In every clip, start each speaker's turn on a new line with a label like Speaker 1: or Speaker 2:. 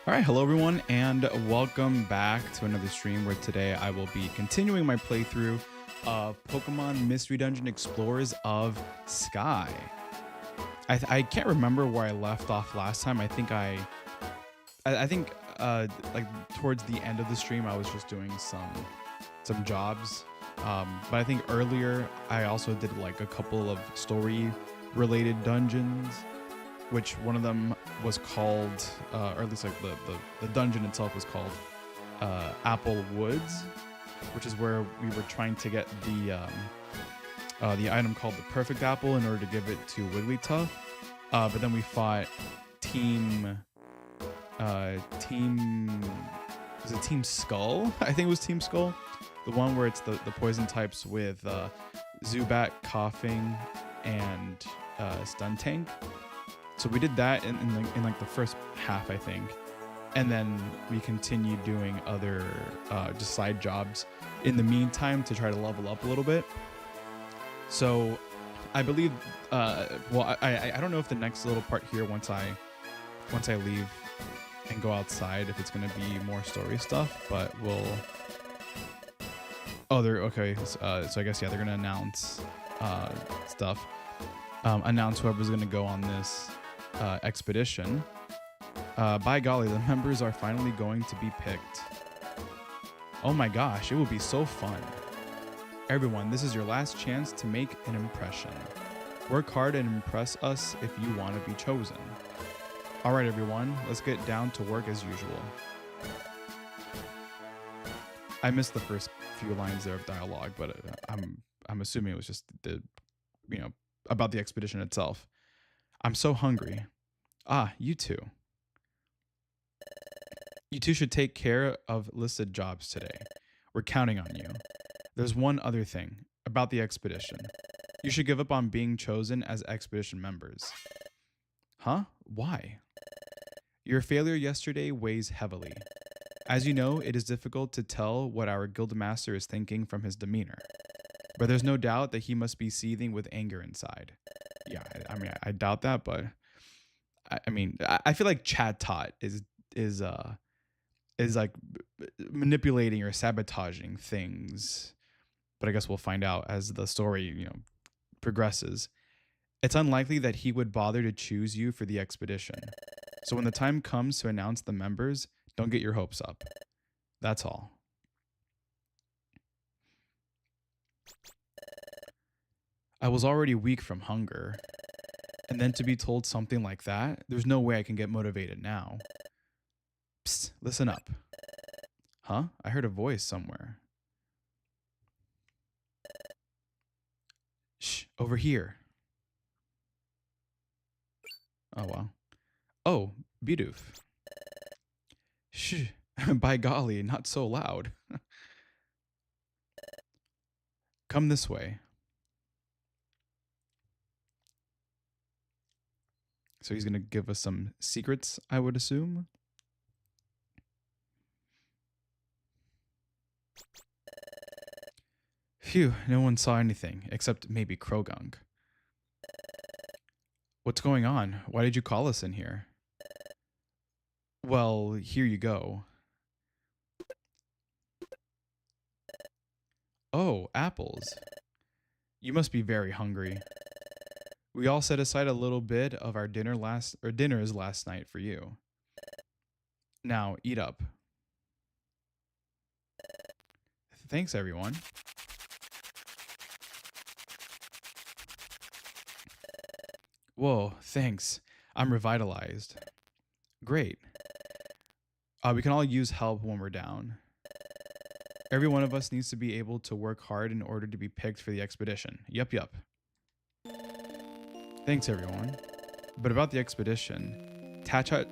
Speaker 1: All right, hello everyone, and welcome back to another stream where today I will be continuing my playthrough of Pokemon Mystery Dungeon Explorers of Sky. I can't remember where I left off last time. I think like towards the end of the stream I was just doing some jobs, but I think earlier I also did like a couple of story related dungeons, which one of them was called, or at least like the dungeon itself was called Apple Woods, which is where we were trying to get the item called the Perfect Apple in order to give it to Wigglytuff. But then we fought Team Skull? I think it was Team Skull, the one where it's the poison types with Zubat, Coughing, and Stuntank. So we did that in like the first half, I think, and then we continued doing other just side jobs in the meantime to try to level up a little bit. So I believe, well, I don't know if the next little part here, once I leave and go outside, if it's gonna be more story stuff, but we'll. Oh, they're okay. So I guess yeah, they're gonna announce stuff. Announce whoever's gonna go on this expedition. By golly, the members are finally going to be picked. Oh my gosh, it will be so fun. Everyone, this is your last chance to make an impression. Work hard and impress us if you want to be chosen. All right, everyone, let's get down to work as usual. I missed the first few lines there of dialogue, but I'm assuming it was just about the expedition itself. I'm so hungry. Ah, you two. You two should take care of listed jobs today. We're counting on you. There's one other thing about the expedition. You should give up on being chosen as expedition members. Huh? Why? Your failure yesterday weighs heavily. As you know, it is difficult to tell what our guildmaster is thinking from his demeanor. But there's no doubt that he must be seething with anger inside. Yeah, I mean, I doubt that, but I feel like Chad Tot is like manipulating or sabotaging things. But I guess we'll find out as the story, progresses. It's unlikely that he would bother to choose you for the expedition. So when the time comes to announce the members, don't get your hopes up. That's all. I was already weak from hunger. And then to be told something like that, there's no way I can get motivated now. Psst, listen up. Huh? I heard a voice somewhere. Shh, over here. Oh, wow. Oh, Bidoof. Shh, by golly, not so loud. Come this way. So he's going to give us some secrets, I would assume. Phew, no one saw anything, except maybe Krogunk. What's going on? Why did you call us in here? Well, here you go. Oh, apples. You must be very hungry. We all set aside a little bit of our dinners last night for you. Now, eat up. Thanks, everyone. Whoa, thanks. I'm revitalized. Great. We can all use help when we're down. Every one of us needs to be able to work hard in order to be picked for the expedition. Yup. Thanks, everyone. But about the expedition, Chadot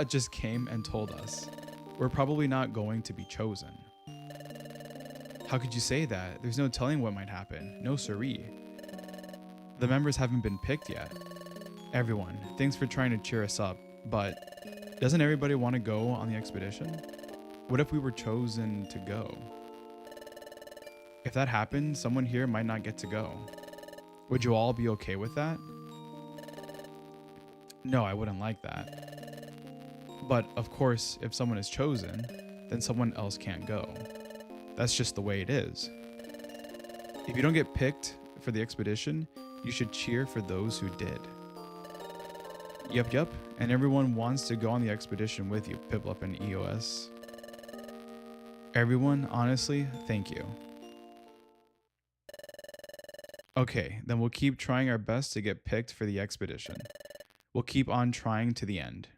Speaker 1: just came and told us. We're probably not going to be chosen. How could you say that? There's no telling what might happen. No siree. The members haven't been picked yet. Everyone, thanks for trying to cheer us up, but doesn't everybody want to go on the expedition? What if we were chosen to go? If that happened, someone here might not get to go. Would you all be okay with that? No, I wouldn't like that. But of course, if someone is chosen, then someone else can't go. That's just the way it is. If you don't get picked for the expedition, you should cheer for those who did. Yup, and everyone wants to go on the expedition with you, Piplup and EOS. Everyone, honestly, thank you. Okay, then we'll keep trying our best to get picked for the expedition. We'll keep on trying to the end.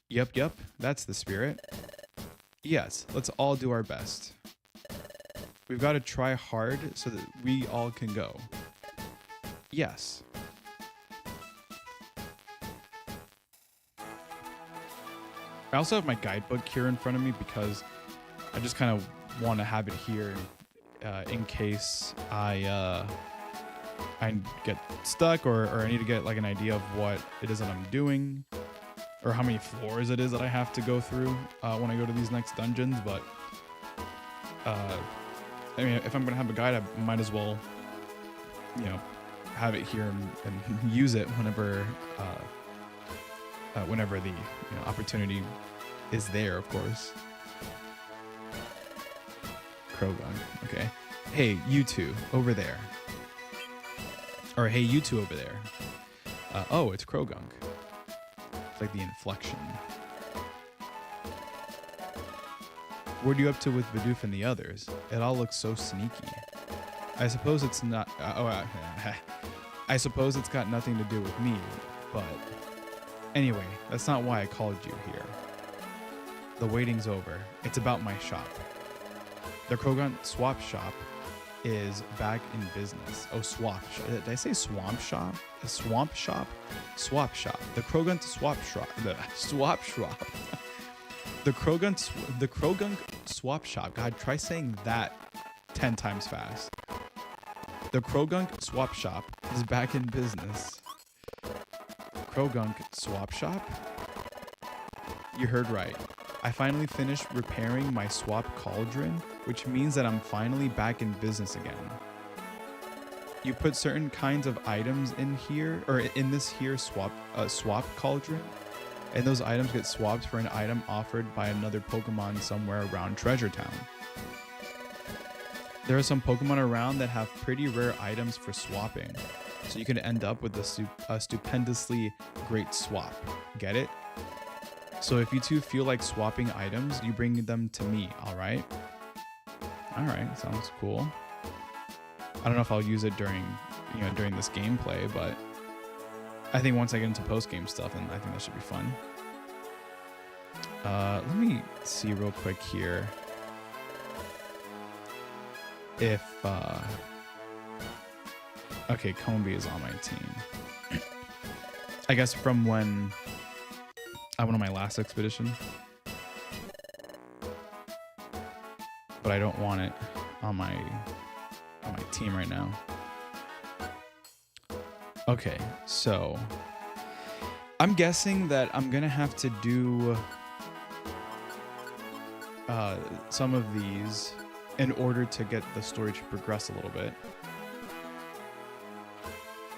Speaker 1: Yup, that's the spirit. Yes, let's all do our best. We've got to try hard so that we all can go. Yes. I also have my guidebook here in front of me because I just kind of want to have it here in case I get stuck or I need to get like an idea of what it is that I'm doing or how many floors it is that I have to go through when I go to these next dungeons. But I mean, if I'm gonna have a guide, I might as well, have it here and use it whenever whenever the opportunity is there, of course. Krogunk, okay. Hey, you two over there. Or hey, you two over there. Oh, it's Krogunk. It's like the inflection. What are you up to with Bidoof and the others? It all looks so sneaky. I suppose it's not... I suppose it's got nothing to do with me, but... Anyway, that's not why I called you here. The waiting's over. It's about my shop. The Krogunk Swap Shop is back in business. Oh, swap shop. Did I say swamp shop? A swamp shop? Swap shop. The Krogunk Swap Shop. The Swap Shop. The Krogunk Swap Shop. God, try saying that 10 times fast. The Krogunk Swap Shop is back in business. Krogunk Swap Shop? You heard right. I finally finished repairing my swap cauldron, which means that I'm finally back in business again. You put certain kinds of items in here, or in this here swap cauldron, and those items get swapped for an item offered by another Pokemon somewhere around Treasure Town. There are some Pokemon around that have pretty rare items for swapping, so you can end up with a stupendously great swap. Get it? So if you two feel like swapping items, you bring them to me, alright? Alright, sounds cool. I don't know if I'll use it during this gameplay, but I think once I get into post-game stuff, then I think that should be fun. Let me see real quick here. If, okay, Combi is on my team. I guess from when I went on my last expedition. But I don't want it on my team right now. Okay, so I'm guessing that I'm gonna have to do some of these in order to get the story to progress a little bit.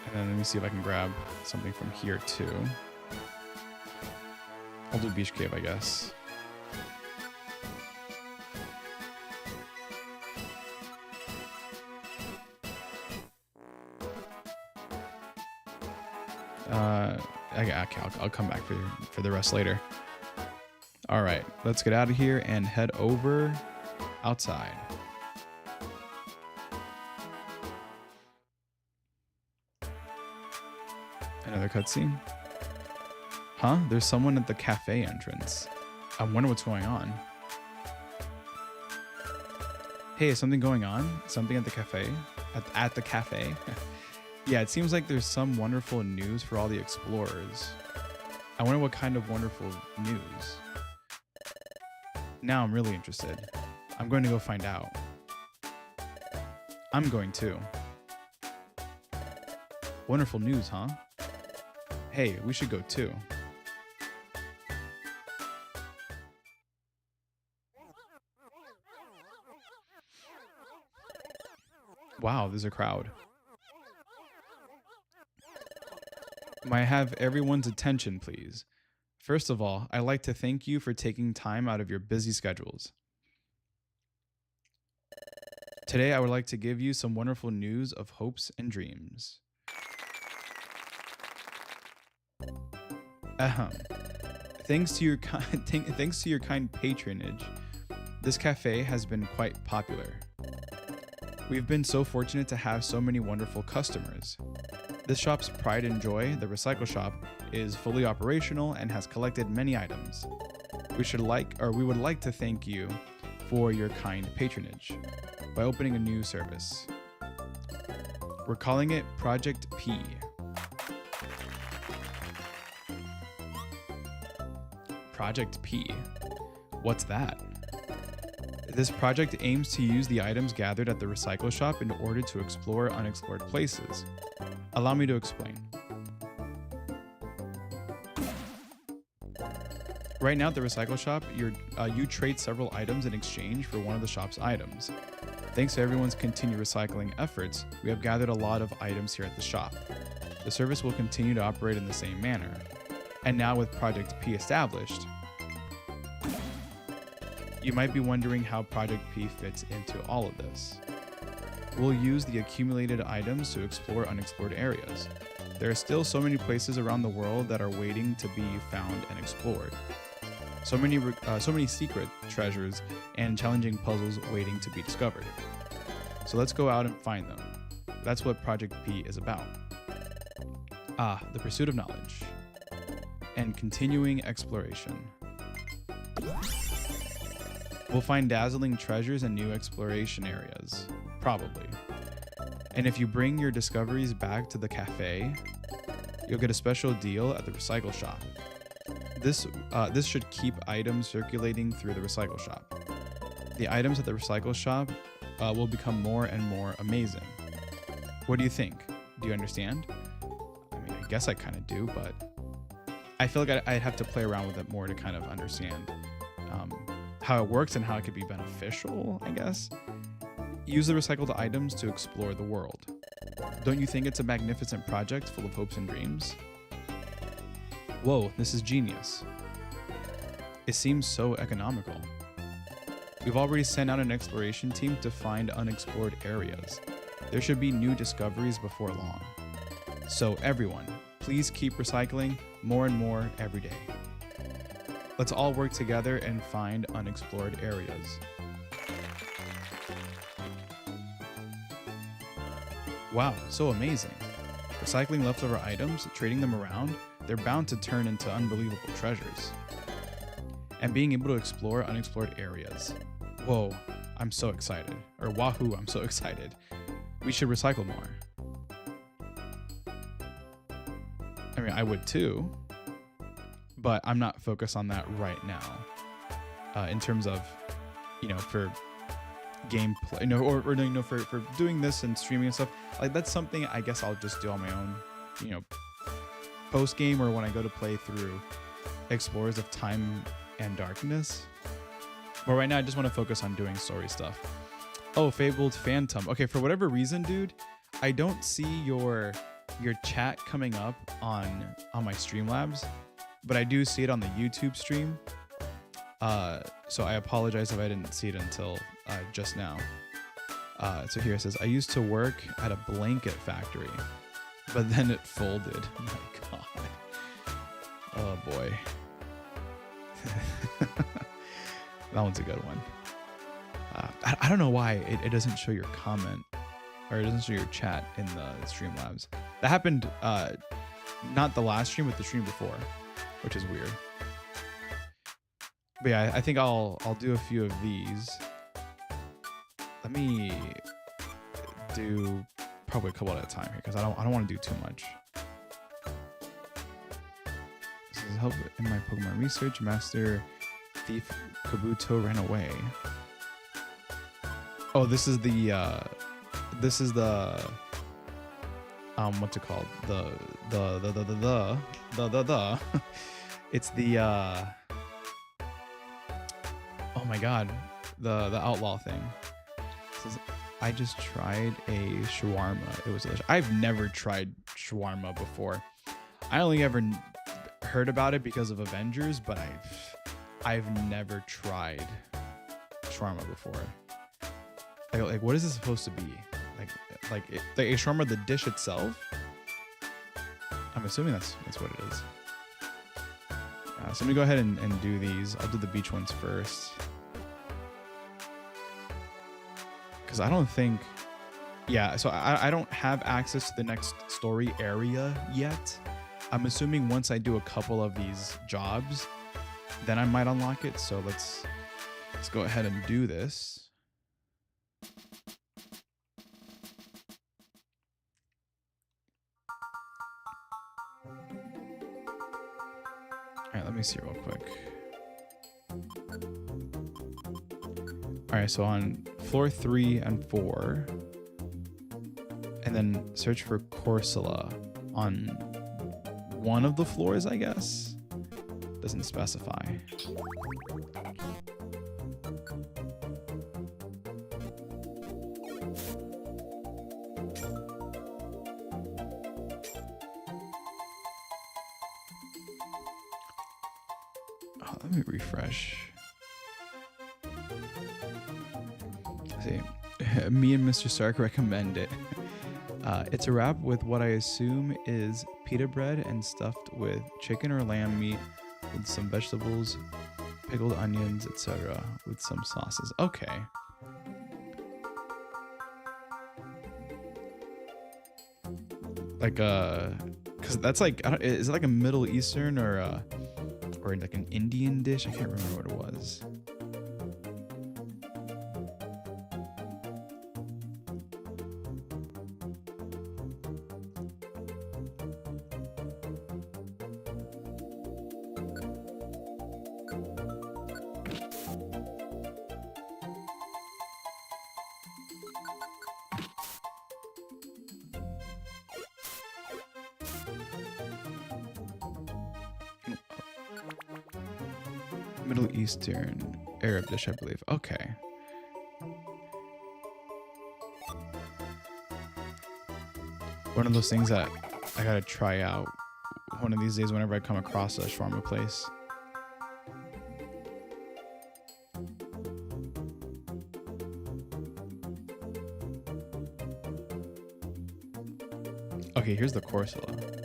Speaker 1: And then let me see if I can grab something from here too. I'll do Beach Cave, I guess. Okay, I'll come back for the rest later. All right, let's get out of here and head over outside. Another cutscene. Huh? There's someone at the cafe entrance. I wonder what's going on. Hey, is something going on? Something at the cafe? At the cafe? Yeah, it seems like there's some wonderful news for all the explorers. I wonder what kind of wonderful news. Now I'm really interested. I'm going to go find out. I'm going too. Wonderful news, huh? Hey, we should go too. Wow, there's a crowd. May I have everyone's attention, please? First of all, I'd like to thank you for taking time out of your busy schedules. Today, I would like to give you some wonderful news of hopes and dreams. Ahem. Thanks to your kind patronage, this cafe has been quite popular. We've been so fortunate to have so many wonderful customers. This shop's pride and joy, the recycle shop, is fully operational and has collected many items. We would like to thank you for your kind patronage by opening a new service. We're calling it Project P. Project P. What's that? This project aims to use the items gathered at the recycle shop in order to explore unexplored places. Allow me to explain. Right now at the recycle shop, you trade several items in exchange for one of the shop's items. Thanks to everyone's continued recycling efforts, we have gathered a lot of items here at the shop. The service will continue to operate in the same manner. And now with Project P established, you might be wondering how Project P fits into all of this. We'll use the accumulated items to explore unexplored areas. There are still so many places around the world that are waiting to be found and explored. So many secret treasures and challenging puzzles waiting to be discovered. So let's go out and find them. That's what Project P is about. The pursuit of knowledge and continuing exploration. We'll find dazzling treasures and new exploration areas, probably. And if you bring your discoveries back to the cafe, you'll get a special deal at the recycle shop. This should keep items circulating through the recycle shop. The items at the recycle shop will become more and more amazing. What do you think? Do you understand? I mean, I guess I kind of do, but I feel like I'd have to play around with it more to kind of understand how it works and how it could be beneficial, I guess. Use the recycled items to explore the world. Don't you think it's a magnificent project full of hopes and dreams? Whoa, this is genius. It seems so economical. We've already sent out an exploration team to find unexplored areas. There should be new discoveries before long. So everyone, please keep recycling more and more every day. Let's all work together and find unexplored areas. Wow, so amazing. Recycling leftover items, trading them around, they're bound to turn into unbelievable treasures. And being able to explore unexplored areas. Whoa, I'm so excited. Or wahoo, I'm so excited. We should recycle more. I mean, I would too, but I'm not focused on that right now. In terms of, for gameplay, or for doing this and streaming and stuff, like that's something I guess I'll just do on my own, post game or when I go to play through Explorers of Time and Darkness. But right now I just want to focus on doing story stuff. Oh, Fabled Phantom. Okay, for whatever reason, dude, I don't see your chat coming up on my Streamlabs, but I do see it on the YouTube stream. So I apologize if I didn't see it until just now. So here it says, I used to work at a blanket factory, but then it folded. Oh my God. Oh boy. That one's a good one. I don't know why it doesn't show your comment, or it doesn't show your chat in the Streamlabs. That happened, not the last stream, but the stream before, which is weird. But yeah, I think I'll do a few of these. Let me do probably a couple at a time here, because I don't want to do too much. This is help in my Pokemon research. Master Thief Kabuto ran away. Oh, this is the what's it called? It's the oh my God, the outlaw thing. This is, I just tried a shawarma. It was delicious. I've never tried shawarma before. I only ever heard about it because of Avengers, but I've never tried shawarma before. Like what is this supposed to be? Like a shawarma, the dish itself? I'm assuming that's what it is. So I'm gonna go ahead and do these. I'll do the beach ones first. Because I don't think, yeah, so I don't have access to the next story area yet. I'm assuming once I do a couple of these jobs, then I might unlock it. So let's go ahead and do this. All right, let me see real quick. All right, so on floor 3 and 4, and then search for Corsola on one of the floors, I guess. Doesn't specify. Oh, let me refresh. Let's see, me and Mr. Stark recommend it. It's a wrap with what I assume is pita bread and stuffed with chicken or lamb meat with some vegetables, pickled onions, etc. with some sauces. Okay. Like cuz that's like, is it like a Middle Eastern or like an Indian dish? I can't remember what it was. Middle Eastern Arab dish, I believe. Okay. One of those things that I gotta try out one of these days whenever I come across a shawarma place. Okay, here's the Corsola.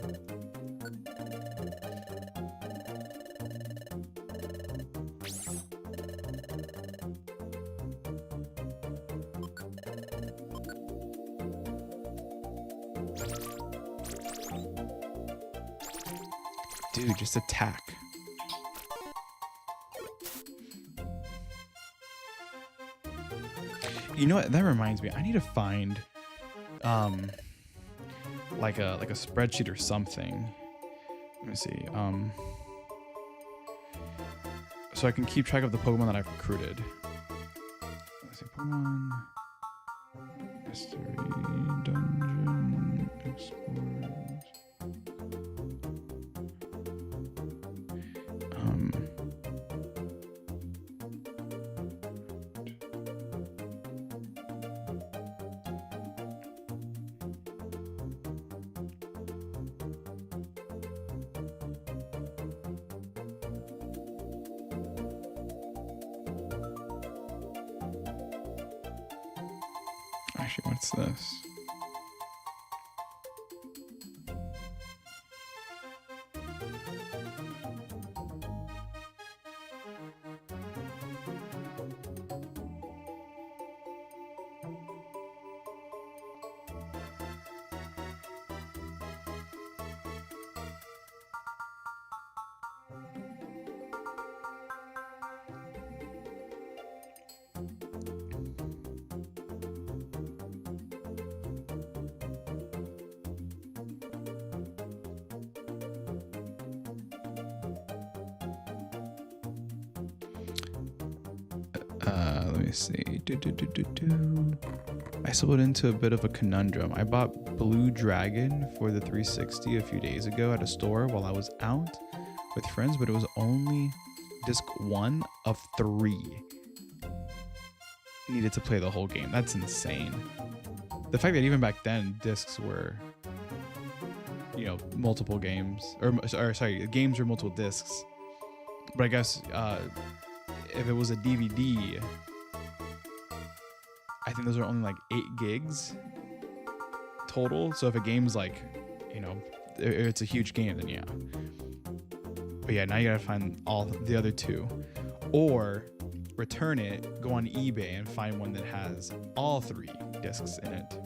Speaker 1: Dude, just attack. You know what? That reminds me. I need to find like a spreadsheet or something. Let me see. So I can keep track of the Pokemon that I've recruited. Let's see, Pokemon Mystery Dungeon Explorers. Actually, what's this? Let me see. I stumbled into a bit of a conundrum. I bought Blue Dragon for the 360 a few days ago at a store while I was out with friends, but it was only disc 1 of 3. Needed to play the whole game. That's insane. The fact that even back then discs were, multiple games, or sorry, games or multiple discs. But I guess if it was a DVD, I think those are only like 8 gigs total. So if a game's like, if it's a huge game, then yeah. But yeah, now you gotta find all the other 2, or return it, go on eBay and find one that has all 3 discs in it.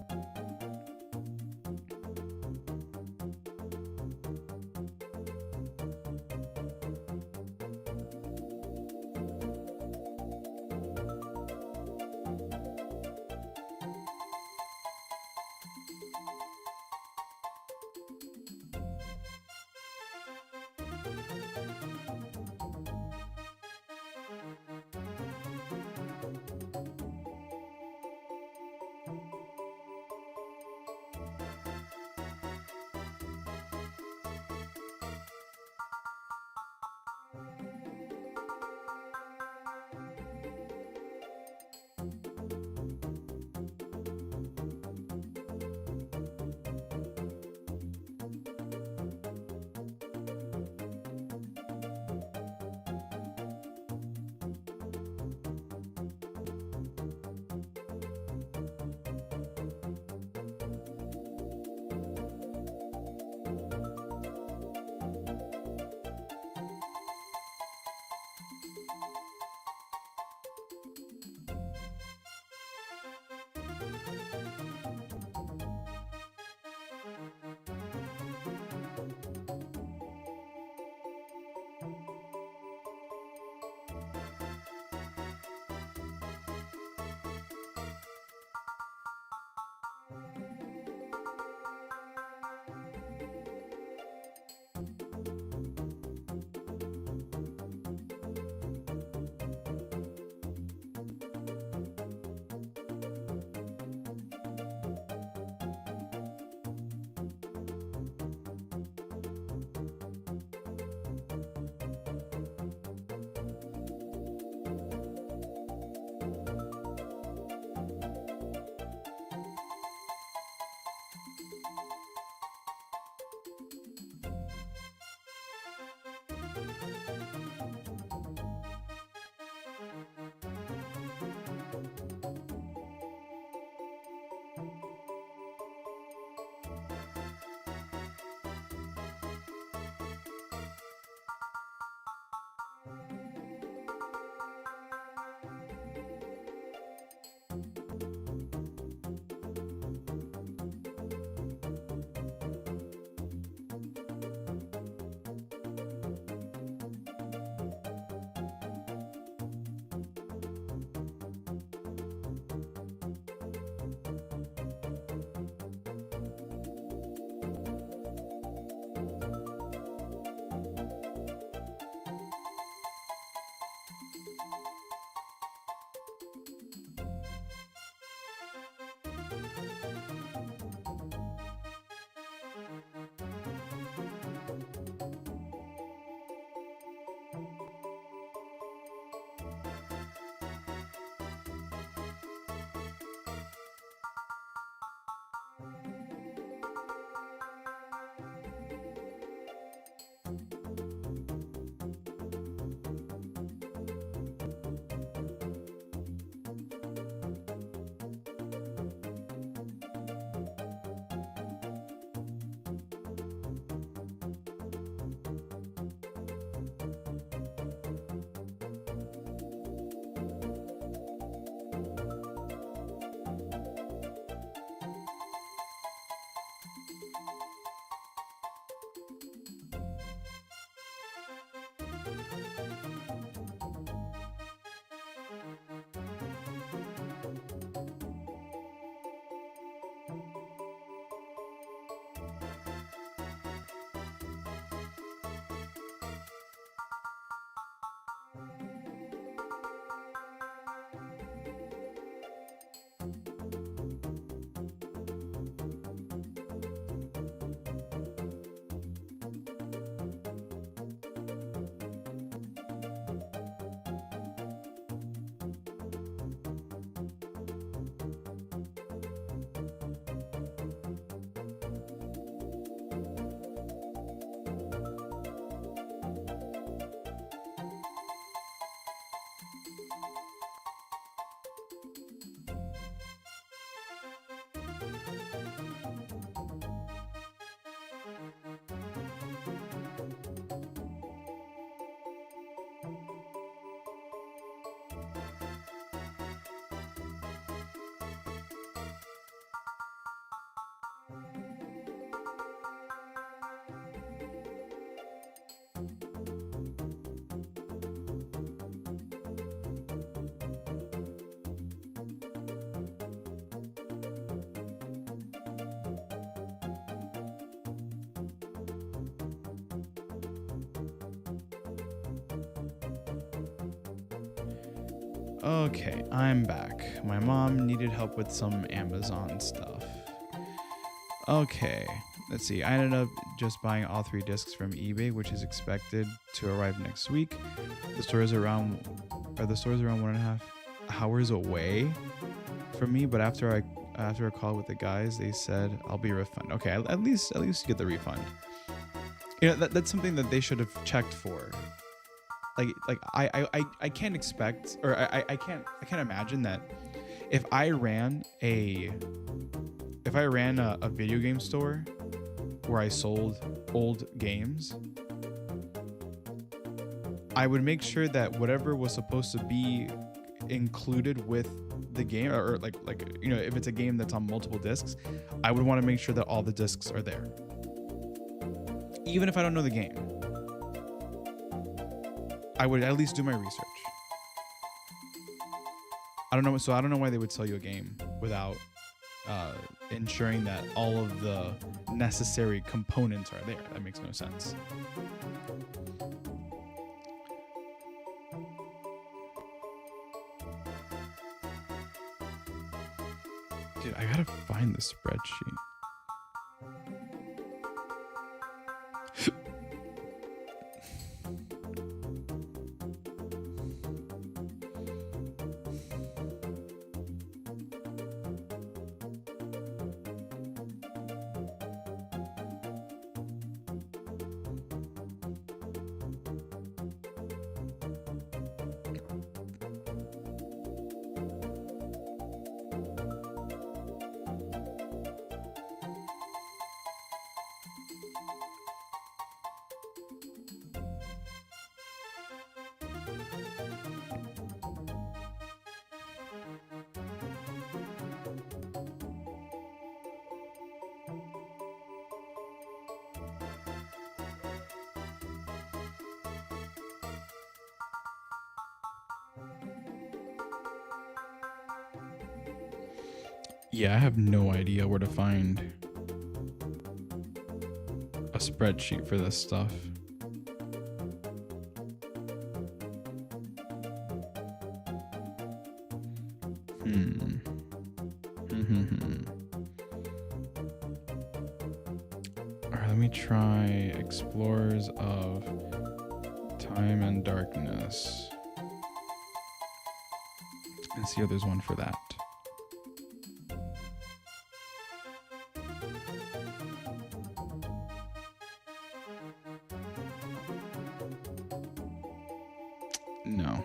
Speaker 1: Okay, I'm back. My mom needed help with some Amazon stuff. Okay, let's see. I ended up just buying all 3 discs from eBay, which is expected to arrive next week. The store is around 1.5 hours away from me, but after a call with the guys, they said I'll be refunded. Okay, at least get the refund. You know, that's something that they should have checked for. Like I can't expect, or I can't imagine that if I ran a video game store where I sold old games, I would make sure that whatever was supposed to be included with the game, or like you know, if it's a game that's on multiple discs, I would want to make sure that all the discs are there, even if I don't know the game. I would at least do my research. I don't know why they would sell you a game without ensuring that all of the necessary components are there. That makes no sense. Dude, I gotta find the spreadsheet. Yeah, I have no idea where to find a spreadsheet for this stuff. Alright, let me try Explorers of Time and Darkness and see if there's one for that. No.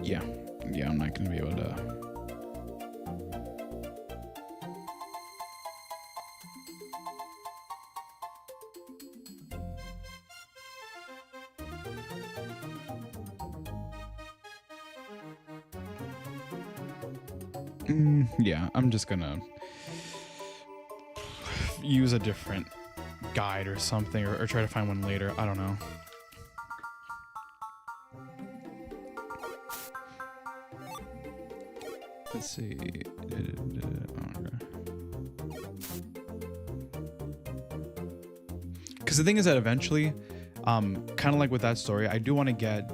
Speaker 1: Yeah, I'm not gonna be able to. Yeah, I'm just gonna use a different guide or something, or try to find one later. I don't know. Let's see. Because the thing is that eventually, kind of like with that story, I do want to get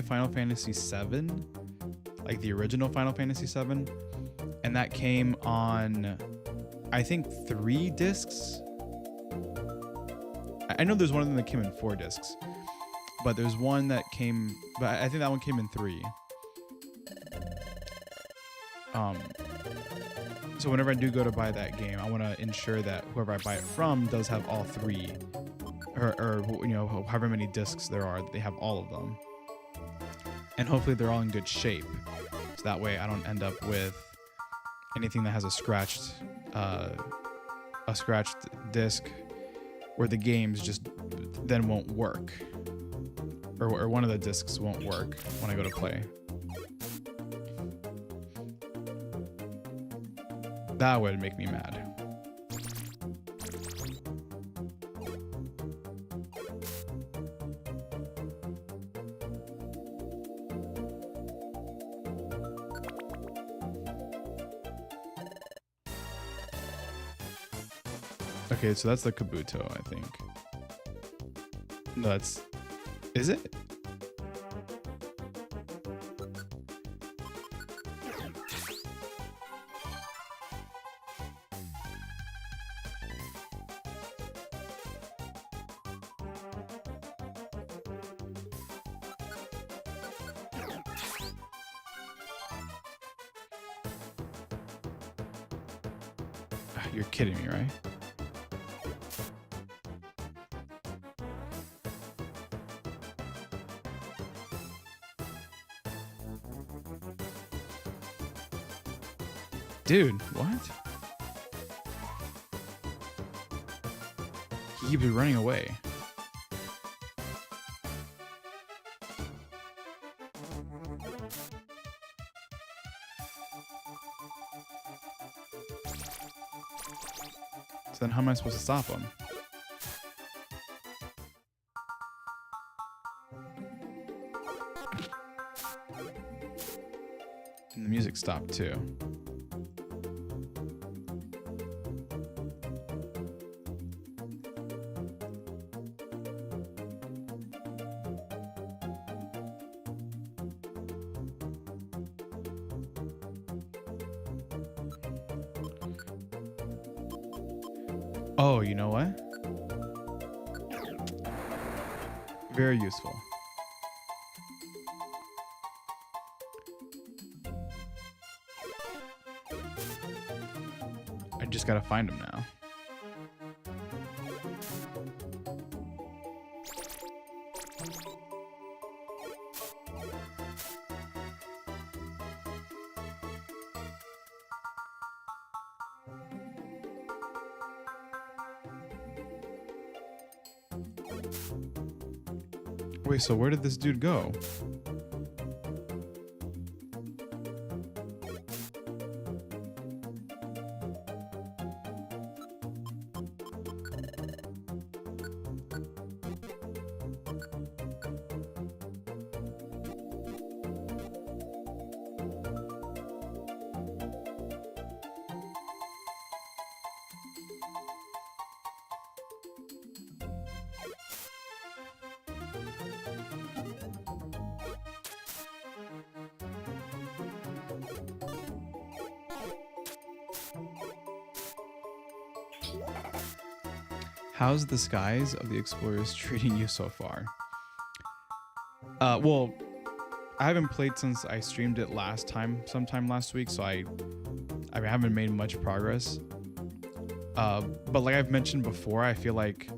Speaker 1: Final Fantasy VII like the original Final Fantasy VII, and that came on, I think, 3 discs. I know there's one of them that came in 4 discs, but there's one that came, but I think that one came in 3. So whenever I do go to buy that game, I want to ensure that whoever I buy it from does have all 3, or you know, however many discs there are, they have all of them, and hopefully they're all in good shape, so that way I don't end up with anything that has a scratched disc, where the games just then won't work, or one of the discs won't work when I go to play. That would make me mad. Okay, so that's the Kabuto, I think. No, that's... Is it? You're kidding me, right? Dude, what? He keeps running away. So then how am I supposed to stop him? And the music stopped too. Oh, you know what? Very useful. I just gotta find him now. Wait, so where did this dude go? How's the skies of the explorers treating you so far? Well, I haven't played since I streamed it sometime last week, so I haven't made much progress. But like I've mentioned before, I feel like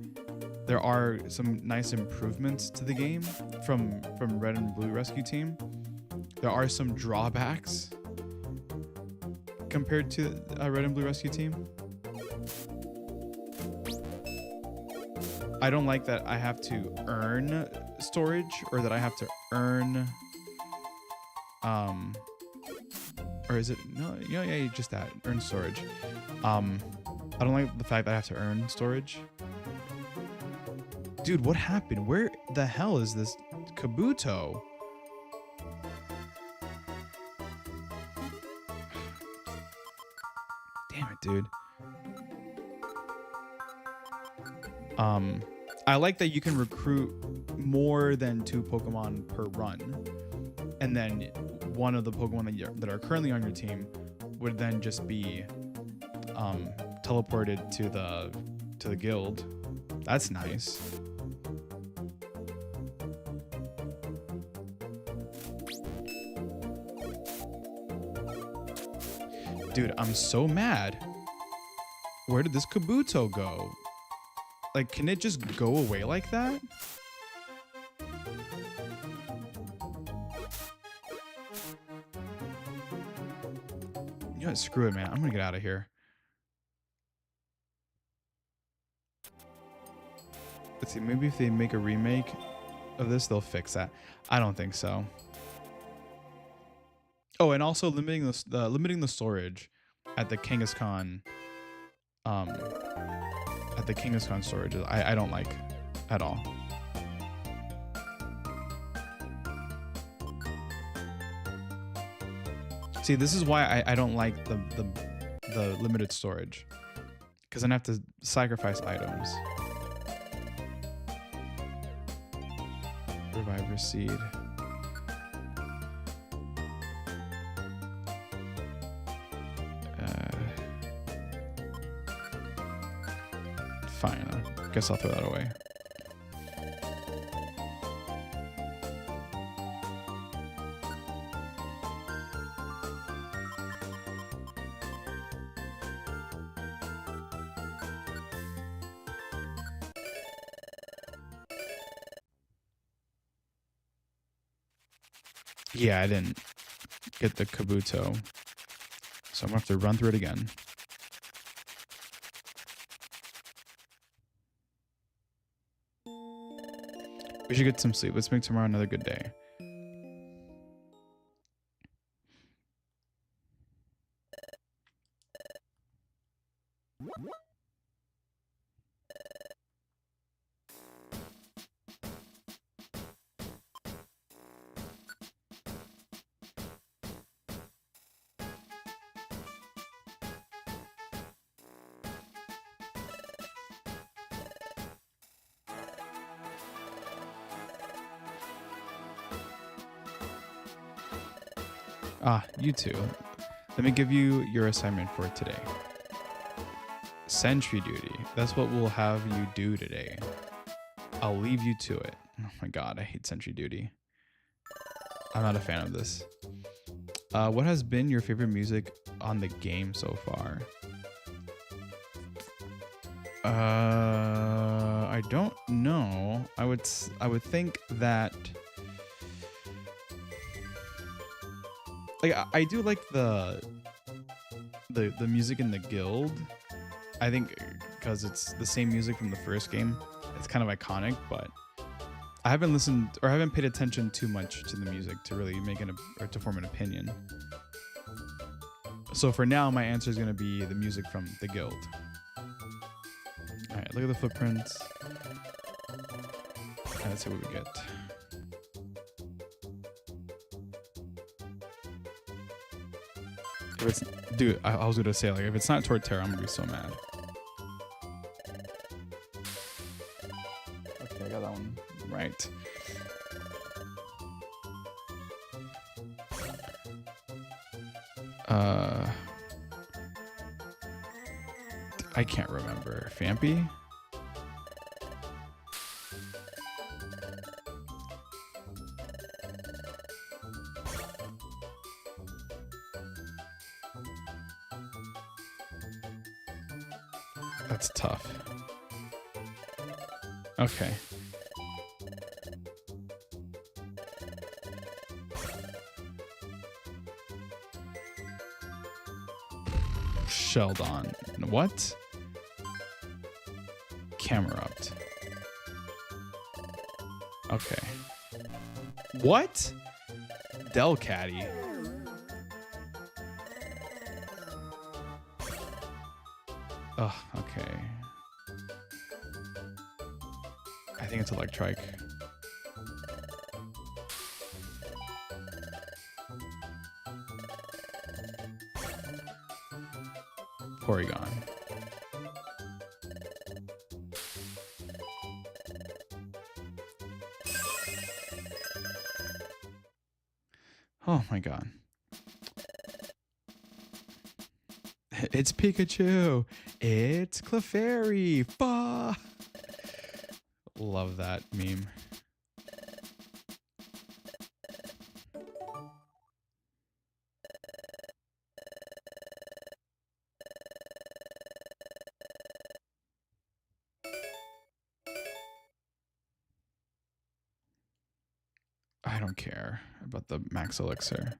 Speaker 1: there are some nice improvements to the game from Red and Blue Rescue Team. There are some drawbacks compared to Red and Blue Rescue Team. I don't like that I have to earn storage, or that I have to earn, or is it, no, yeah, just that, earn storage. I don't like the fact that I have to earn storage. Dude, what happened? Where the hell is this Kabuto? Damn it, dude. I like that you can recruit more than 2 Pokemon per run, and then one of the Pokemon that are currently on your team would then just be teleported to the guild. That's nice. Dude, I'm so mad. Where did this Kabuto go? Like, can it just go away like that? You know what? Screw it, man. I'm gonna get out of here. Let's see. Maybe if they make a remake of this, they'll fix that. I don't think so. Oh, and also limiting the storage at the Kangaskhan storage. I don't like at all. See, this is why I don't like the limited storage, because then I have to sacrifice items. Reviver seed. Fine. I guess I'll throw that away. Yeah, I didn't get the Kabuto, so I'm gonna have to run through it again. We should get some sleep. Let's make tomorrow another good day. Ah, you two. Let me give you your assignment for today. Sentry duty. That's what we'll have you do today. I'll leave you to it. Oh my god, I hate sentry duty. I'm not a fan of this. What has been your favorite music on the game so far? I don't know. I would think that, like, I do like the music in the guild. I think because it's the same music from the first game, it's kind of iconic, but I haven't listened or haven't paid attention too much to the music to really make or to form an opinion. So for now, my answer is going to be the music from the guild. All right, look at the footprints. Right, let's see what we get. If it's, dude, I was gonna say, like, if it's not Torterra, I'm gonna be so mad. Okay, I got that one right. I can't remember. Fampy? That's tough. Okay. Sheldon. What? Camerupt. Okay. What? Delcatty. Oh, okay. I think it's Electrike. Porygon. Oh my god. It's Pikachu. It's Clefairy. Bah. Love that meme. I don't care about the max elixir.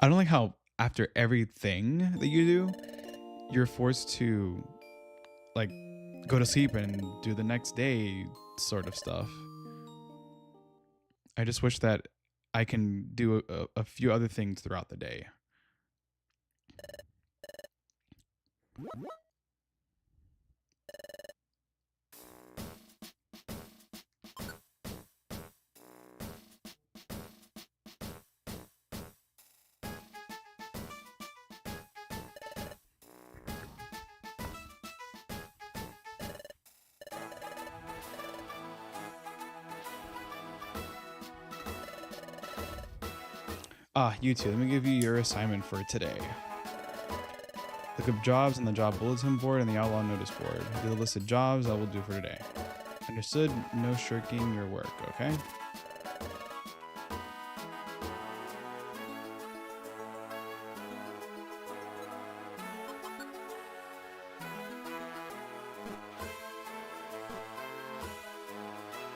Speaker 1: I don't like how after everything that you do, you're forced to like go to sleep and do the next day sort of stuff. I just wish that I can do a few other things throughout the day. YouTube, let me give you your assignment for today. Look up jobs on the job bulletin board and the outlaw notice board. Do the listed jobs I will do for today. Understood? No shirking your work, okay?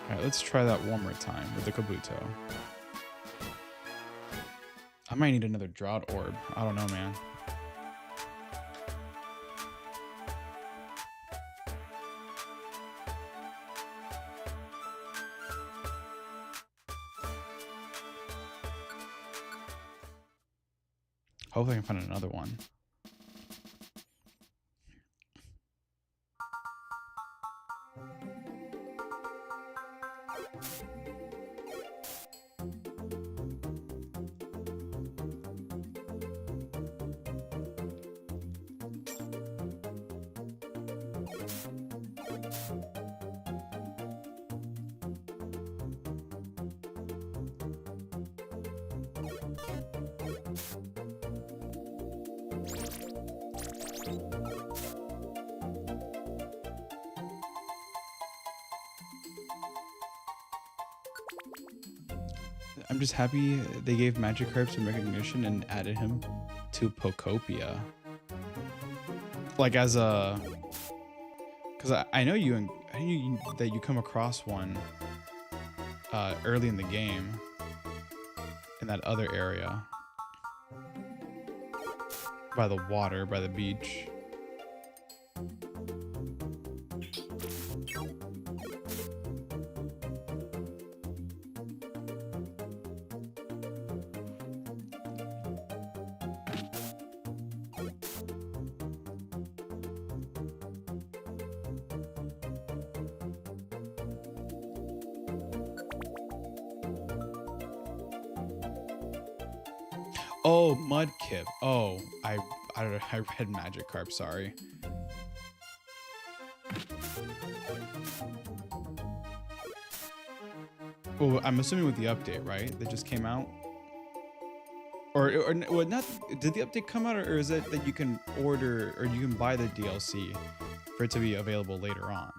Speaker 1: Alright, let's try that one more time with the Kabuto. I might need another drought orb. I don't know, man. Hopefully I can find another one. I'm just happy they gave Magikarp some recognition and added him to Pokopia. Like as a, because I know that you come across one early in the game in that other area by the water, by the beach. Oh, Mudkip. Oh, I read Magikarp, sorry. Well, I'm assuming with the update, right? That just came out? Or well, not, did the update come out, or is it that you can order, or you can buy the DLC for it to be available later on?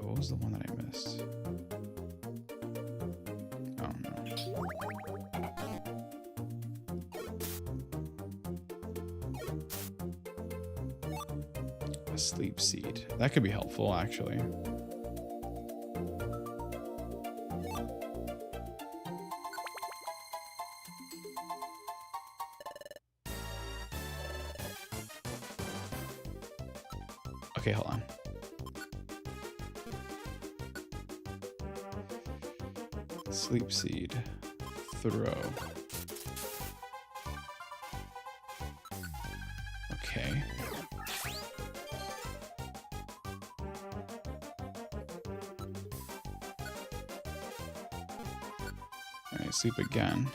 Speaker 1: What was the one that I missed? Oh no. A sleep seed. That could be helpful, actually. Okay, hold on. Sleep seed. Throw. Okay. might sleep again.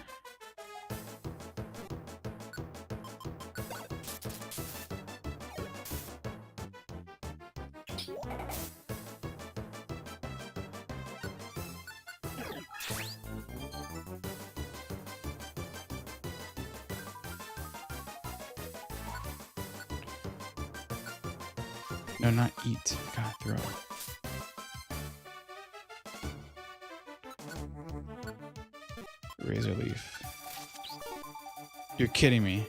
Speaker 1: No, not eat. God, throw. Razor leaf. You're kidding me.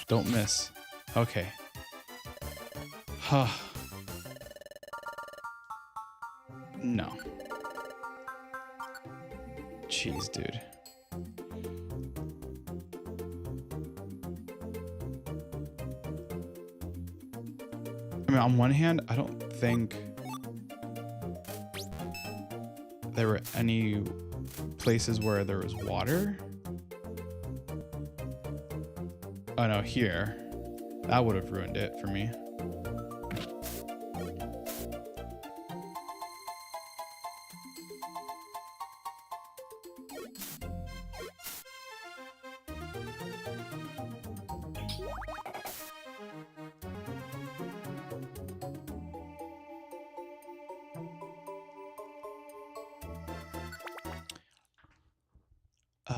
Speaker 1: Don't miss. Okay. Huh. No. Jeez, dude. I mean, on one hand, I don't think there were any places where there was water. Oh no, here. That would have ruined it for me.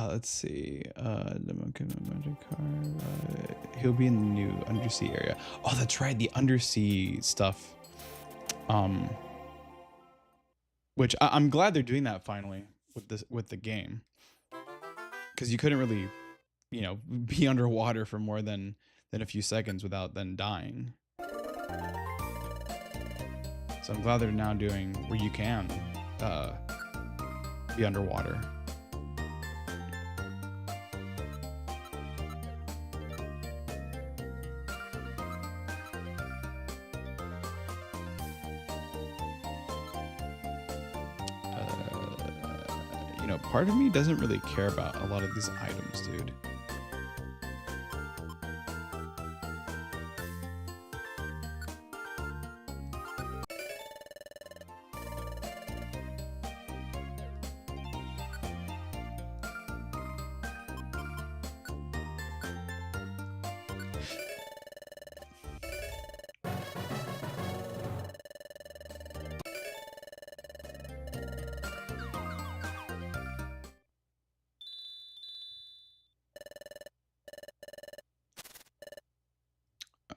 Speaker 1: Let's see. He'll be in the new undersea area. Oh, that's right. The undersea stuff. Which I'm glad they're doing that finally with the game, because you couldn't really, you know, be underwater for more than a few seconds without then dying. So I'm glad they're now doing where you can be underwater. You know, part of me doesn't really care about a lot of these items, dude.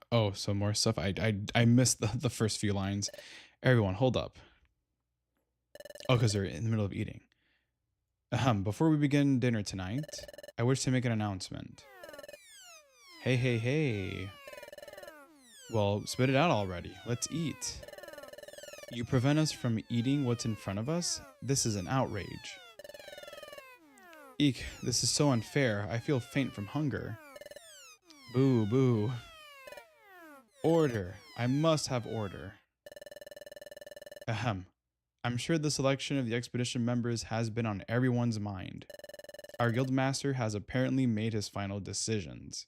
Speaker 1: Oh, so more stuff. I missed the first few lines. Everyone, hold up. Oh, because they're in the middle of eating. Before we begin dinner tonight, I wish to make an announcement. Hey, hey, hey. Well, spit it out already. Let's eat. You prevent us from eating what's in front of us? This is an outrage. Eek, this is so unfair. I feel faint from hunger. Boo, boo. Order. I must have order. Ahem. I'm sure the selection of the expedition members has been on everyone's mind. Our guildmaster has apparently made his final decisions.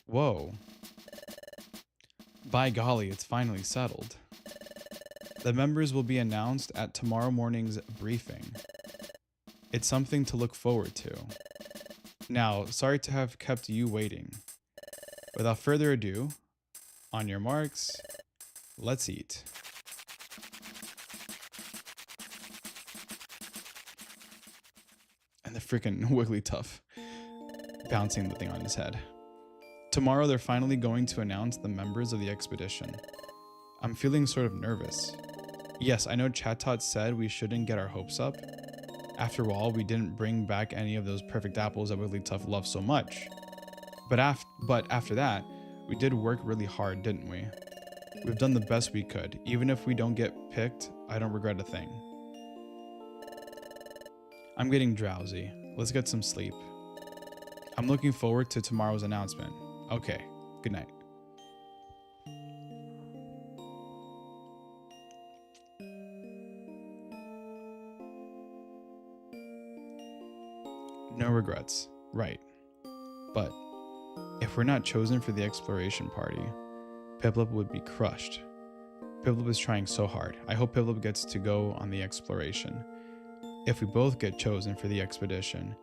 Speaker 1: Whoa. By golly, it's finally settled. The members will be announced at tomorrow morning's briefing. It's something to look forward to. Now, sorry to have kept you waiting. Without further ado, on your marks, let's eat. And the freaking Wigglytuff bouncing the thing on his head. Tomorrow they're finally going to announce the members of the expedition. I'm feeling sort of nervous. Yes, I know Chatot said we shouldn't get our hopes up. After all, we didn't bring back any of those perfect apples that Wigglytuff loved so much. But after that, we did work really hard, didn't we? We've done the best we could. Even if we don't get picked, I don't regret a thing. I'm getting drowsy. Let's get some sleep. I'm looking forward to tomorrow's announcement. Okay, good night. No regrets. Right. But if we're not chosen for the exploration party, Piplup would be crushed. Piplup is trying so hard. I hope Piplup gets to go on the exploration. If we both get chosen for the expedition,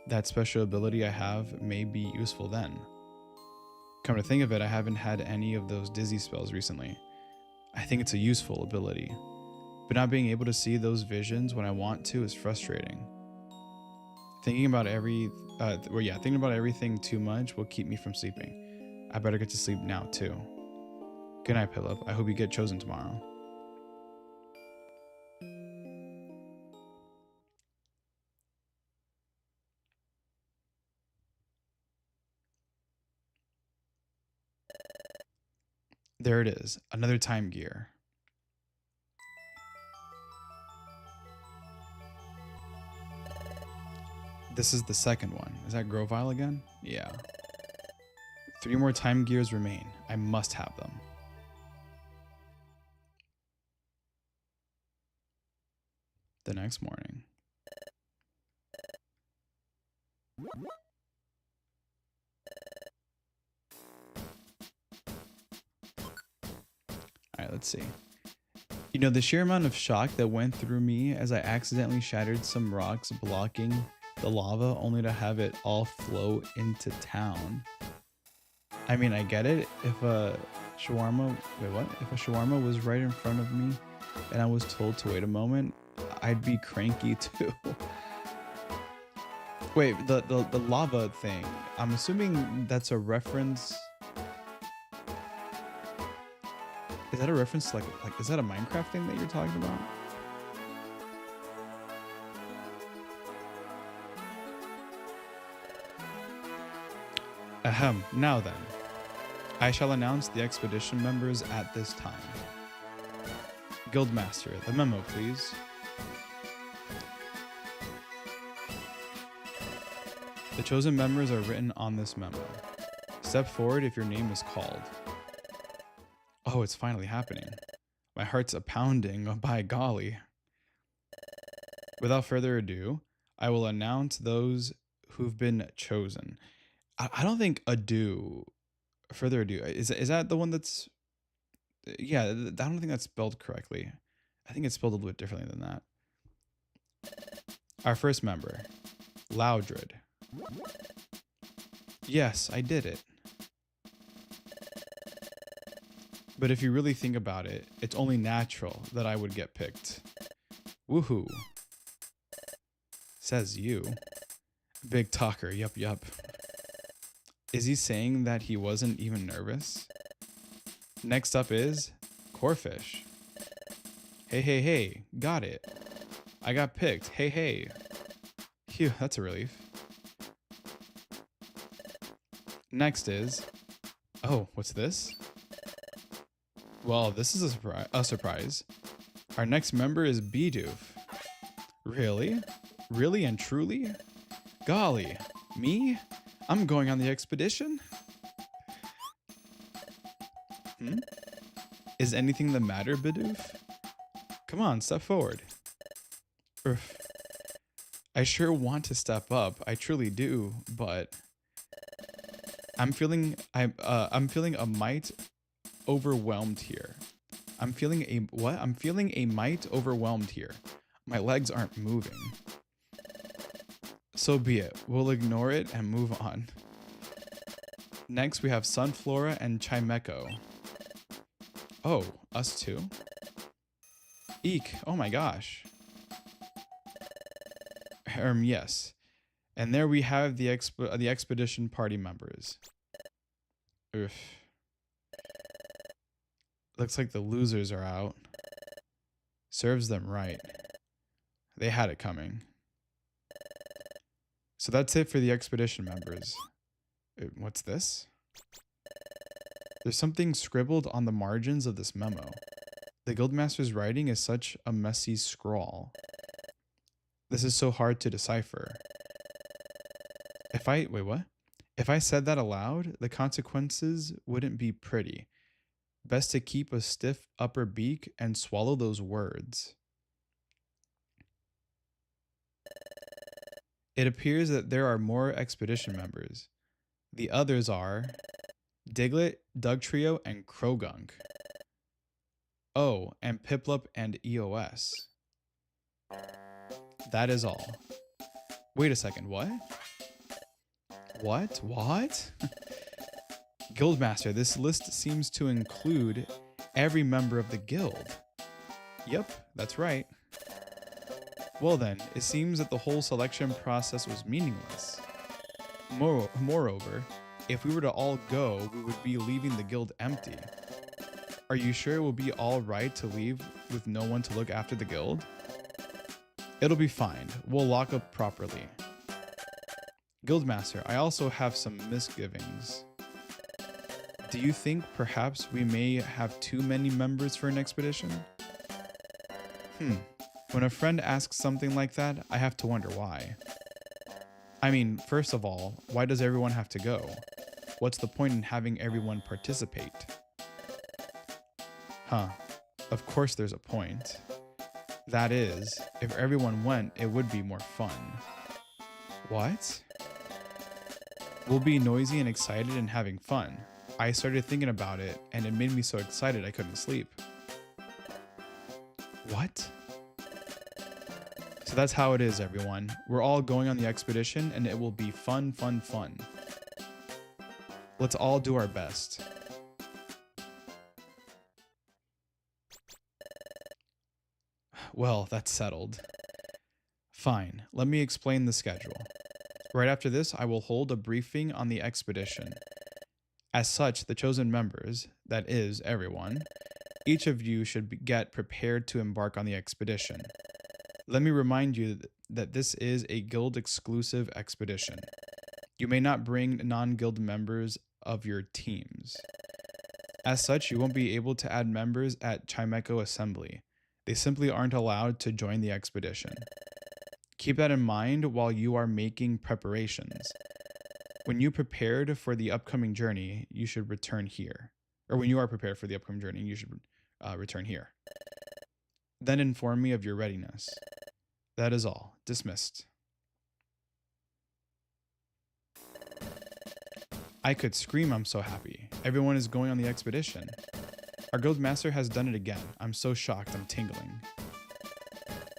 Speaker 1: that special ability I have may be useful then. Come to think of it, I haven't had any of those dizzy spells recently. I think it's a useful ability, but not being able to see those visions when I want to is frustrating. Thinking about everything too much will keep me from sleeping. I better get to sleep now too. Good night, Piplup. I hope you get chosen tomorrow. There it is, another time gear. This is the second one. Is that Grovyle again? Yeah. 3 more time gears remain. I must have them. The next morning. Alright, let's see. You know, the sheer amount of shock that went through me as I accidentally shattered some rocks blocking the lava only to have it all flow into town. I mean, I get it. If a shawarma, If a shawarma was right in front of me and I was told to wait a moment, I'd be cranky too. Wait, the lava thing. I'm assuming that's a reference. Is that a reference to like is that a Minecraft thing that you're talking about? Ahem, now then. I shall announce the expedition members at this time. Guildmaster, the memo, please. The chosen members are written on this memo. Step forward if your name is called. Oh, it's finally happening. My heart's a pounding, by golly. Without further ado, I will announce those who've been chosen. I don't think further ado, is that the one that's, yeah, I don't think that's spelled correctly. I think it's spelled a little bit differently than that. Our first member, Loudred. Yes, I did it. But if you really think about it, it's only natural that I would get picked. Woohoo. Says you. Big talker, yup. Is he saying that he wasn't even nervous? Next up is Corfish. Hey, got it. I got picked, hey. Phew, that's a relief. Next is, oh, what's this? Well, this is a surprise. Our next member is Bidoof. Really? Really and truly? Golly, me? I'm going on the expedition? Is anything the matter, Bidoof? Come on, step forward. Oof. I sure want to step up, I truly do, but I'm feeling a mite overwhelmed here. I'm feeling a mite overwhelmed here. My legs aren't moving. So be it. We'll ignore it and move on. Next, we have Sunflora and Chimecho. Oh, us too? Eek, oh my gosh. Yes. And there we have the expedition party members. Oof. Looks like the losers are out. Serves them right. They had it coming. So that's it for the expedition members. What's this? There's something scribbled on the margins of this memo. The Guildmaster's writing is such a messy scrawl. This is so hard to decipher. If I said that aloud, the consequences wouldn't be pretty. Best to keep a stiff upper beak and swallow those words. It appears that there are more expedition members. The others are Diglett, Dugtrio, and Krogunk. Oh, and Piplup and EOS. That is all. Wait a second, what? What? Guildmaster, this list seems to include every member of the guild. Yep, that's right. Well then, it seems that the whole selection process was meaningless. Moreover, if we were to all go, we would be leaving the guild empty. Are you sure it will be alright to leave with no one to look after the guild? It'll be fine. We'll lock up properly. Guildmaster, I also have some misgivings. Do you think perhaps we may have too many members for an expedition? When a friend asks something like that, I have to wonder why. I mean, first of all, why does everyone have to go? What's the point in having everyone participate? Of course there's a point. That is, if everyone went, it would be more fun. What? We'll be noisy and excited and having fun. I started thinking about it, and it made me so excited I couldn't sleep. What? So that's how it is, everyone. We're all going on the expedition, and it will be fun. Let's all do our best. Well, that's settled. Fine, let me explain the schedule. Right after this, I will hold a briefing on the expedition. As such, the chosen members, that is, everyone, each of you should get prepared to embark on the expedition. Let me remind you that this is a guild-exclusive expedition. You may not bring non-guild members of your teams. As such, you won't be able to add members at Chimeco Assembly. They simply aren't allowed to join the expedition. Keep that in mind while you are making preparations. When you prepared for the upcoming journey, you should return here. Or when you are prepared for the upcoming journey, you should return here. Then inform me of your readiness. That is all. Dismissed. I could scream, I'm so happy. Everyone is going on the expedition. Our guild master has done it again. I'm so shocked, I'm tingling.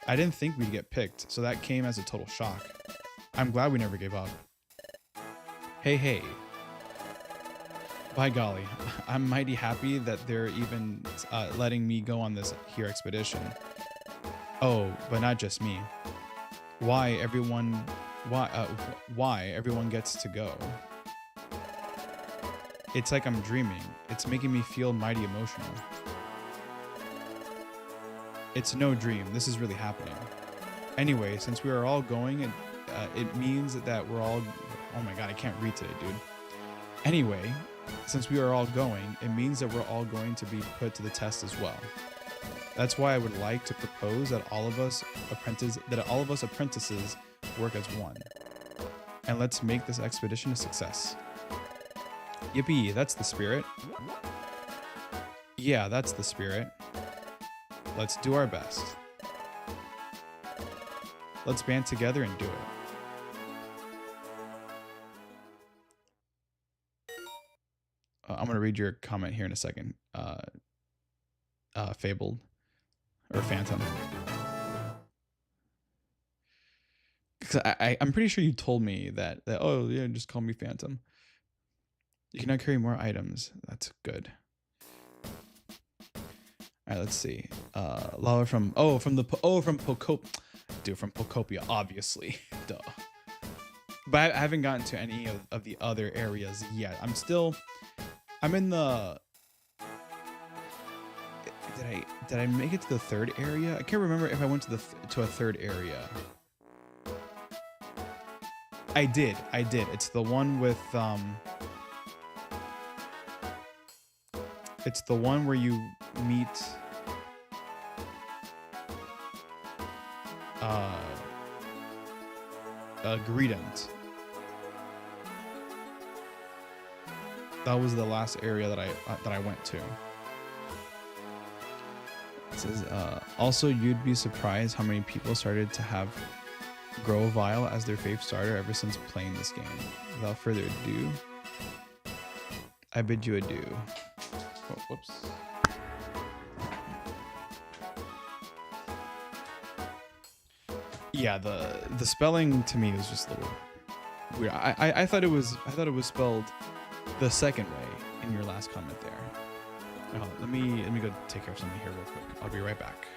Speaker 1: I didn't think we'd get picked, so that came as a total shock. I'm glad we never gave up. Hey. By golly, I'm mighty happy that they're even letting me go on this here expedition. Oh, but not just me. Why everyone gets to go? It's like I'm dreaming. It's making me feel mighty emotional. It's no dream. This is really happening. Anyway, since we are all going, it means that we're all... Oh my god, I can't read today, dude. Anyway, since we are all going, it means that we're all going to be put to the test as well. That's why I would like to propose that all of us apprentices work as one. And let's make this expedition a success. Yippee, that's the spirit. Yeah, that's the spirit. Let's do our best. Let's band together and do it. I'm going to read your comment here in a second. Fabled. Or Phantom. Because I'm pretty sure you told me that, oh, yeah, just call me Phantom. You can now carry more items. That's good. All right, let's see. Lava from Pocopia. Dude, from Pocopia, obviously. Duh. But I haven't gotten to any of the other areas yet. I'm in the... Did I make it to the third area? I can't remember if I went to a third area. I did. It's the one with it's the one where you meet Greedent. That was the last area that I went to. It says, also, you'd be surprised how many people started to have Grovyle as their fave starter ever since playing this game. Without further ado, I bid you adieu. Oh, whoops. Yeah, the spelling to me was just a little weird. I thought it was spelled the second way in your last comment there. Hold on, let me go take care of something here real quick. I'll be right back.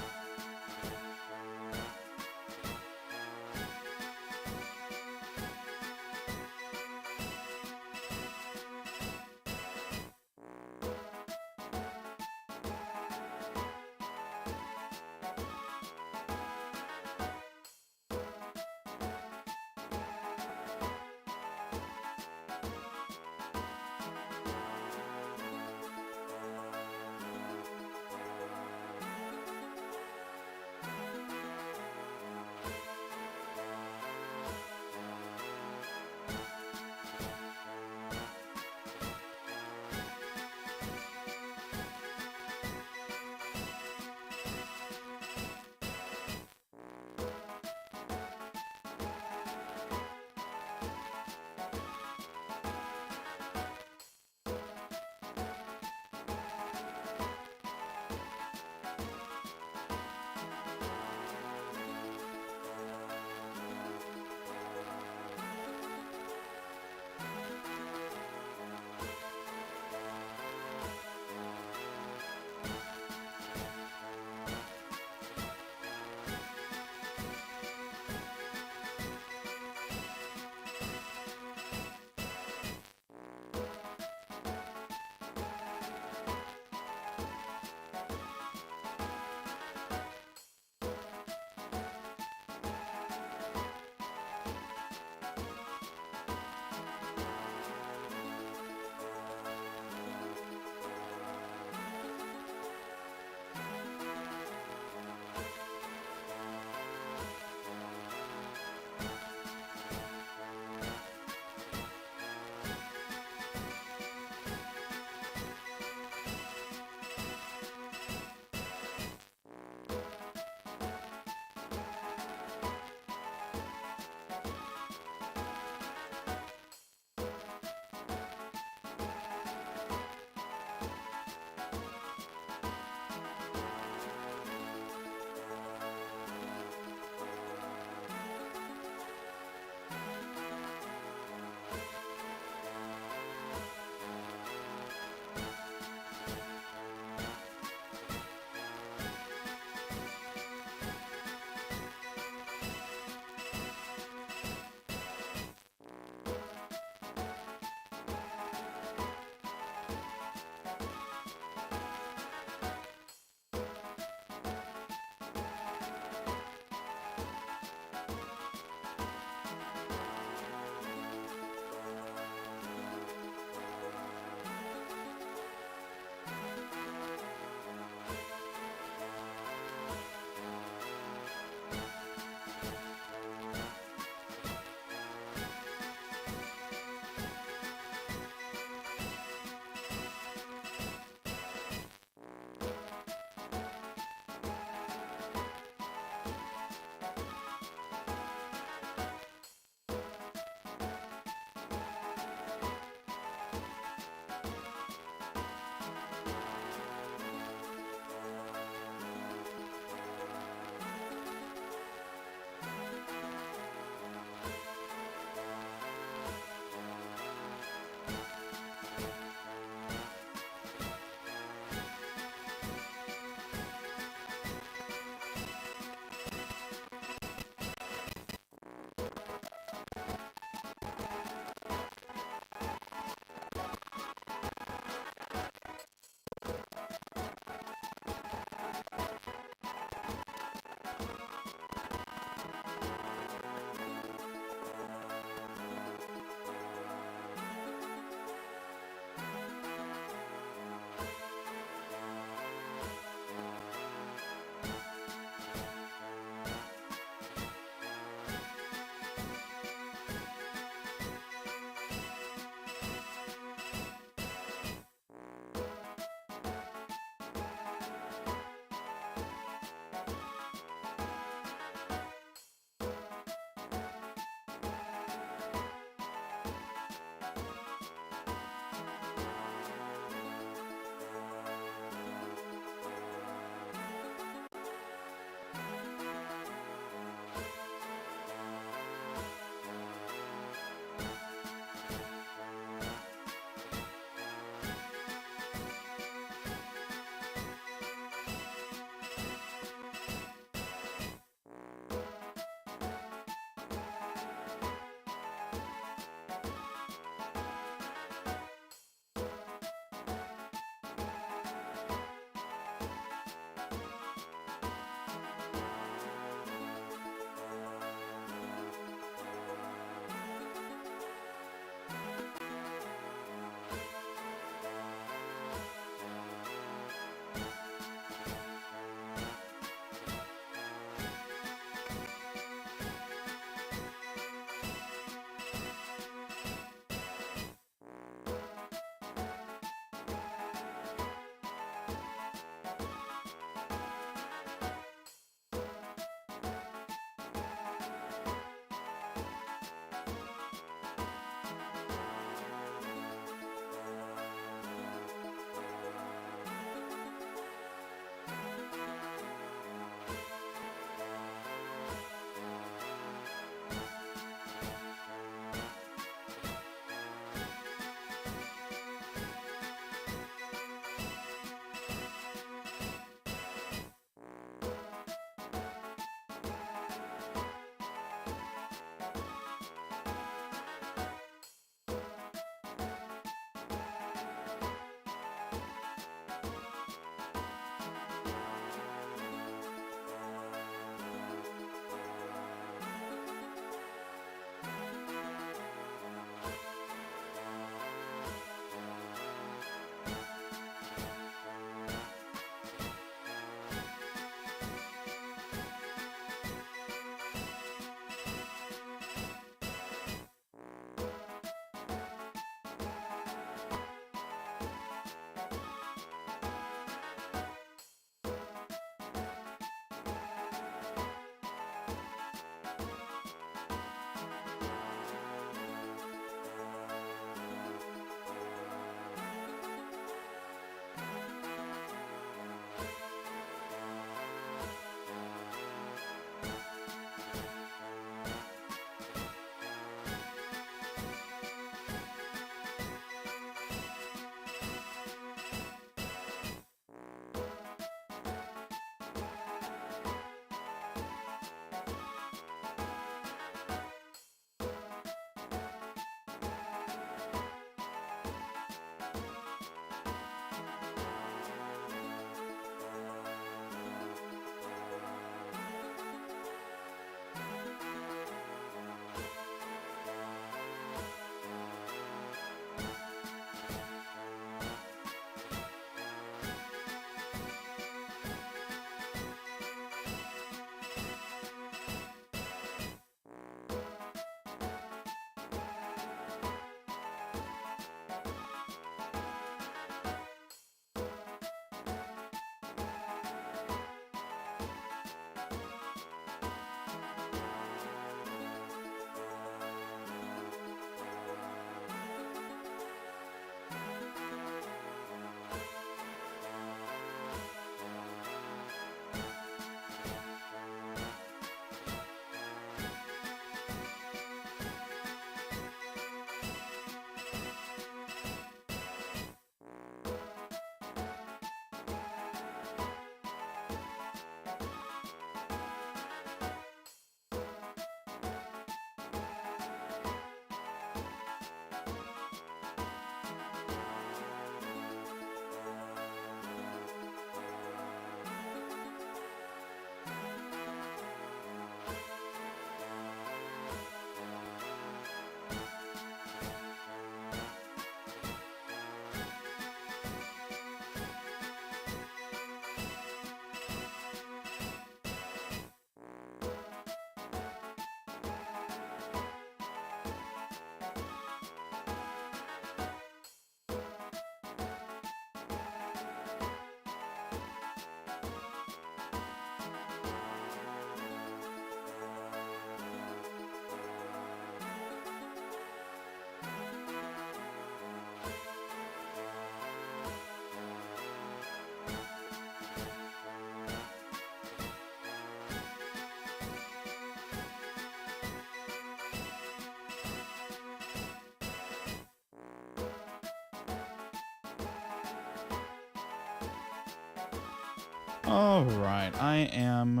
Speaker 1: All right, I am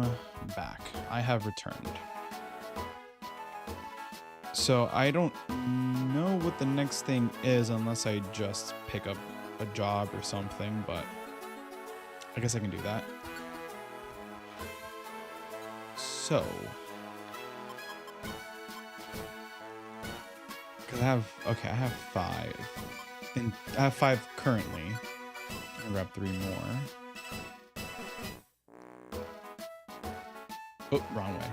Speaker 1: back. I have returned. So I don't know what the next thing is unless I just pick up a job or something, but I guess I can do that. So, because I have 5. And I have 5 currently. I'll grab 3 more. Oh, wrong way.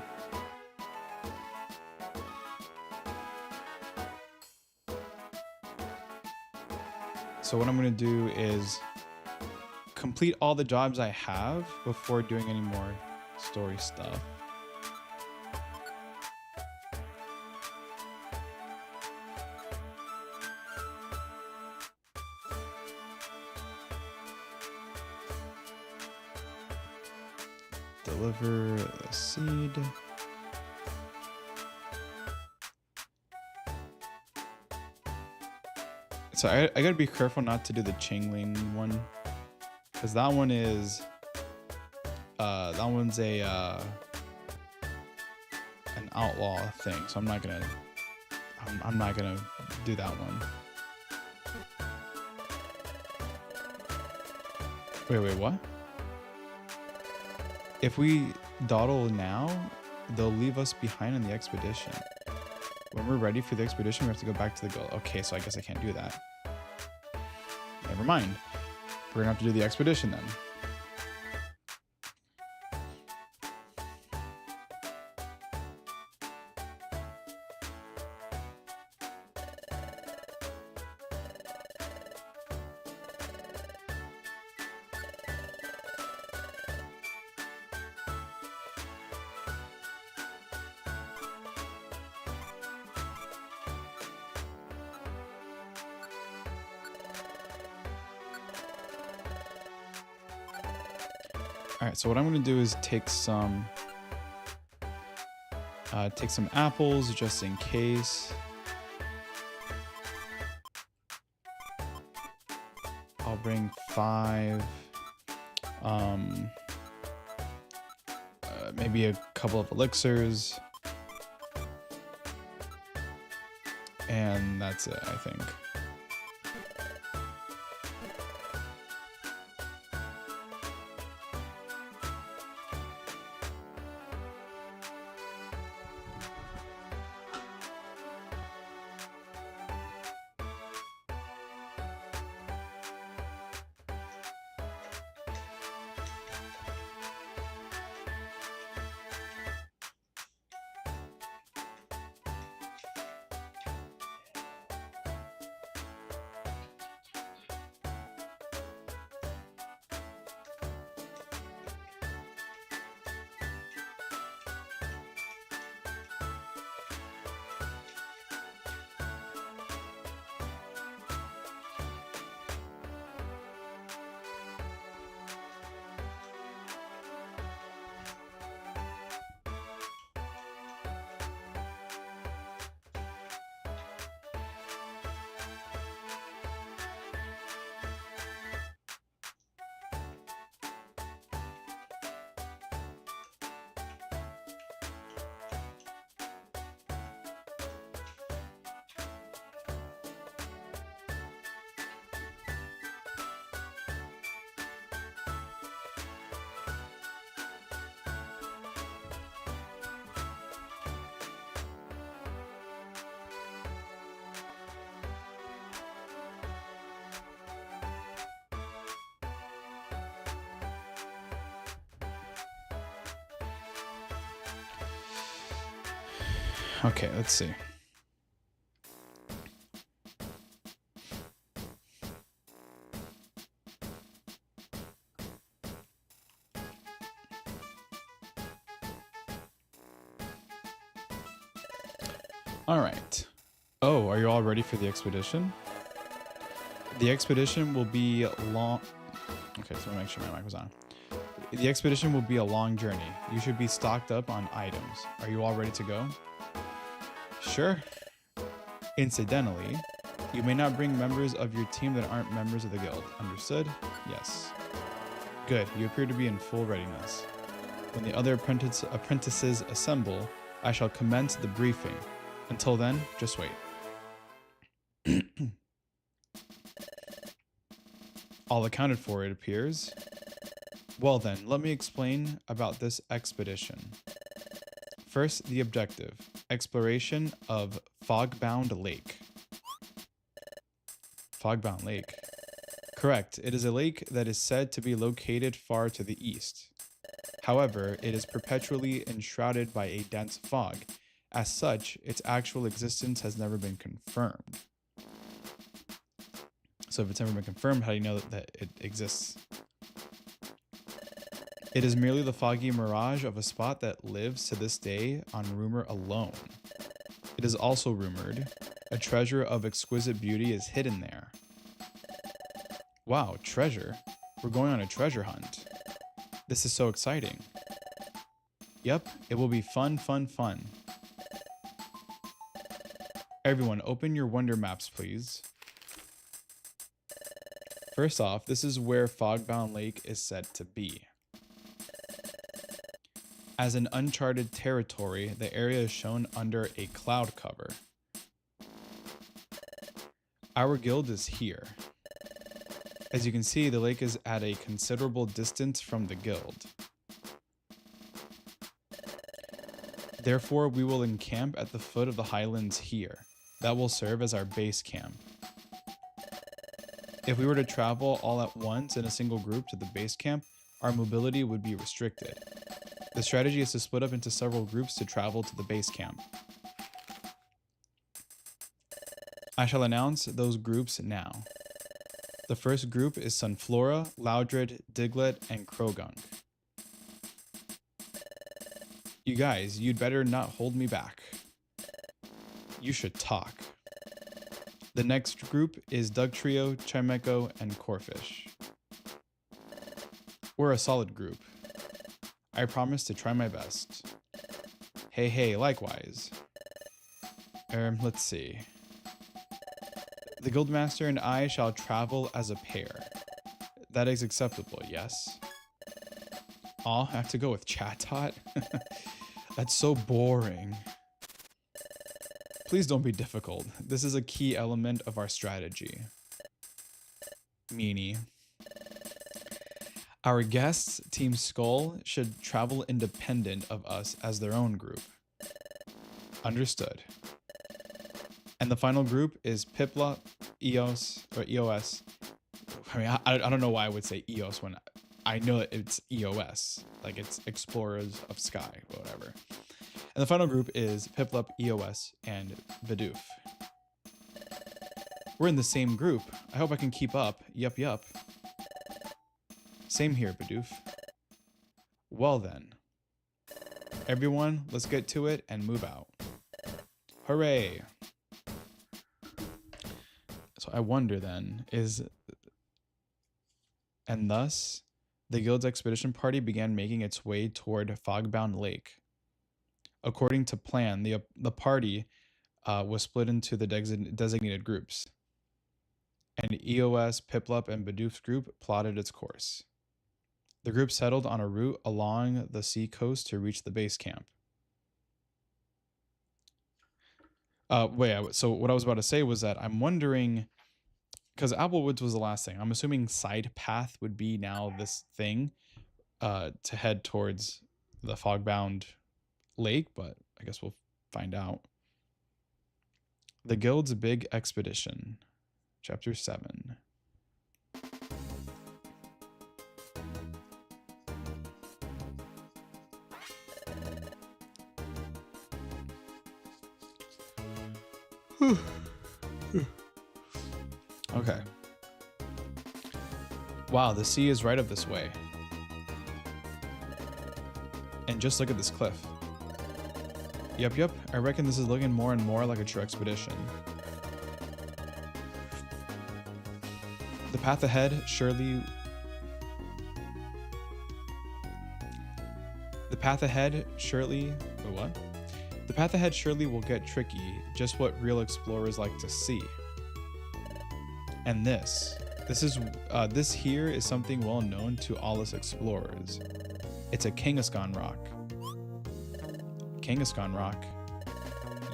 Speaker 1: So what I'm going to do is complete all the jobs I have before doing any more story stuff. Deliver the seed. So I gotta be careful not to do the Chingling one, because that one is that one's a an outlaw thing. So I'm not gonna do that one. Wait, what? If we dawdle now, they'll leave us behind on the expedition. When we're ready for the expedition, we have to go back to the goal. Okay, so I guess I can't do that. Never mind. We're gonna have to do the expedition then. All right, so what I'm gonna do is take some apples just in case. I'll bring 5. Maybe a couple of elixirs, and that's it, I think. Okay, let's see. All right. Oh, are you all ready for the expedition? The expedition will be long. Okay, so make sure my mic was on. The expedition will be a long journey. You should be stocked up on items. Are you all ready to go? Sure. Incidentally, you may not bring members of your team that aren't members of the guild. Understood? Yes. Good, you appear to be in full readiness. When the other apprentices assemble, I shall commence the briefing. Until then, just wait. All accounted for, it appears. Well then, let me explain about this expedition. First, the objective. Exploration of Fogbound Lake. Fogbound Lake. Correct, it is a lake that is said to be located far to the east. However, it is perpetually enshrouded by a dense fog. As such, its actual existence has never been confirmed. So if it's never been confirmed, how do you know that it exists? It is merely the foggy mirage of a spot that lives to this day on rumor alone. It is also rumored a treasure of exquisite beauty is hidden there. Wow, treasure? We're going on a treasure hunt. This is so exciting. Yep, it will be fun, fun, fun. Everyone, open your wonder maps, please. First off, this is where Fogbound Lake is said to be. As an uncharted territory, the area is shown under a cloud cover. Our guild is here. As you can see, the lake is at a considerable distance from the guild. Therefore, we will encamp at the foot of the highlands here. That will serve as our base camp. If we were to travel all at once in a single group to the base camp, our mobility would be restricted. The strategy is to split up into several groups to travel to the base camp. I shall announce those groups now. The first group is Sunflora, Loudred, Diglett, and Krogunk. You guys, you'd better not hold me back. You should talk. The next group is Dugtrio, Chimecho, and Corfish. We're a solid group. I promise to try my best. Hey, likewise. Let's see. The Guildmaster and I shall travel as a pair. That is acceptable, yes? Aw, I have to go with Chatot? That's so boring. Please don't be difficult. This is a key element of our strategy. Meanie. Our guests, Team Skull, should travel independent of us as their own group. Understood. And the final group is Piplup, Eos, or EOS. I mean, I don't know why I would say Eos when I know it's EOS. Like it's Explorers of Sky, or whatever. And the final group is Piplup, EOS, and Bidoof. We're in the same group. I hope I can keep up. Yup. Same here, Bidoof. Well then. Everyone, let's get to it and move out. Hooray! So I wonder then, and thus, the guild's expedition party began making its way toward Fogbound Lake. According to plan, the party was split into the designated groups, and EOS, Piplup, and Bidoof's group plotted its course. The group settled on a route along the sea coast to reach the base camp. So what I was about to say was that I'm wondering, because Applewoods was the last thing, I'm assuming side path would be now this thing to head towards the Fogbound Lake, but I guess we'll find out. The Guild's Big Expedition, Chapter 7. Okay. Wow, the sea is right up this way. And just look at this cliff. Yep, I reckon this is looking more and more like a true expedition. The path ahead surely... The path ahead surely will get tricky, just what real explorers like to see. And this This here is something well known to all us explorers. It's a Kangaskhan rock. Kangaskhan rock.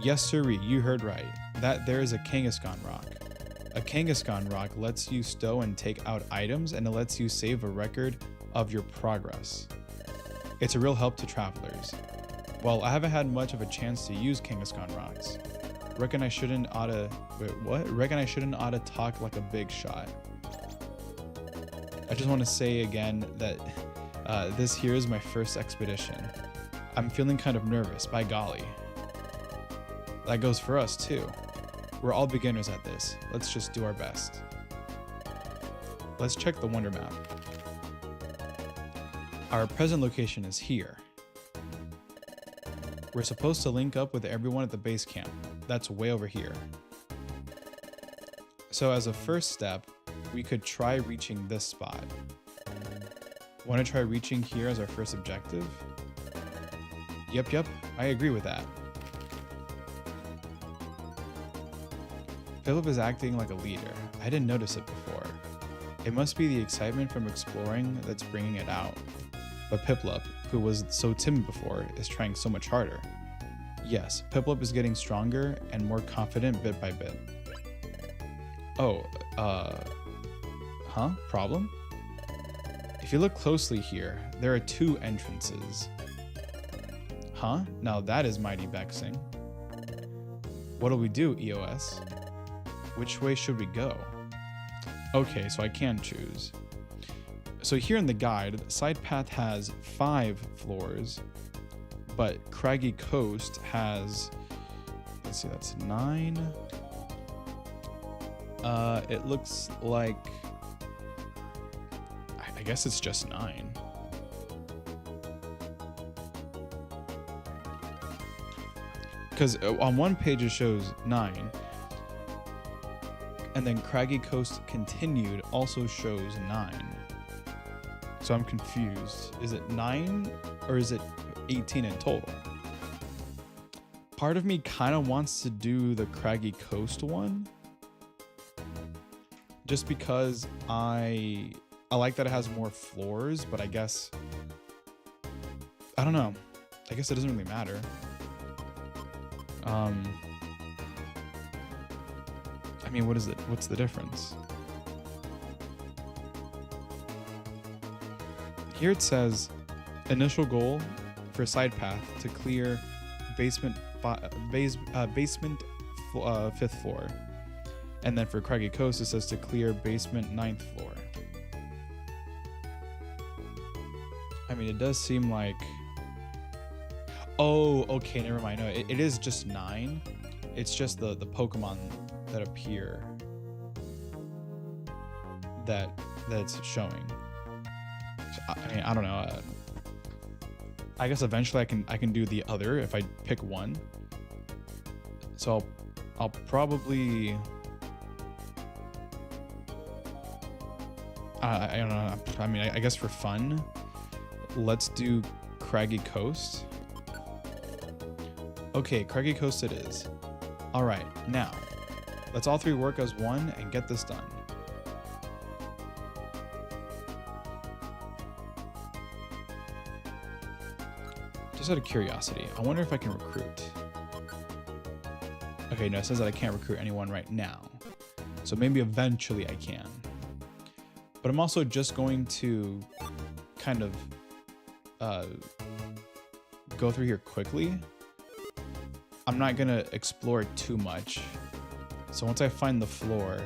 Speaker 1: Yes, sirree, you heard right. That there is a Kangaskhan rock. A Kangaskhan rock lets you stow and take out items, and it lets you save a record of your progress. It's a real help to travelers. Well, I haven't had much of a chance to use Kangaskhan rocks. Reckon I shouldn't oughta talk like a big shot. I just want to say again that this here is my first expedition. I'm feeling kind of nervous, by golly. That goes for us too. We're all beginners at this. Let's just do our best. Let's check the wonder map. Our present location is here. We're supposed to link up with everyone at the base camp. That's way over here. So as a first step, we could try reaching this spot. Want to try reaching here as our first objective? Yep, I agree with that. Philip is acting like a leader. I didn't notice it before. It must be the excitement from exploring that's bringing it out. But Piplup, who was so timid before, is trying so much harder. Yes, Piplup is getting stronger and more confident bit by bit. Oh, problem? If you look closely here, there are 2 entrances. Huh? Now that is mighty vexing. What'll we do, EOS? Which way should we go? Okay, so I can choose. So here in the guide, Side Path has 5 floors, but Craggy Coast has, let's see, that's 9. It looks like, I guess it's just 9. Because on one page it shows 9, and then Craggy Coast Continued also shows 9. So I'm confused. Is it 9 or is it 18 in total? Part of me kind of wants to do the Craggy Coast one, just because I like that it has more floors, but I guess, I don't know. I guess it doesn't really matter. I mean, what is it? What's the difference? Here it says, initial goal for Side Path to clear basement 5th floor. And then for Craggy Coast, it says to clear basement 9th floor. I mean, it does seem like... Oh, okay, never mind. No, it is just 9. It's just the Pokemon that appear that it's showing. So, I mean, I don't know. I guess eventually I can do the other if I pick one. So I'll probably... I don't know. I mean, I guess for fun, let's do Craggy Coast. Okay, Craggy Coast it is. All right, now let's all 3 work as one and get this done. Just out of curiosity, I wonder if I can recruit. Okay, no, it says that I can't recruit anyone right now. So maybe eventually I can. But I'm also just going to kind of go through here quickly. I'm not gonna explore too much. So once I find the floor,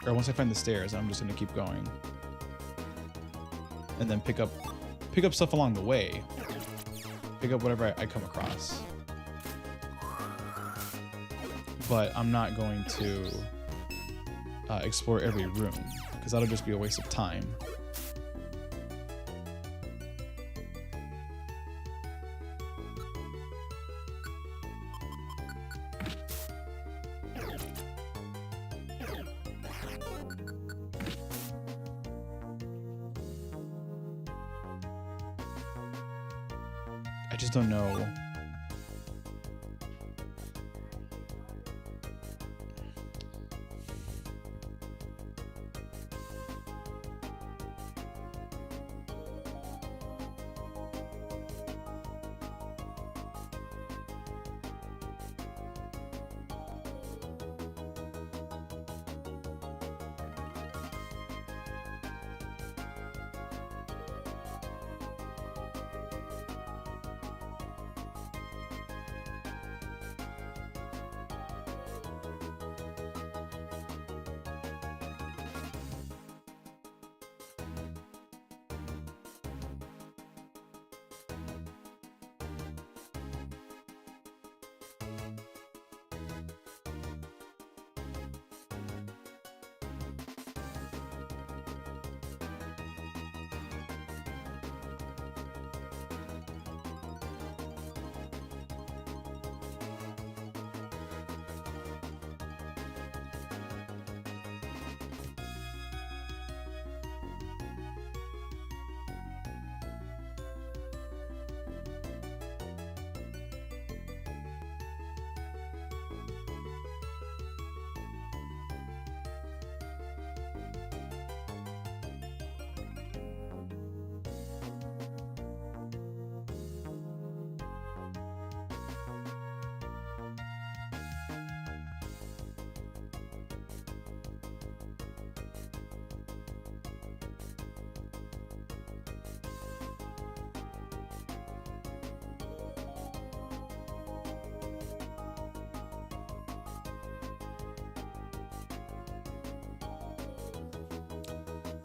Speaker 1: or once I find the stairs, I'm just gonna keep going. And then pick up stuff along the way. Pick up whatever I come across. But I'm not going to explore every room, because that'll just be a waste of time. I just don't know.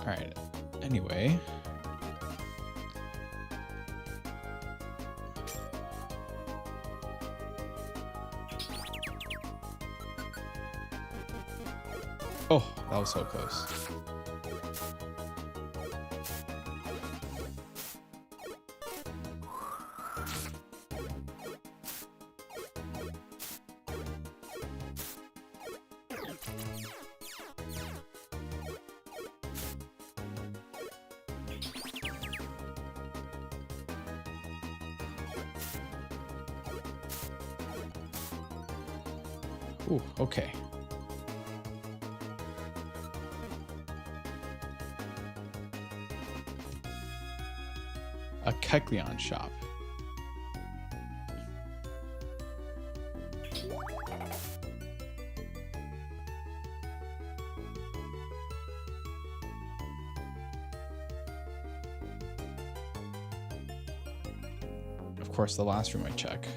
Speaker 1: All right. Anyway. Oh, that was so close. Ooh, okay. A Kecleon shop. Of course, the last room I check.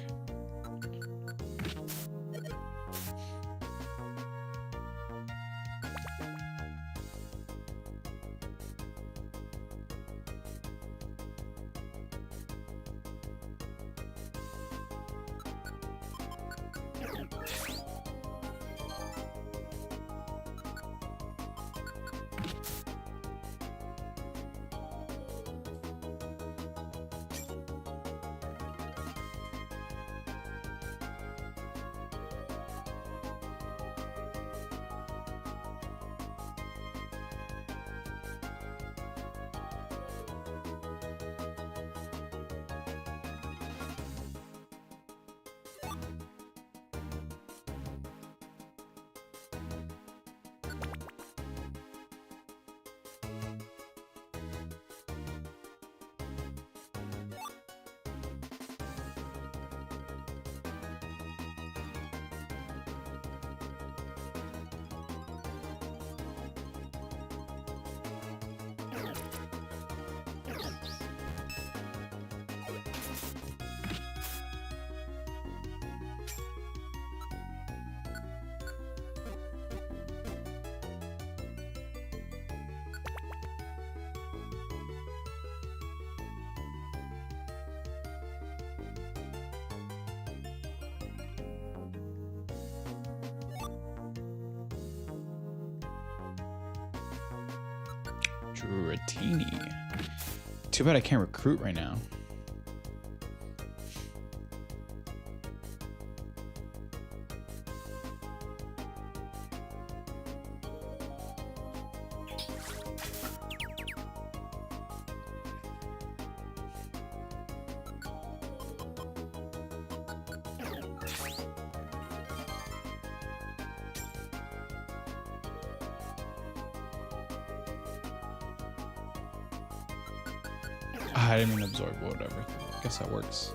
Speaker 1: Dratini. Too bad I can't recruit right now. I didn't mean absorb, whatever. Guess that works.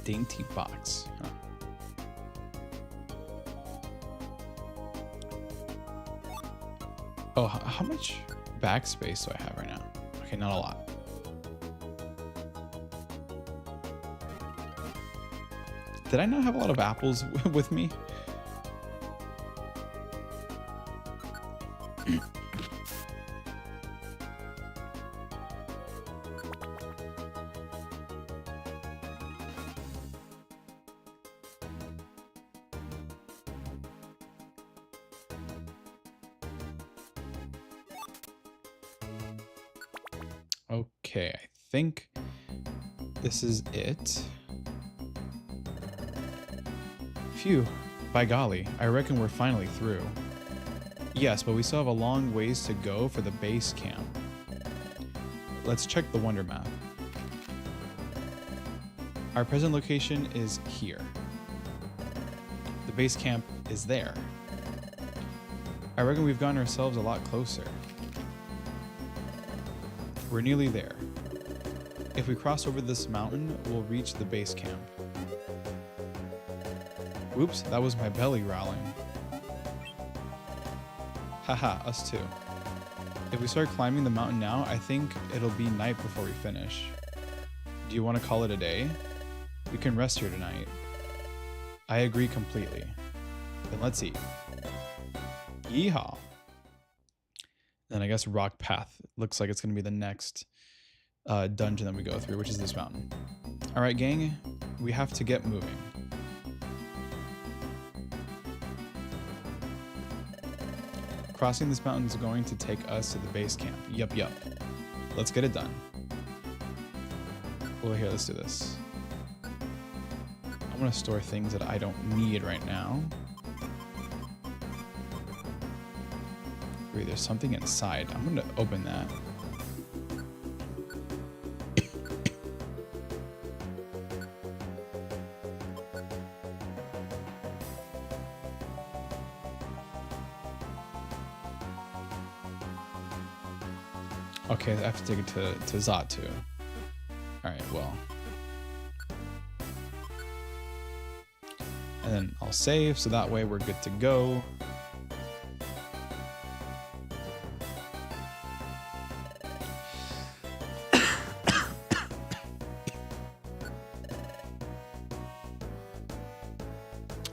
Speaker 1: Dainty box. Huh. Oh, how much backspace do I have right now? Okay, not a lot. Did I not have a lot of apples with me? Okay, I think this is it. Phew, by golly, I reckon we're finally through. Yes, but we still have a long ways to go for the base camp. Let's check the wonder map. Our present location is here. The base camp is there. I reckon we've gotten ourselves a lot closer. We're nearly there. If we cross over this mountain, we'll reach the base camp. Whoops, that was my belly growling. Haha, us too. If we start climbing the mountain now, I think it'll be night before we finish. Do you want to call it a day? We can rest here tonight. I agree completely. Then let's eat. Yeehaw. Then I guess Rock Path. Looks like it's going to be the next dungeon that we go through, which is this mountain. Alright, gang. We have to get moving. Crossing this mountain is going to take us to the base camp. Yup. Let's get it done. Well, here, let's do this. I want to store things that I don't need right now. Wait, there's something inside. I'm going to open that. Okay, I have to take it to Zatu. Alright, well. And then I'll save, so that way we're good to go.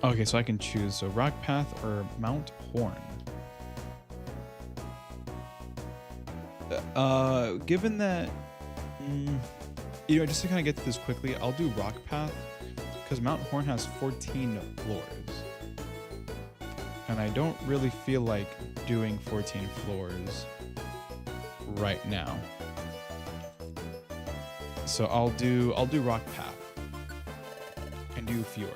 Speaker 1: Okay, so I can choose so Rock Path or Mount Horn. Given that, you know, just to kind of get to this quickly, I'll do Rock Path because Mount Horn has 14 floors. And I don't really feel like doing 14 floors right now. So I'll do Rock Path and do fewer.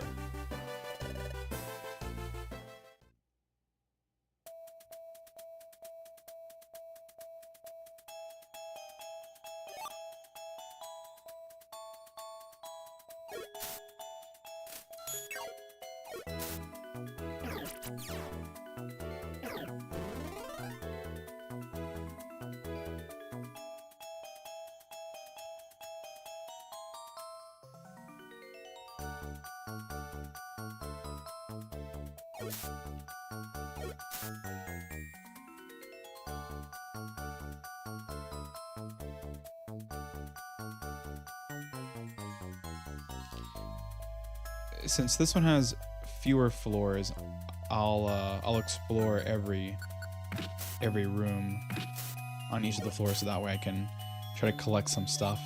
Speaker 1: Since this one has fewer floors, I'll explore every room on each of the floors, so that way I can try to collect some stuff.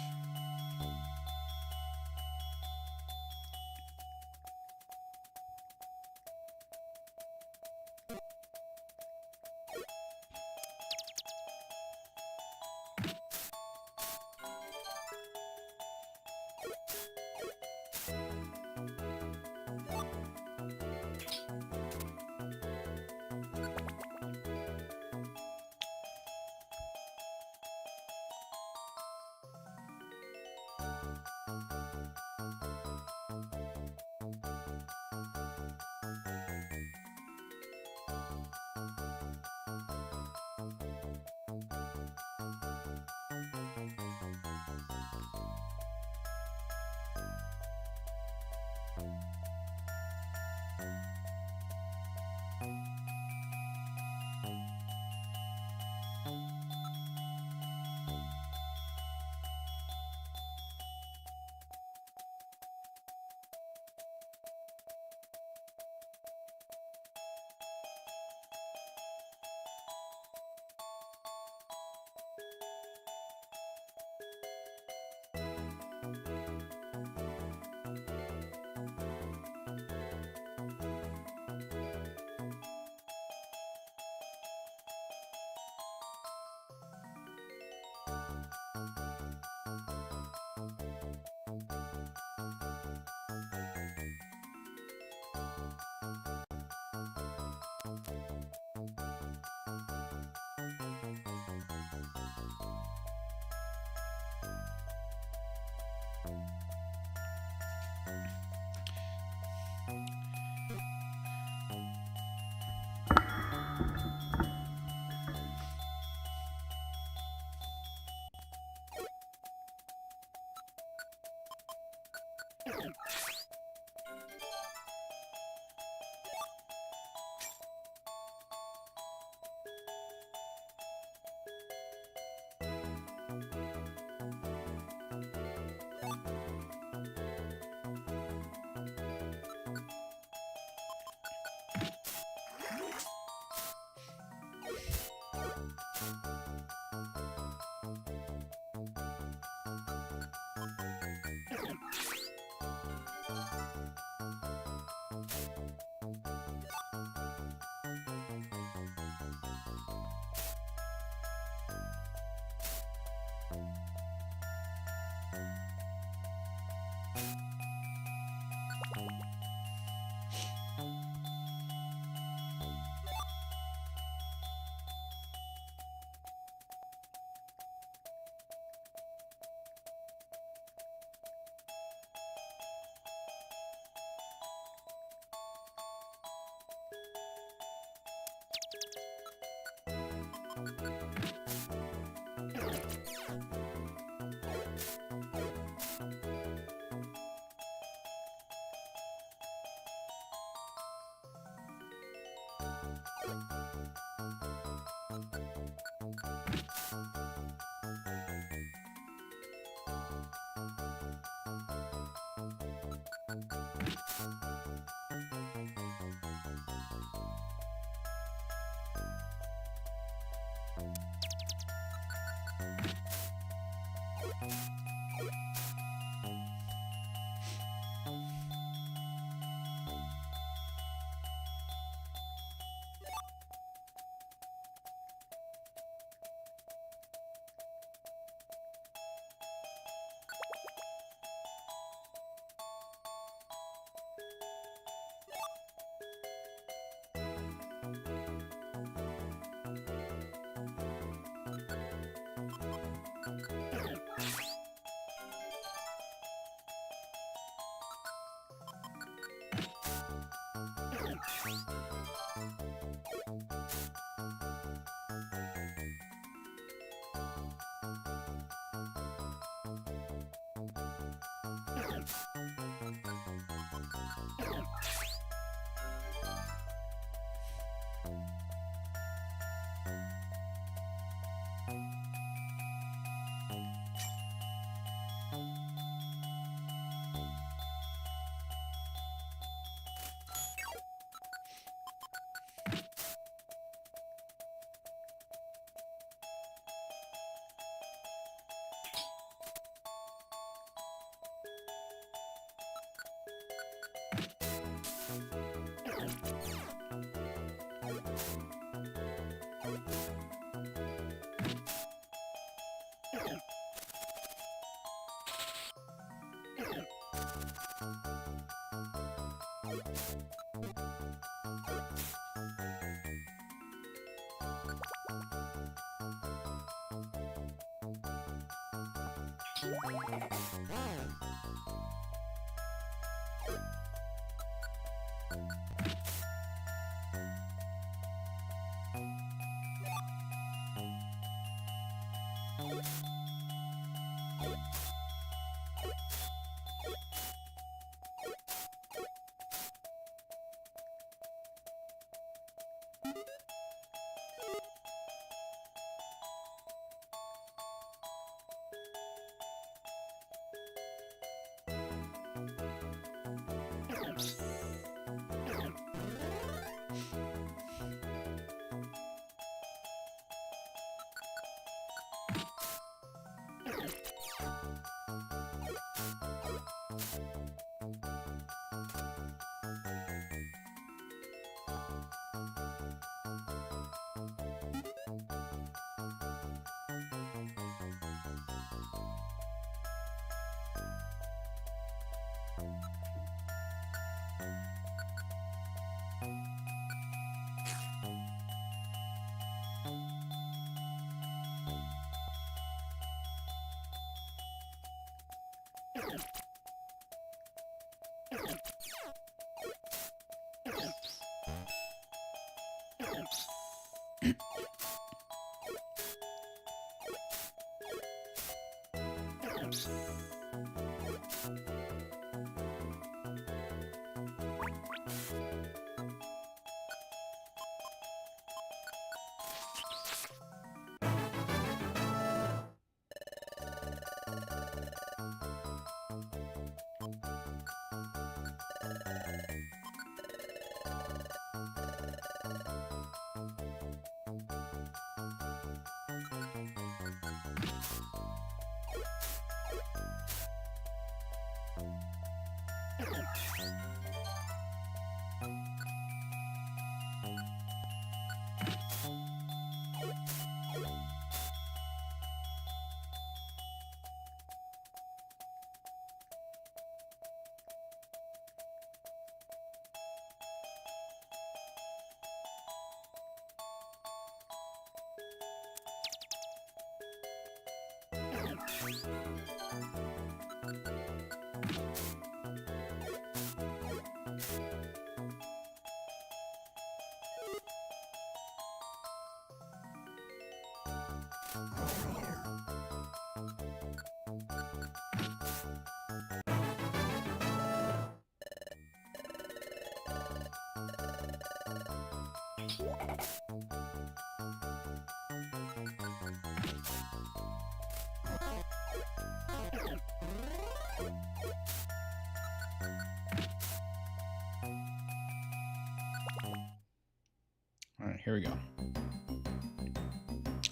Speaker 1: All right, here we go.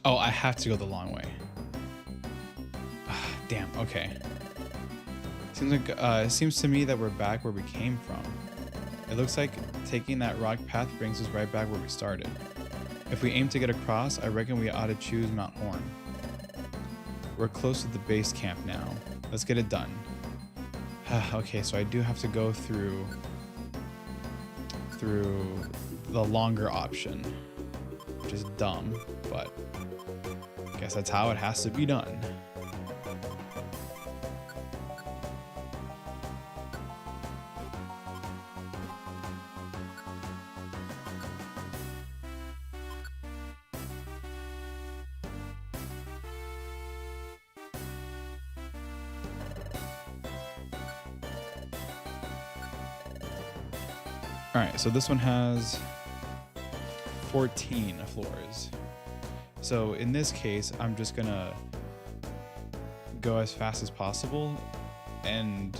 Speaker 1: Oh, I have to go the long way. Damn, okay. It seems to me that we're back where we came from. It looks like taking that rock path brings us right back where we started. If we aim to get across, I reckon we ought to choose Mount Horn. We're close to the base camp now. Let's get it done. Okay, so I do have to go through the longer option, which is dumb, but I guess that's how it has to be done. All right, so this one has 14 floors. So in this case, I'm just gonna go as fast as possible, and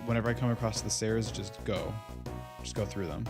Speaker 1: whenever I come across the stairs, just go through them.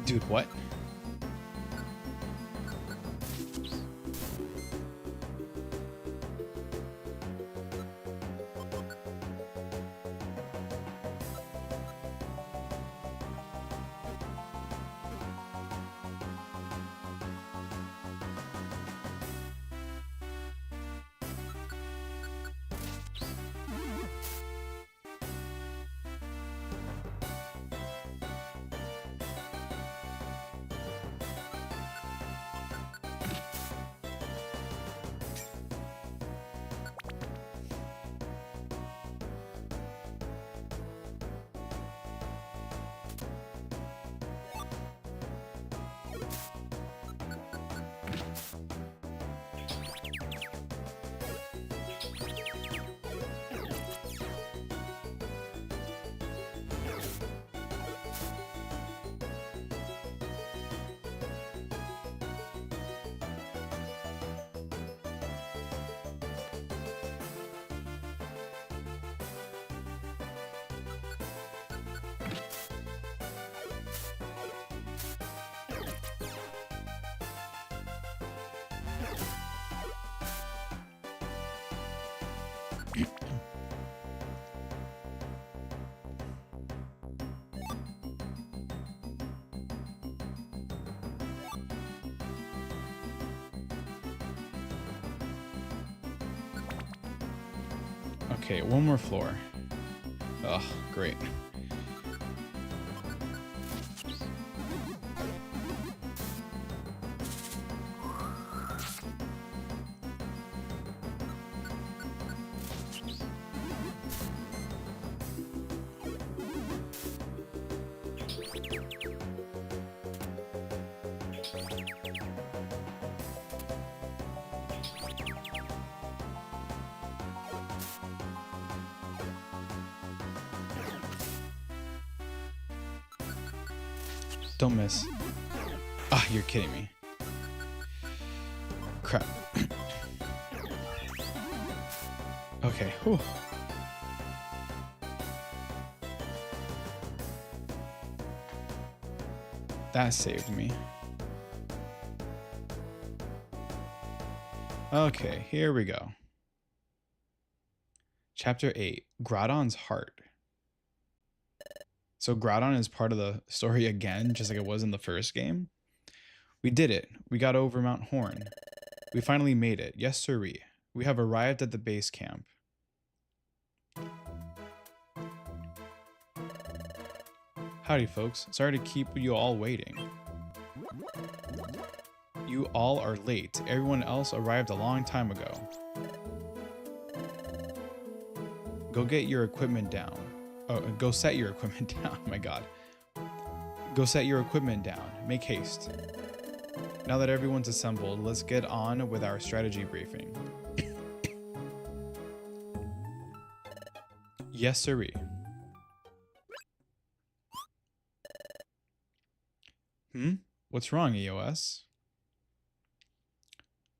Speaker 1: Dude, what? Okay, one more floor. Oh, great. Don't miss. Ah, you're kidding me. Crap. Okay. Whew. That saved me. Okay, here we go. Chapter 8, Groudon's Heart. So Groudon is part of the story again, just like it was in the first game. We did it. We got over Mount Horn. We finally made it. Yes, sirree. We have arrived at the base camp. Howdy, folks. Sorry to keep you all waiting. You all are late. Everyone else arrived a long time ago. Go get your equipment down. Oh, go set your equipment down. My God. Go set your equipment down. Make haste. Now that everyone's assembled, let's get on with our strategy briefing. Yes, sirree. What's wrong, EOS?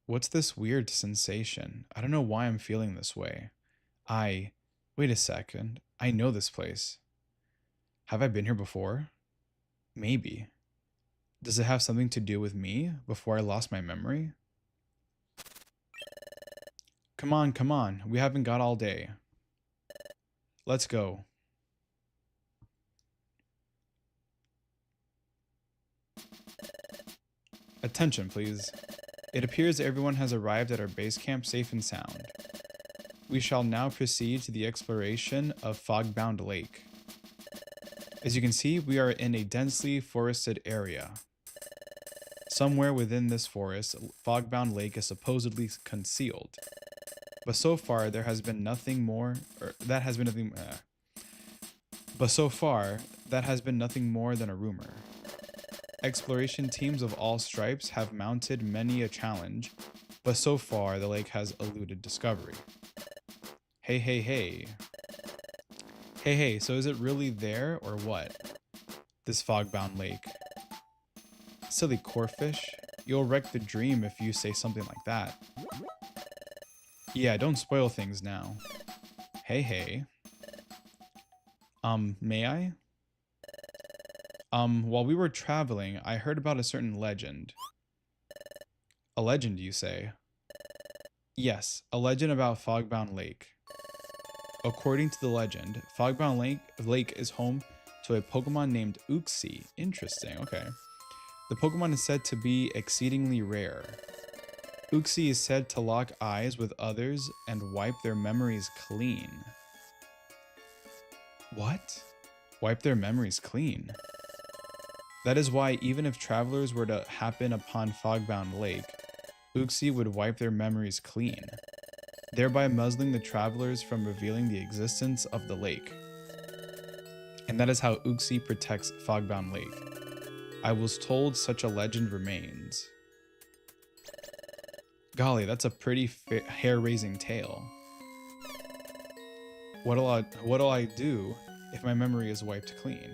Speaker 1: What's this weird sensation? I don't know why I'm feeling this way. Wait a second. I know this place. Have I been here before? Maybe. Does it have something to do with me before I lost my memory? Come on, come on. We haven't got all day. Let's go. Attention, please. It appears everyone has arrived at our base camp safe and sound. We shall now proceed to the exploration of Fogbound Lake. As you can see, we are in a densely forested area. Somewhere within this forest, Fogbound Lake is supposedly concealed. But so far, there has been nothing more, that has been nothing more than a rumor. Exploration teams of all stripes have mounted many a challenge, but so far the lake has eluded discovery. Hey, hey, hey. Hey, hey, so is it really there or what? This Fogbound Lake. Silly corfish. You'll wreck the dream if you say something like that. Yeah, don't spoil things now. Hey, hey. May I? While we were traveling, I heard about a certain legend. A legend, you say? Yes, a legend about Fogbound Lake. According to the legend, Fogbound Lake is home to a Pokemon named Uxie. Interesting, okay. The Pokemon is said to be exceedingly rare. Uxie is said to lock eyes with others and wipe their memories clean. What? Wipe their memories clean? That is why even if travelers were to happen upon Fogbound Lake, Uxie would wipe their memories clean, thereby muzzling the travelers from revealing the existence of the lake. And that is how Uxie protects Fogbound Lake. I was told such a legend remains. Golly, that's a pretty hair-raising tale. What'll I do if my memory is wiped clean?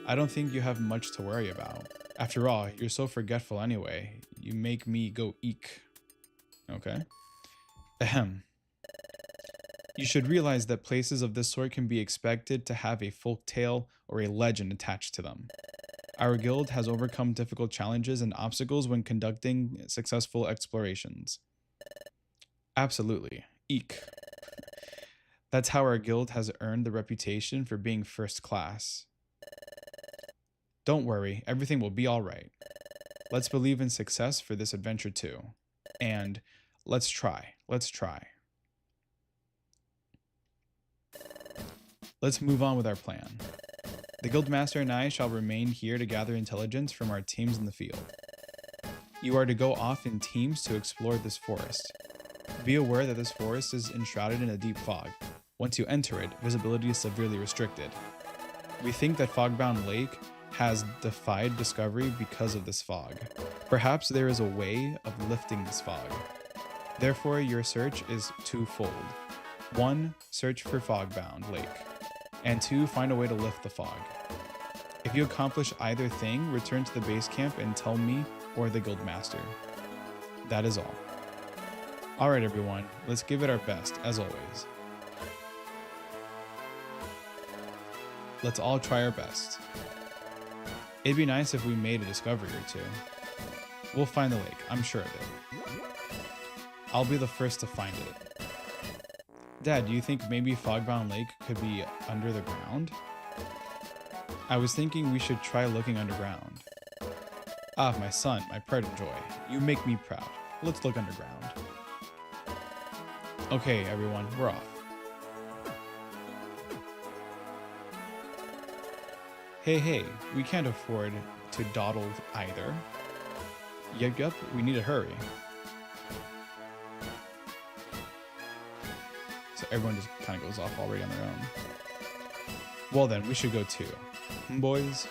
Speaker 1: I don't think you have much to worry about. After all, you're so forgetful anyway. You make me go eek. Okay. Ahem. You should realize that places of this sort can be expected to have a folk tale or a legend attached to them. Our guild has overcome difficult challenges and obstacles when conducting successful explorations. Absolutely. Eek. That's how our guild has earned the reputation for being first class. Don't worry, everything will be alright. Let's believe in success for this adventure too. And let's try. Let's move on with our plan. The Guildmaster and I shall remain here to gather intelligence from our teams in the field. You are to go off in teams to explore this forest. Be aware that this forest is enshrouded in a deep fog. Once you enter it, visibility is severely restricted. We think that Fogbound Lake has defied discovery because of this fog. Perhaps there is a way of lifting this fog. Therefore, your search is twofold. 1. Search for Fogbound Lake. And 2. Find a way to lift the fog. If you accomplish either thing, return to the base camp and tell me or the Guildmaster. That is all. Alright everyone, let's give it our best, as always. Let's all try our best. It'd be nice if we made a discovery or two. We'll find the lake, I'm sure of it. I'll be the first to find it. Dad, do you think maybe Fogbound Lake could be under the ground? I was thinking we should try looking underground. Ah, my son, my pride and joy. You make me proud. Let's look underground. Okay, everyone, we're off. Hey, we can't afford to dawdle either. Yup, we need to hurry. So everyone just kind of goes off already on their own. Well then, we should go too. Boys?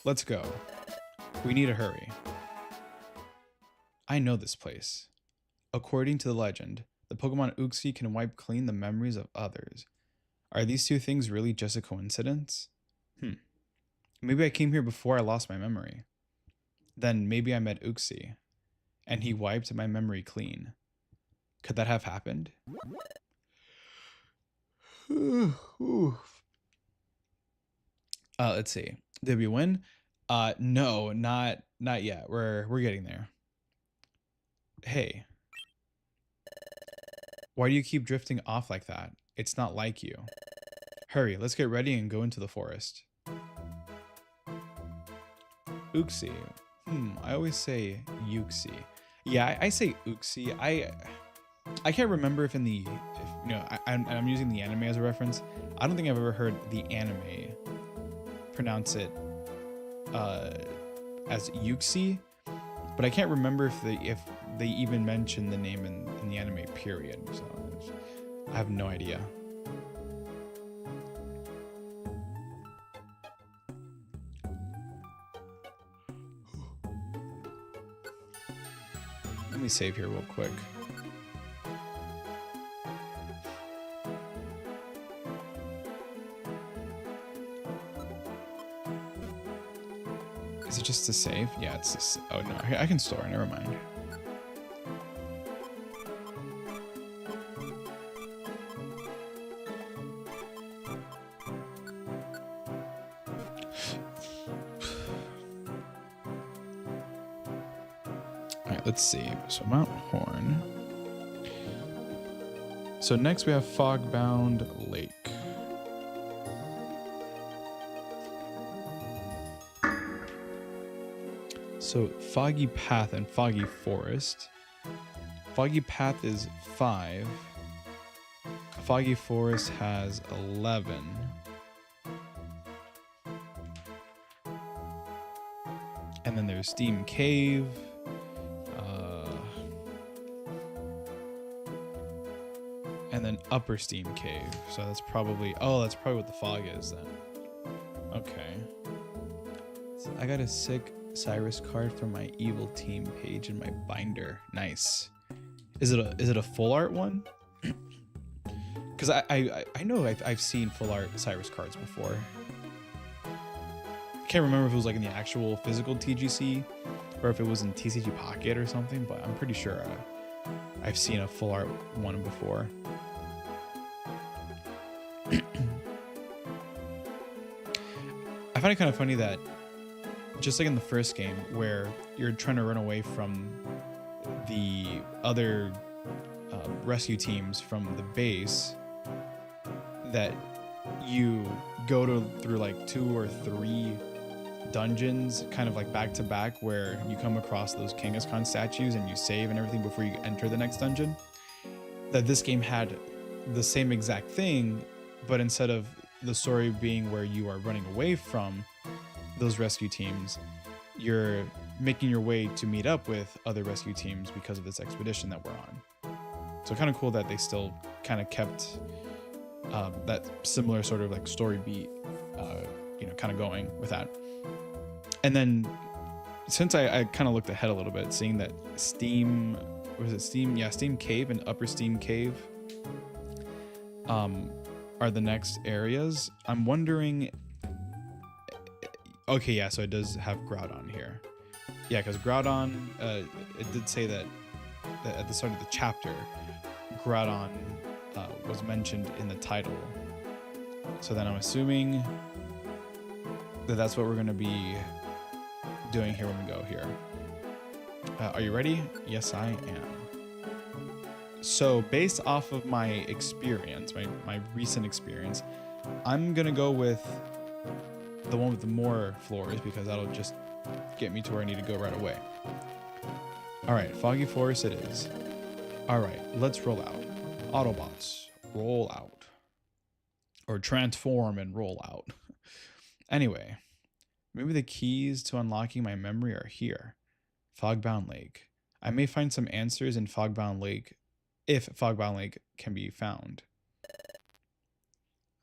Speaker 1: Let's go. We need to hurry. I know this place. According to the legend, the Pokemon Uxie can wipe clean the memories of others. Are these two things really just a coincidence? Maybe I came here before I lost my memory. Then maybe I met Uxie, and he wiped my memory clean. Could that have happened? Let's see. Did we win? No, not yet. We're getting there. Hey. Why do you keep drifting off like that? It's not like you. Hurry, let's get ready and go into the forest. Uxie. I always say Uxie. Yeah, I say Uxie. I can't remember if I'm using the anime as a reference. I don't think I've ever heard the anime pronounce it as Uxie, but I can't remember if they even mention the name in the anime period. So I have no idea. Let me save here real quick. Is it just to save? Yeah, it's just, oh no, I can store, never mind. let's see. So Mount Horn. So next we have Fogbound Lake. So Foggy Path and Foggy Forest. Foggy Path is 5. Foggy Forest has 11. And then there's Steam Cave. And then Upper Steam Cave. So that's probably, oh, that's probably what the fog is then. Okay. So I got a sick Cyrus card from my evil team page in my binder. Nice. Is it a full art one? Because I know I've seen full art Cyrus cards before. I can't remember if it was like in the actual physical TGC or if it was in TCG Pocket or something, but I'm pretty sure I've seen a full art one before. I find it kind of funny that just like in the first game where you're trying to run away from the other rescue teams from the base, that you go through like 2 or 3 dungeons kind of like back to back where you come across those Kangaskhan statues and you save and everything before you enter the next dungeon. That this game had the same exact thing, but instead of the story being where you are running away from those rescue teams, you're making your way to meet up with other rescue teams because of this expedition that we're on. So kind of cool that they still kind of kept that similar sort of like story beat, kind of going with that. And then since I kind of looked ahead a little bit, seeing that Steam Cave and Upper Steam Cave are the next areas. I'm wondering. Okay, yeah, so it does have Groudon here. Yeah, because Groudon, it did say that at the start of the chapter, Groudon was mentioned in the title. So then I'm assuming that that's what we're going to be doing here when we go here. Are you ready? Yes, I am. So based off of my experience, my recent experience, I'm going to go with the one with the more floors because that'll just get me to where I need to go right away. All right, Foggy Forest it is. All right, let's roll out. Autobots, roll out. Or transform and roll out. Anyway, maybe the keys to unlocking my memory are here. Fogbound Lake. I may find some answers in Fogbound Lake if Fogbound Lake can be found.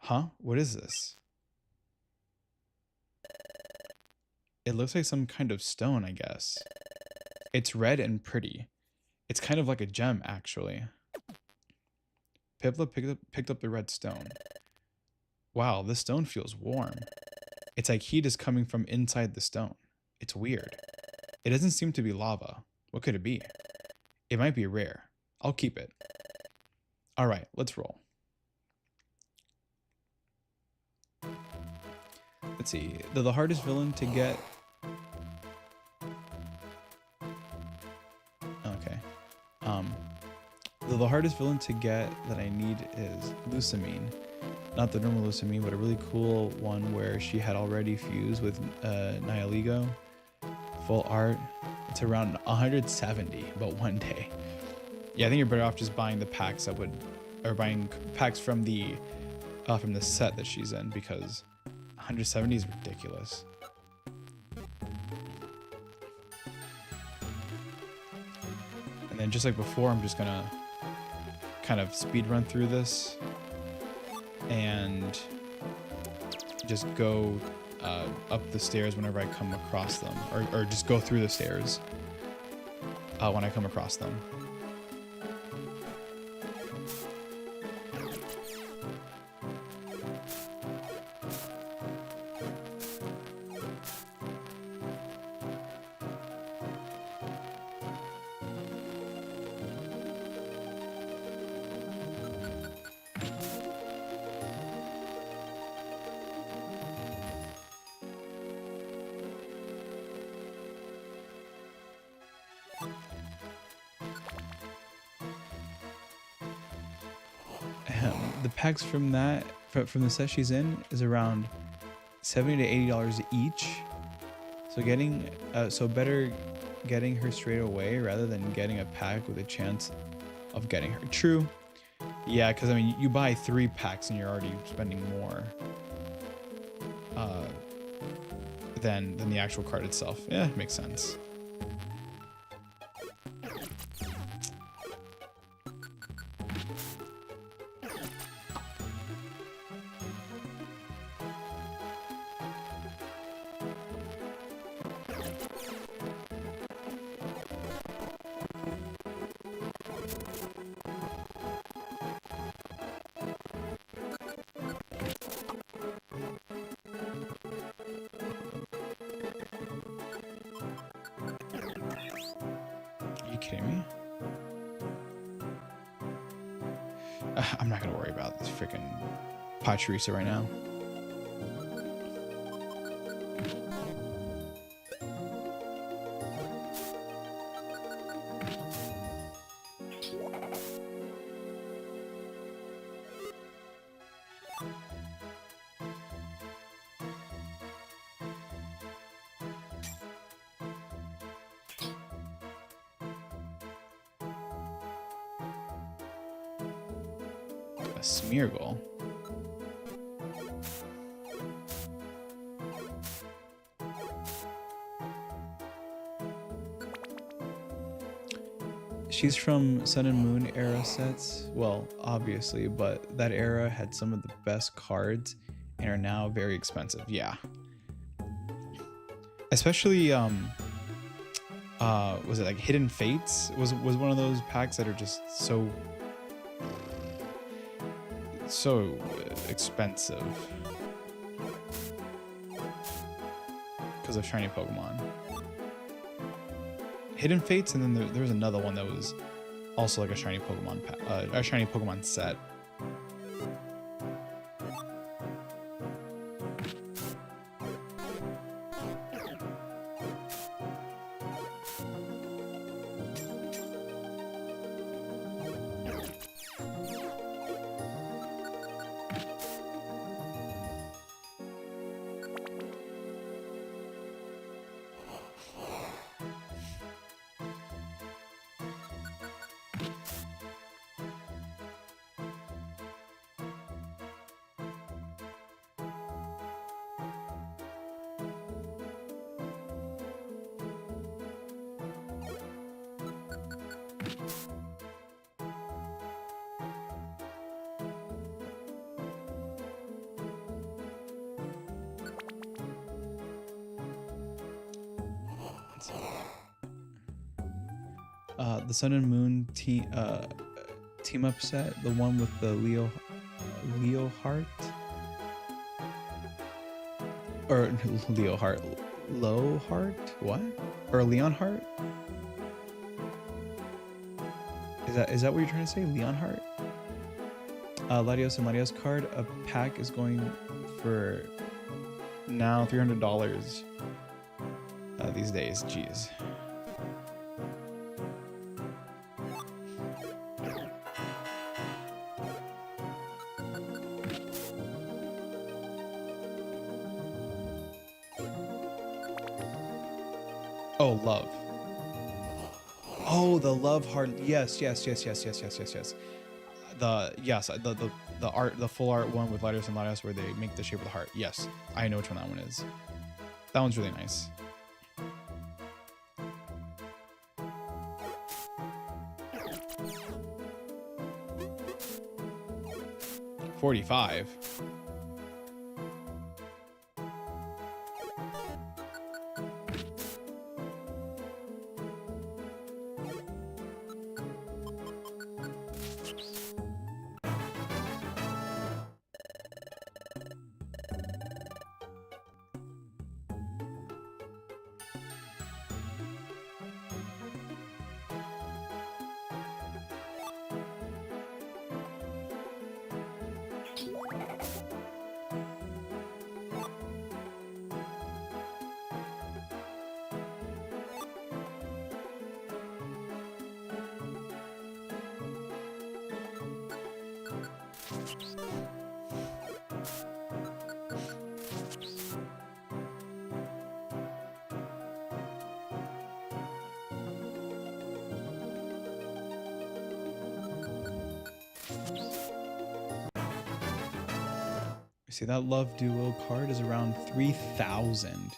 Speaker 1: Huh? What is this? It looks like some kind of stone, I guess. It's red and pretty. It's kind of like a gem, actually. Piplup picked up the red stone. Wow, this stone feels warm. It's like heat is coming from inside the stone. It's weird. It doesn't seem to be lava. What could it be? It might be rare. I'll keep it. All right, let's roll. Let's see. The hardest villain to get... Okay. The hardest villain to get that I need is Lusamine. Not the normal Lusamine, but a really cool one where she had already fused with Nihiligo. Full art. It's around 170, but one day. Yeah, I think you're better off just buying the packs or buying packs from the set that she's in, because 170 is ridiculous. And then just like before, I'm just gonna kind of speed run through this and just go up the stairs whenever I come across them, or just go through the stairs when I come across them. the packs from that from the set she's in is around $70 to $80 each. So better getting her straight away rather than getting a pack with a chance of getting her. True. Yeah, because I mean, you buy 3 packs and you're already spending more than the actual card itself. Yeah, makes sense. Are you kidding me? I'm not gonna worry about this freaking Pachirisu right now. A Smeargle. She's from Sun and Moon era sets. Well, obviously, but that era had some of the best cards and are now very expensive. Yeah. Especially was it like Hidden Fates was one of those packs that are just so expensive because of shiny Pokemon. Hidden Fates, and then there was another one that was also like a shiny Pokemon set. The Sun and Moon team up set, the one with the Leo Heart, or Leo Heart, Low Heart, what? Or Leon Heart? Is that what you're trying to say? Leon Heart? Latios and Latios card, a pack is going for now $300 these days. Jeez. Oh, love. Oh, the love heart. Yes. The art, the full art one with Latios and Latios where they make the shape of the heart. Yes, I know which one that one is. That one's really nice. $45. See, that Love Duo card is around 3,000.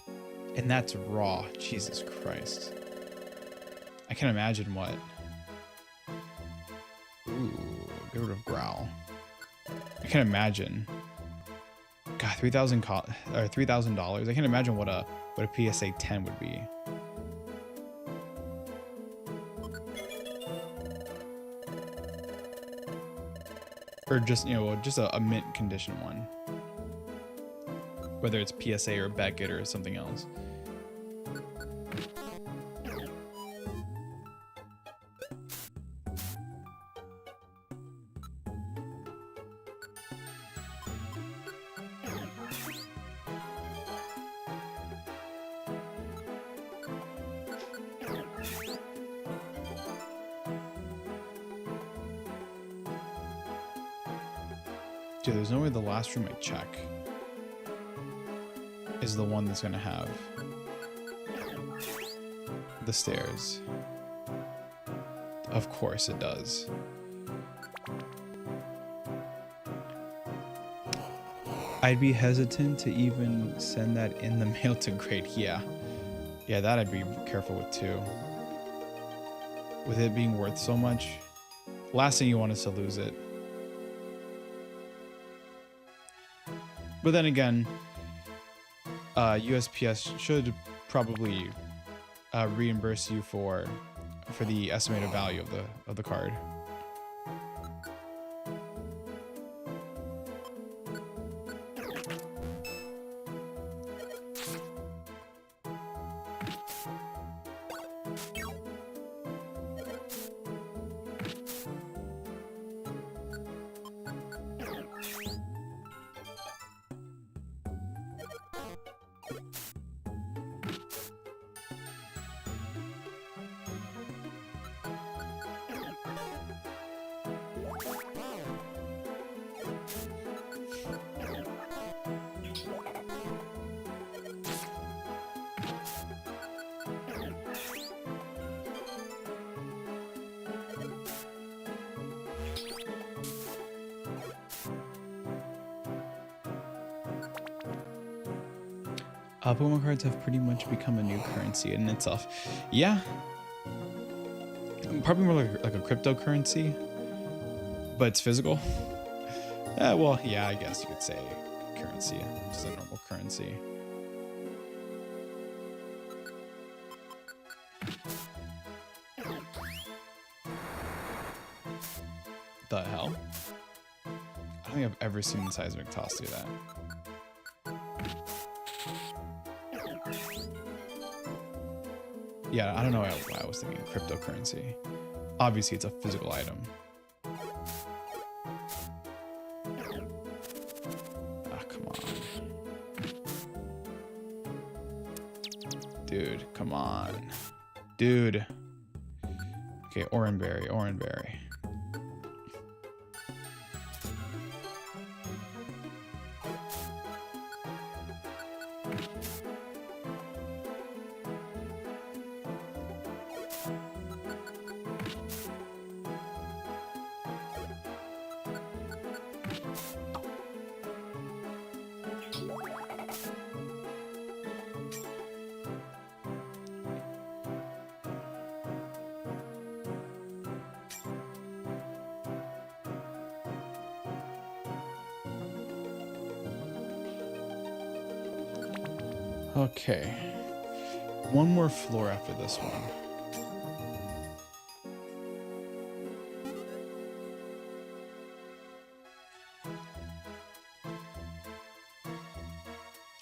Speaker 1: And that's raw. Jesus Christ. I can't imagine what. Ooh, get rid of Growl. I can't imagine. God, $3,000. I can't imagine what a PSA 10 would be. Or just, you know, just a mint condition one. Whether it's PSA or Beckett or something else. Dude, there's no way the last room I check is the one that's gonna have the stairs. Of course it does. I'd be hesitant to even send that in the mail to grade. Yeah, that I'd be careful with too. With it being worth so much, last thing you want is to lose it. But then again, USPS should probably reimburse you for the estimated value of the card. Pokemon cards have pretty much become a new currency in itself. Yeah. Probably more like a cryptocurrency, but it's physical. Well, yeah, I guess you could say currency, just a normal currency. The hell? I don't think I've ever seen the seismic toss do that. Yeah, I don't know why I was thinking cryptocurrency. Obviously, it's a physical item. Ah, come on. Dude, come on. Dude. Okay, Oranberry. Okay. One more floor after this one.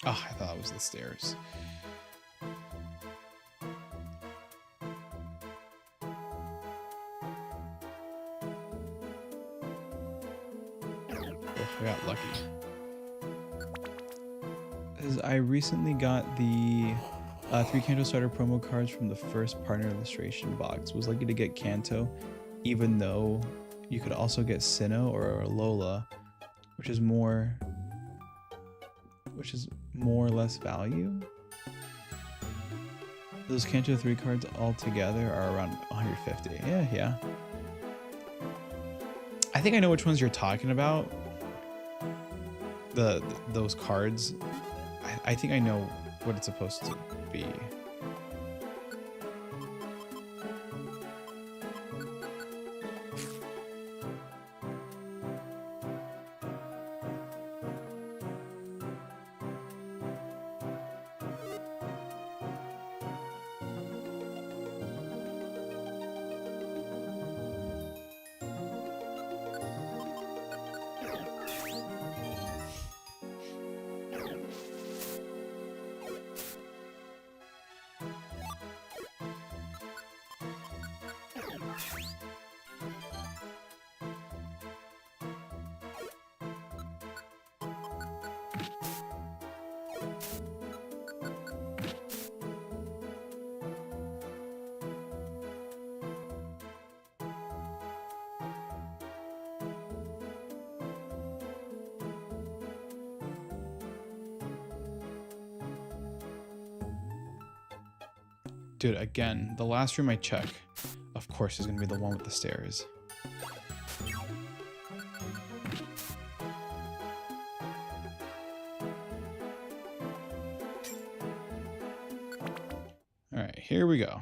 Speaker 1: Oh, I thought that was the stairs. Oh, I got lucky. I recently got the 3 Kanto starter promo cards from the first partner illustration box. Was lucky to get Kanto, even though you could also get Sinnoh or Alola, which is more or less value. Those Kanto 3 cards all together are around 150. Yeah. I think I know which ones you're talking about. those cards. I think I know what it's supposed to be. Dude, again, the last room I check, of course, is going to be the one with the stairs. All right, here we go.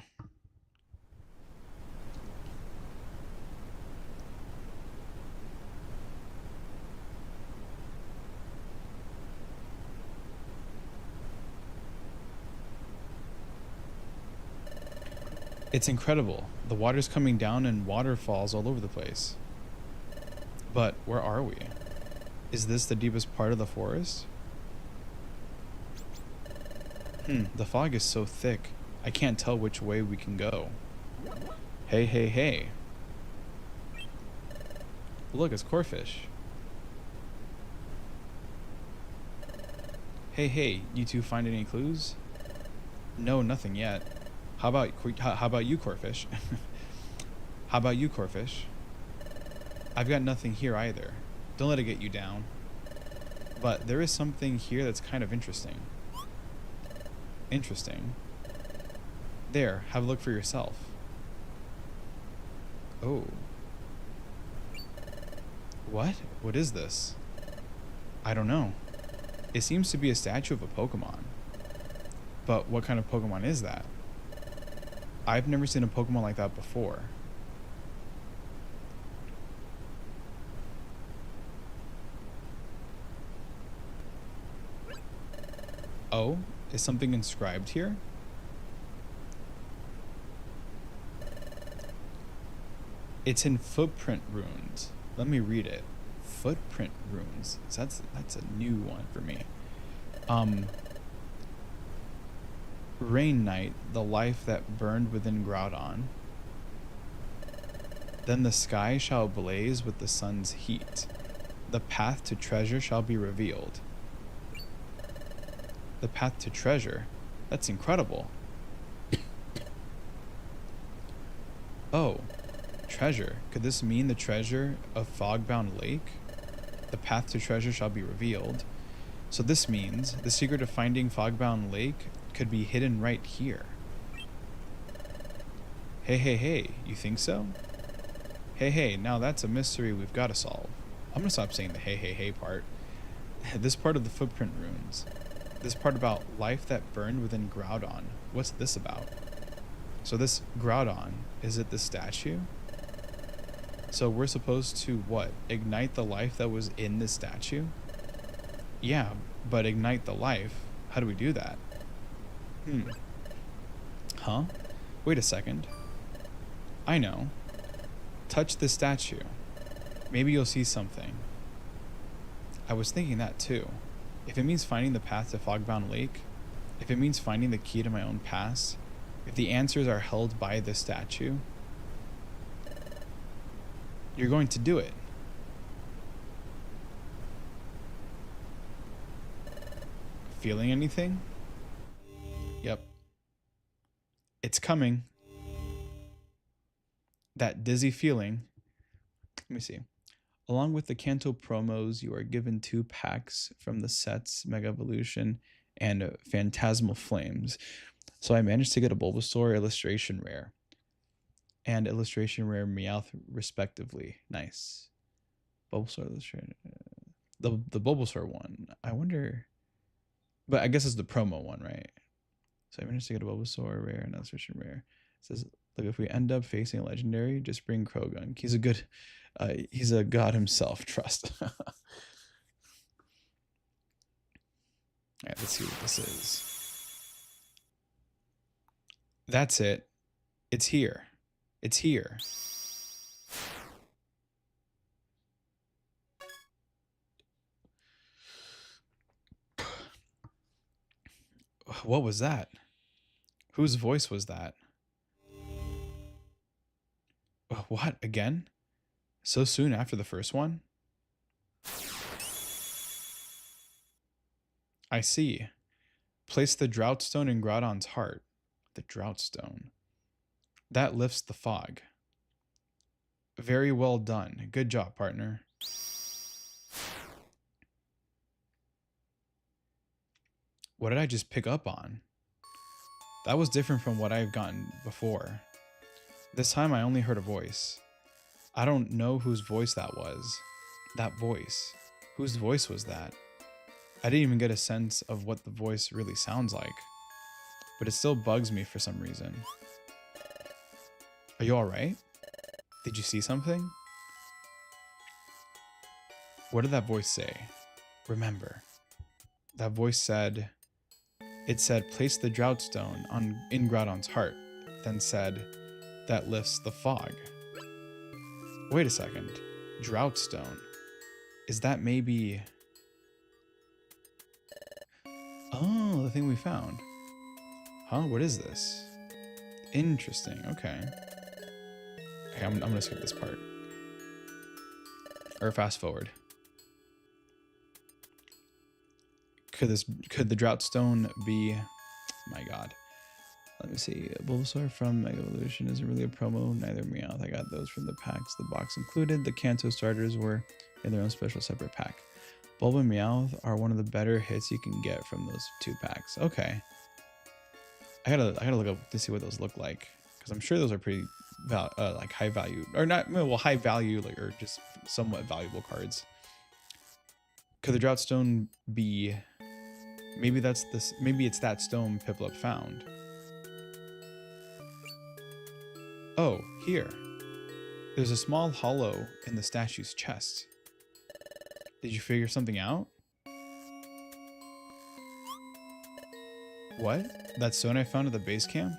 Speaker 1: It's incredible. The water's coming down and waterfalls all over the place. But where are we? Is this the deepest part of the forest? The fog is so thick, I can't tell which way we can go. Hey, hey, hey. Look, it's Corfish. Hey, hey, you two find any clues? No, nothing yet. How about you, Corfish? How about you, Corfish? I've got nothing here either. Don't let it get you down. But there is something here that's kind of interesting. Interesting. There, have a look for yourself. Oh. What? What is this? I don't know. It seems to be a statue of a Pokemon. But what kind of Pokemon is that? I've never seen a Pokemon like that before. Oh, is something inscribed here? It's in footprint runes. Let me read it. Footprint runes. That's a new one for me. Rain Night, the life that burned within Groudon. Then the sky shall blaze with the sun's heat. The path to treasure shall be revealed. The path to treasure? That's incredible. Oh, treasure. Could this mean the treasure of Fogbound Lake? The path to treasure shall be revealed. So this means the secret of finding Fogbound Lake could be hidden right here. Hey, hey, hey, you think so? Hey, hey, now that's a mystery we've got to solve. I'm gonna stop saying the hey, hey, hey part. This part of the footprint runes. This part about life that burned within Groudon. What's this about? So this Groudon, is it the statue? So we're supposed to, what, ignite the life that was in this statue? Yeah, but ignite the life, how do we do that? Huh? Wait a second. I know. Touch the statue. Maybe you'll see something. I was thinking that too. If it means finding the path to Fogbound Lake, if it means finding the key to my own past, if the answers are held by this statue, you're going to do it. Feeling anything? Yep. It's coming. That dizzy feeling. Let me see. Along with the Kanto promos, you are given 2 packs from the sets Mega Evolution and Phantasmal Flames. So I managed to get a Bulbasaur illustration rare and illustration rare Meowth respectively. Nice. Bulbasaur illustration. the Bulbasaur one. I wonder, but I guess it's the promo one, right? So I managed to get a Bulbasaur rare, another switching rare. It says, look, if we end up facing a legendary, just bring Krogan. He's a god himself. Trust. All right, let's see what this is. That's it. It's here. It's here. What was that? Whose voice was that? What? Again? So soon after the first one? I see. Place the drought stone in Groudon's heart. The drought stone. That lifts the fog. Very well done. Good job, partner. What did I just pick up on? That was different from what I've gotten before. This time I only heard a voice. I don't know whose voice that was. That voice. Whose voice was that? I didn't even get a sense of what the voice really sounds like. But it still bugs me for some reason. Are you alright? Did you see something? What did that voice say? Remember. That voice said... It said, place the drought stone in Groudon's heart. Then said, that lifts the fog. Wait a second. Drought stone. Is that maybe... Oh, the thing we found. Huh? What is this? Interesting. Okay. Okay, I'm gonna skip this part. Or fast forward. Could the drought stone be... My god. Let me see. Bulbasaur from Mega Evolution isn't really a promo. Neither Meowth. I got those from the packs. The box included. The Kanto starters were in their own special separate pack. Bulb and Meowth are one of the better hits you can get from those 2 packs. Okay. I gotta look up to see what those look like, because I'm sure those are pretty like high value, or not, well, high value, like, or just somewhat valuable cards. Could the drought stone be... Maybe it's that stone Piplup found. Oh, here. There's a small hollow in the statue's chest. Did you figure something out? What? That stone I found at the base camp?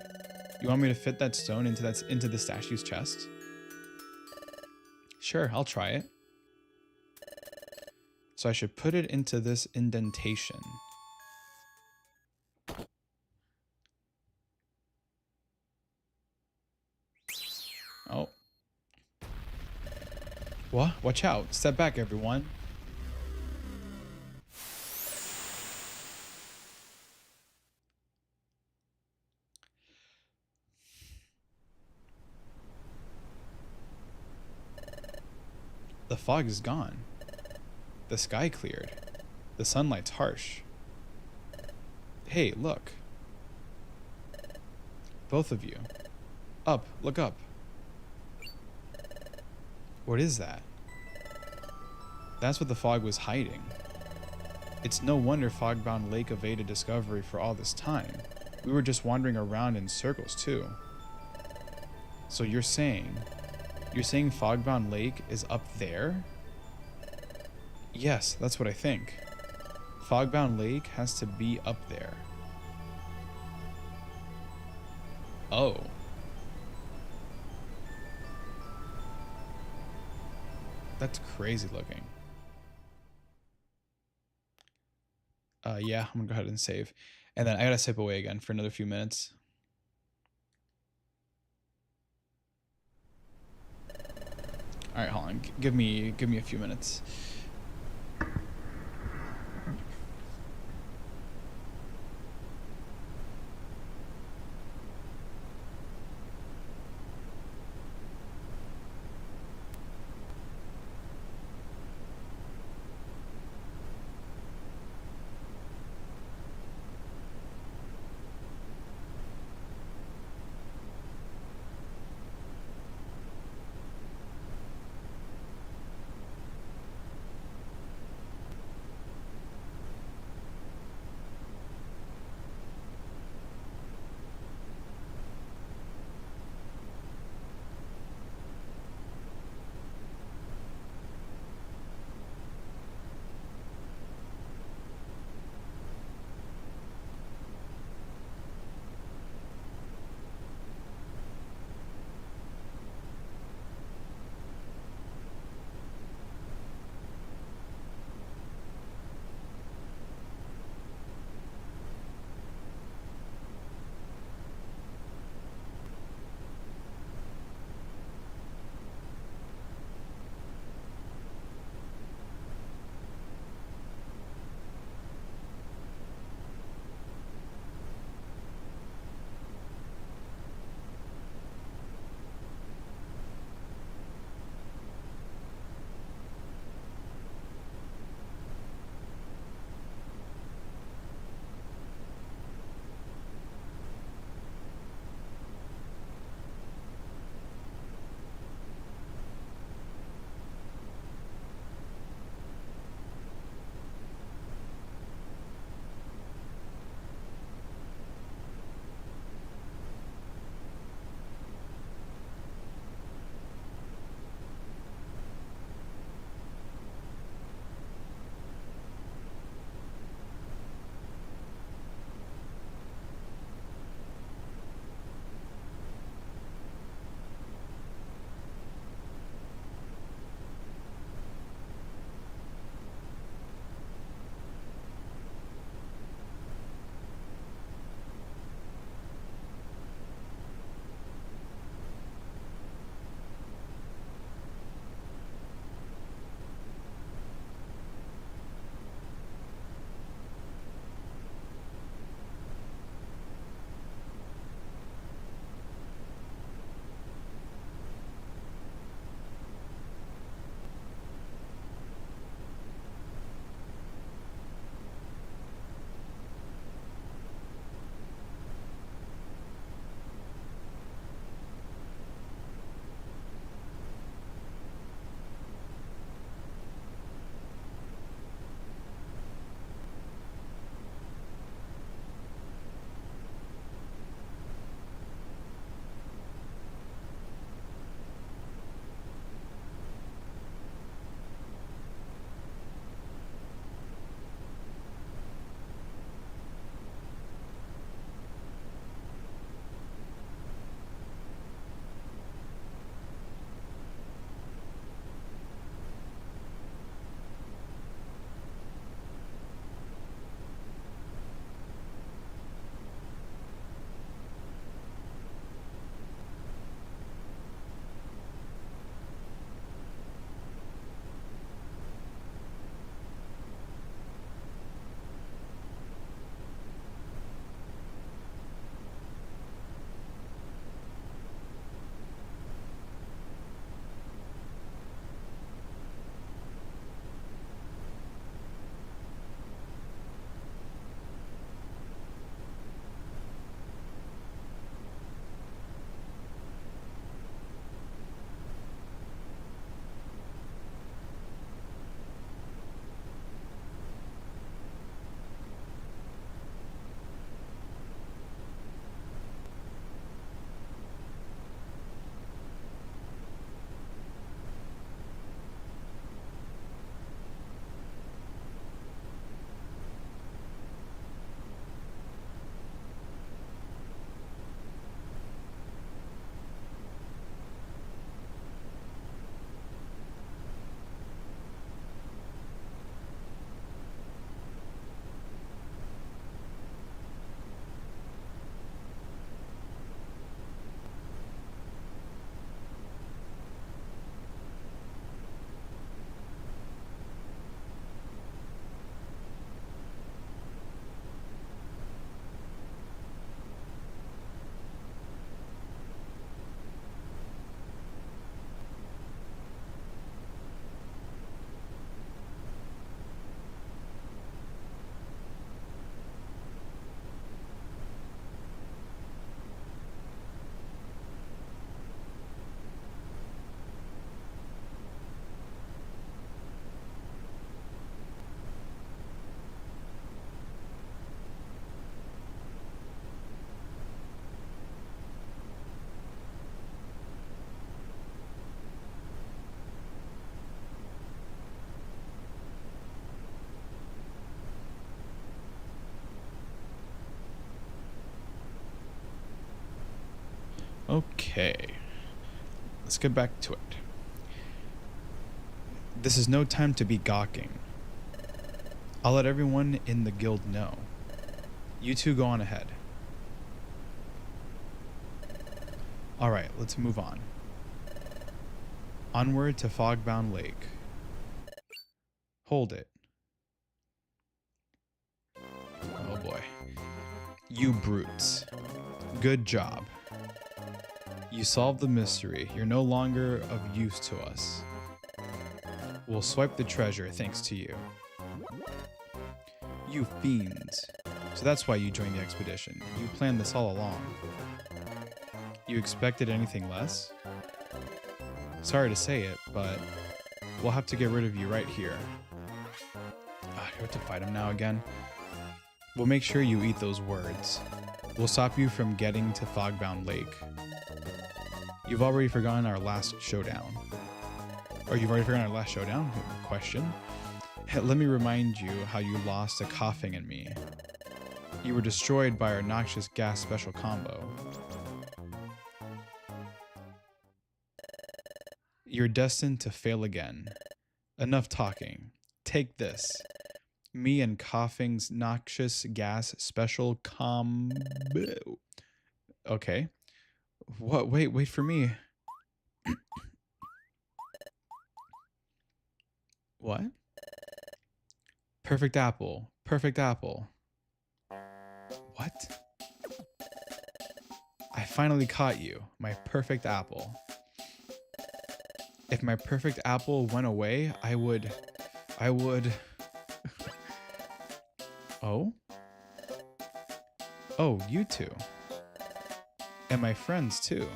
Speaker 1: You want me to fit that stone into the statue's chest? Sure, I'll try it. So I should put it into this indentation. Oh. What? Watch out. Step back, everyone. The fog is gone. The sky cleared. The sunlight's harsh. Hey, look. Both of you. Up, look up. What is that? That's what the fog was hiding. It's no wonder Fogbound Lake evaded discovery for all this time. We were just wandering around in circles too. So you're saying Fogbound Lake is up there? Yes, that's what I think. Fogbound Lake has to be up there. Oh. That's crazy looking. Yeah, I'm gonna go ahead and save. And then I gotta step away again for another few minutes. Alright, hold on. Give me a few minutes. Okay, let's get back to it. This is no time to be gawking. I'll let everyone in the guild know. You two go on ahead. Alright, let's move on. Onward to Fogbound Lake. Hold it. Oh boy. You brutes. Good job. You solved the mystery. You're no longer of use to us. We'll swipe the treasure thanks to you. You fiends. So that's why you joined the expedition. You planned this all along. You expected anything less? Sorry to say it, but we'll have to get rid of you right here. You have to fight him now again. We'll make sure you eat those words. We'll stop you from getting to Fogbound Lake. You've already forgotten our last showdown. Or you've already forgotten our last showdown? Question. Let me remind you how you lost to Coughing and me. You were destroyed by our noxious gas special combo. You're destined to fail again. Enough talking. Take this. Me and Coughing's noxious gas special combo. Okay. What? Wait for me. What? Perfect apple. Perfect apple. What? I finally caught you. My perfect apple. If my perfect apple went away, I would... Oh? Oh, you two. And my friends too.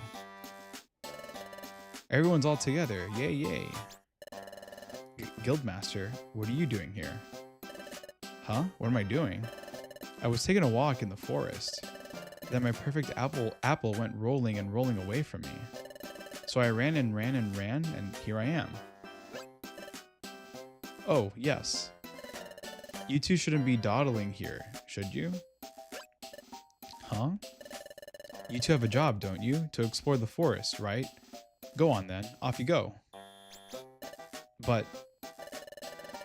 Speaker 1: Everyone's all together. Yay, yay. Guildmaster, what are you doing here? Huh? What am I doing? I was taking a walk in the forest. Then my perfect apple went rolling and rolling away from me. So I ran and ran and ran, and here I am. Oh, yes. You two shouldn't be dawdling here, should you? Huh? You two have a job, don't you? To explore the forest, right? Go on then, off you go. But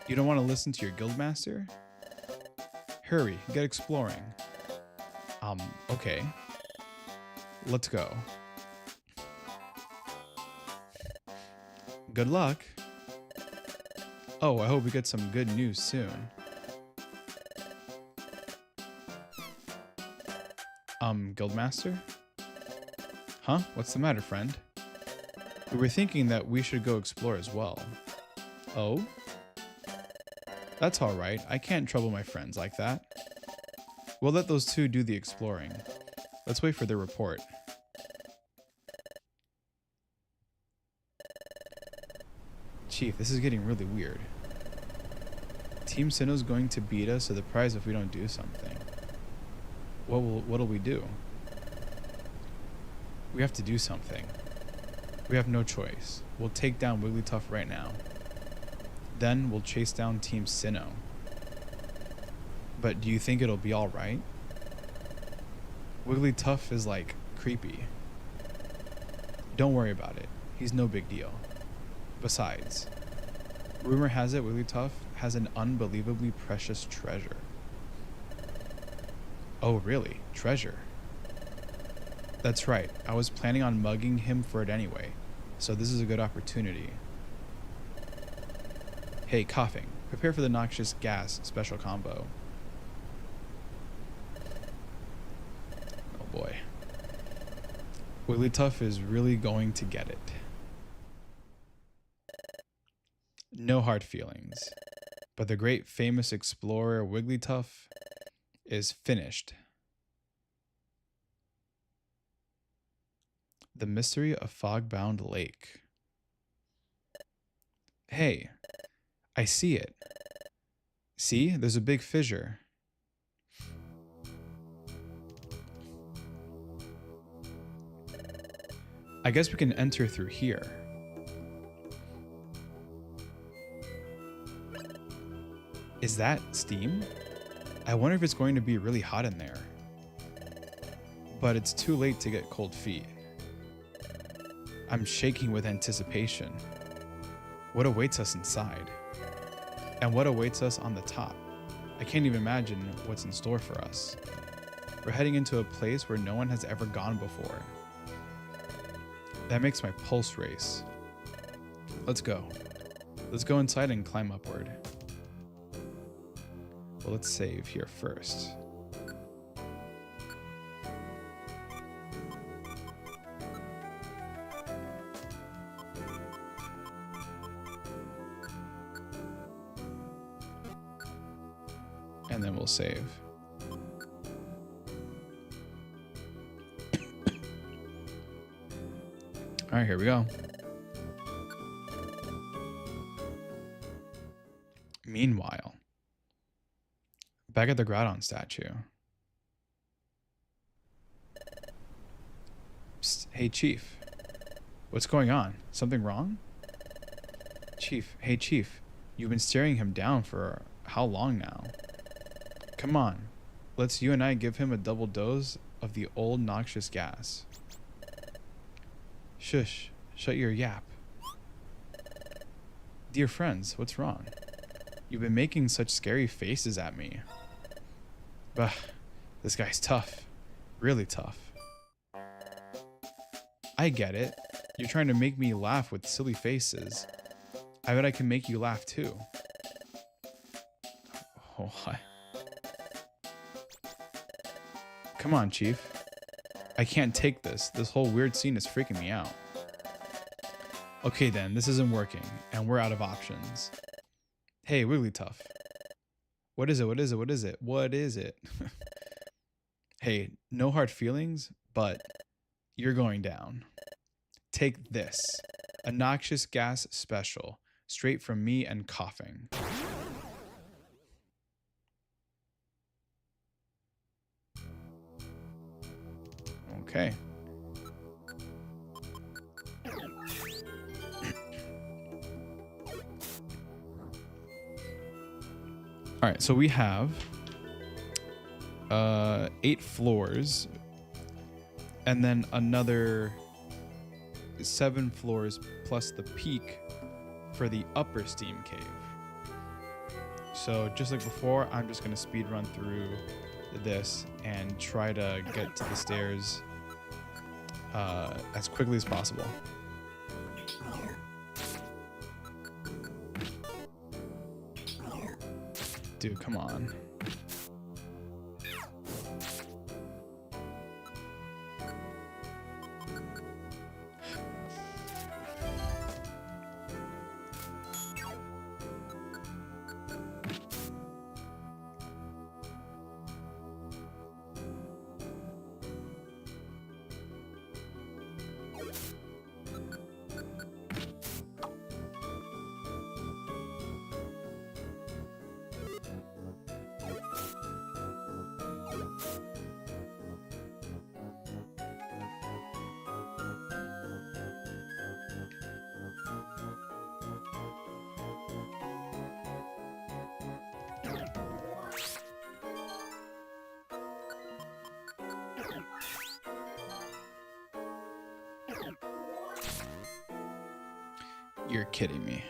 Speaker 1: you don't want to listen to your guildmaster? Hurry, get exploring. Okay. Let's go. Good luck. Oh, I hope we get some good news soon. Guildmaster? Huh? What's the matter, friend? We were thinking that we should go explore as well. Oh? That's alright. I can't trouble my friends like that. We'll let those two do the exploring. Let's wait for their report. Chief, this is getting really weird. Team Sinnoh's going to beat us to the prize if we don't do something. What'll we do? We have to do something. We have no choice. We'll take down Wigglytuff right now. Then we'll chase down Team Sinnoh. But do you think it'll be alright? Wigglytuff is like creepy. Don't worry about it. He's no big deal. Besides, rumor has it Wigglytuff has an unbelievably precious treasure. Oh really? Treasure? That's right. I was planning on mugging him for it anyway, so this is a good opportunity. Hey, Coughing, prepare for the noxious gas special combo. Oh boy. Wigglytuff is really going to get it. No hard feelings, but the great famous explorer Wigglytuff is finished. The mystery of Fogbound Lake. Hey, I see it. See, there's a big fissure. I guess we can enter through here. Is that steam? I wonder if it's going to be really hot in there. But it's too late to get cold feet. I'm shaking with anticipation. What awaits us inside? And what awaits us on the top? I can't even imagine what's in store for us. We're heading into a place where no one has ever gone before. That makes my pulse race. Let's go. Let's go inside and climb upward. Well, let's save here first. And then we'll save. All right, here we go. Meanwhile, back at the Groudon statue. Psst, hey, Chief. What's going on? Something wrong? Chief, hey, Chief. You've been staring him down for how long now? Come on. Let's you and I give him a double dose of the old noxious gas. Shush. Shut your yap. Dear friends, what's wrong? You've been making such scary faces at me. Bah, this guy's tough. Really tough. I get it. You're trying to make me laugh with silly faces. I bet I can make you laugh too. Oh, what? Come on, Chief. I can't take this. This whole weird scene is freaking me out. Okay then, this isn't working, and we're out of options. Hey, Wigglytuff. What is it? What is it? What is it? What is it? Hey, no hard feelings, but you're going down. Take this. A noxious gas special, straight from me and coughing. Okay. All right, so we have 8 floors and then another 7 floors plus the peak for the upper steam cave. So just like before, I'm just gonna speed run through this and try to get to the stairs as quickly as possible. Dude, come on. You're kidding me.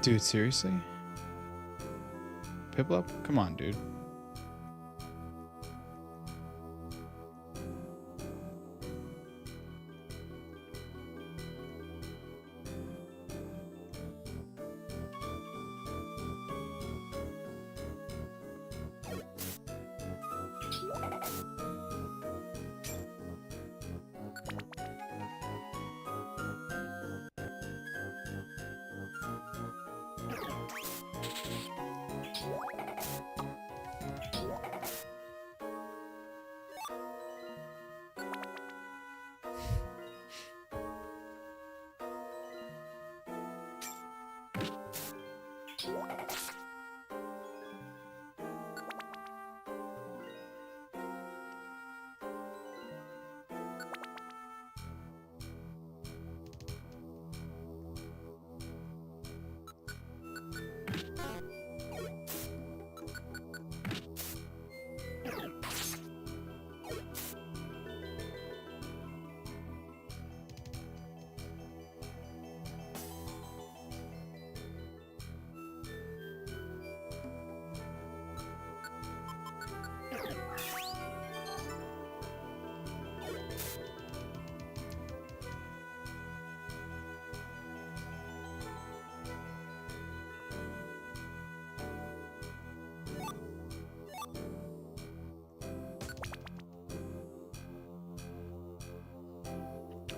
Speaker 1: Dude, seriously? Piplup? Come on, dude.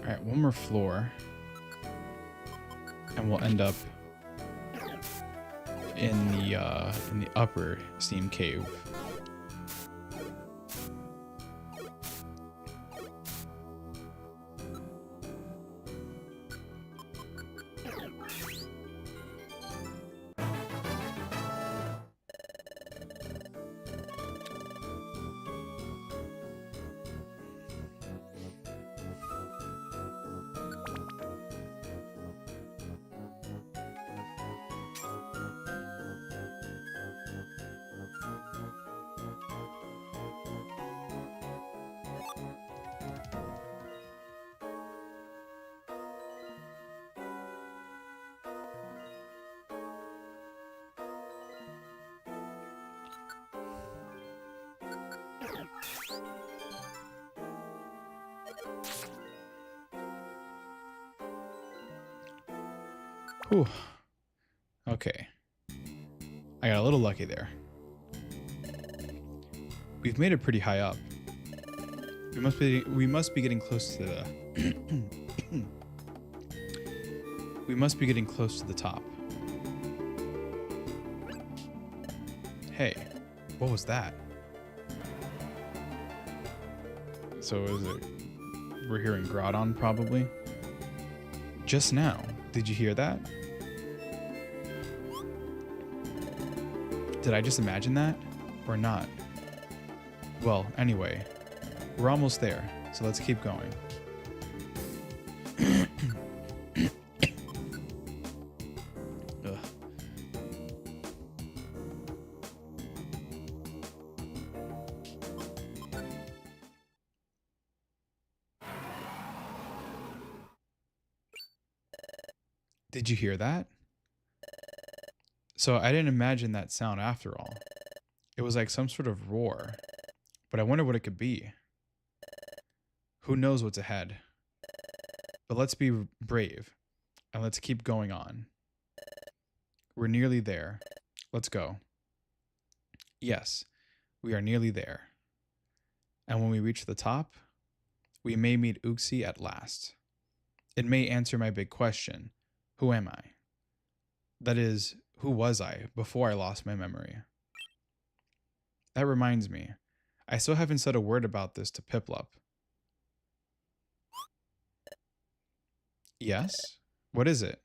Speaker 1: All right, one more floor, and we'll end up in the upper steam cave. Whew. Okay. I got a little lucky there. We've made it pretty high up. We must be getting close to the we must be getting close to the top. Hey, what was that? So is it we're hearing Groudon probably? Just now. Did you hear that? Did I just imagine that? Or not? Well, anyway, we're almost there, so let's keep going. Ugh. Did you hear that? So I didn't imagine that sound after all. It was like some sort of roar, but I wonder what it could be. Who knows what's ahead? But let's be brave and let's keep going on. We're nearly there. Let's go. Yes, we are nearly there. And when we reach the top, we may meet Uxie at last. It may answer my big question. Who am I? That is, who was I before I lost my memory? That reminds me, I still haven't said a word about this to Piplup. Yes? What is it?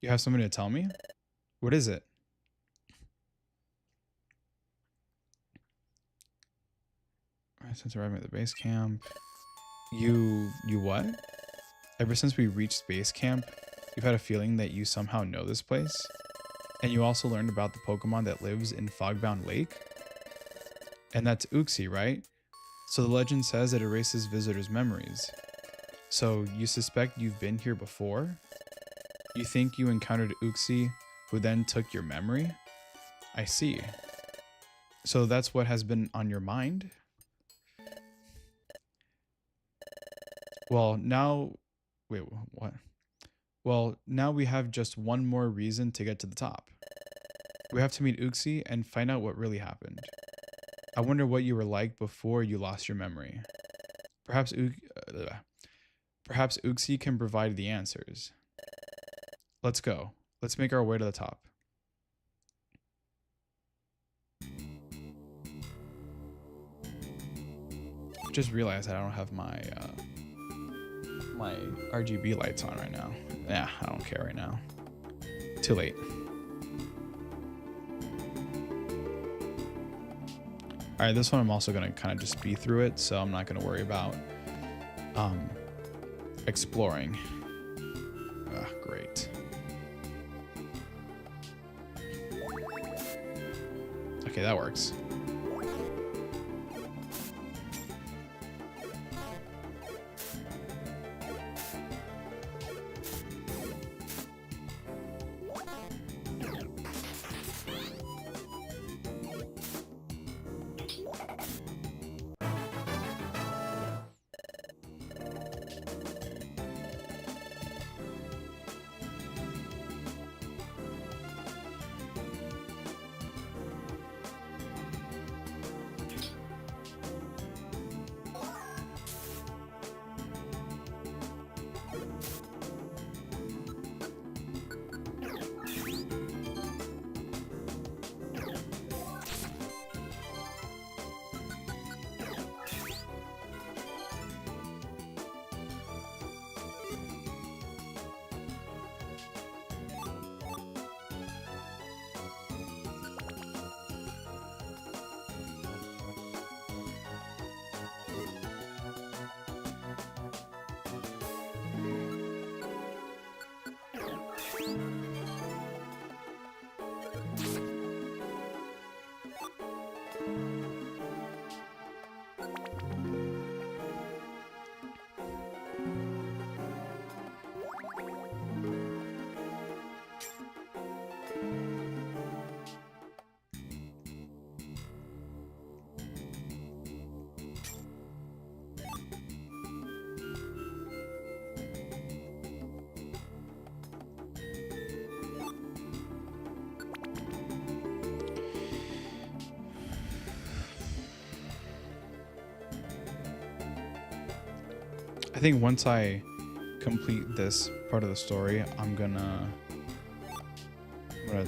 Speaker 1: You have something to tell me? What is it? Since arriving at the base camp, you what? Ever since we reached base camp, you've had a feeling that you somehow know this place? And you also learned about the Pokemon that lives in Fogbound Lake? And that's Uxie, right? So the legend says it erases visitors' memories. So you suspect you've been here before? You think you encountered Uxie, who then took your memory? I see. So that's what has been on your mind? Well, now... Wait, what? Well, now we have just one more reason to get to the top. We have to meet Uxie and find out what really happened. I wonder what you were like before you lost your memory. Perhaps Uxie can provide the answers. Let's go. Let's make our way to the top. Just realized I don't have my my RGB lights on right now. Yeah, I don't care right now. Too late. All right, this one I'm also gonna kind of just speed through it, so I'm not gonna worry about exploring. Great. Okay, that works. I think once I complete this part of the story, I'm gonna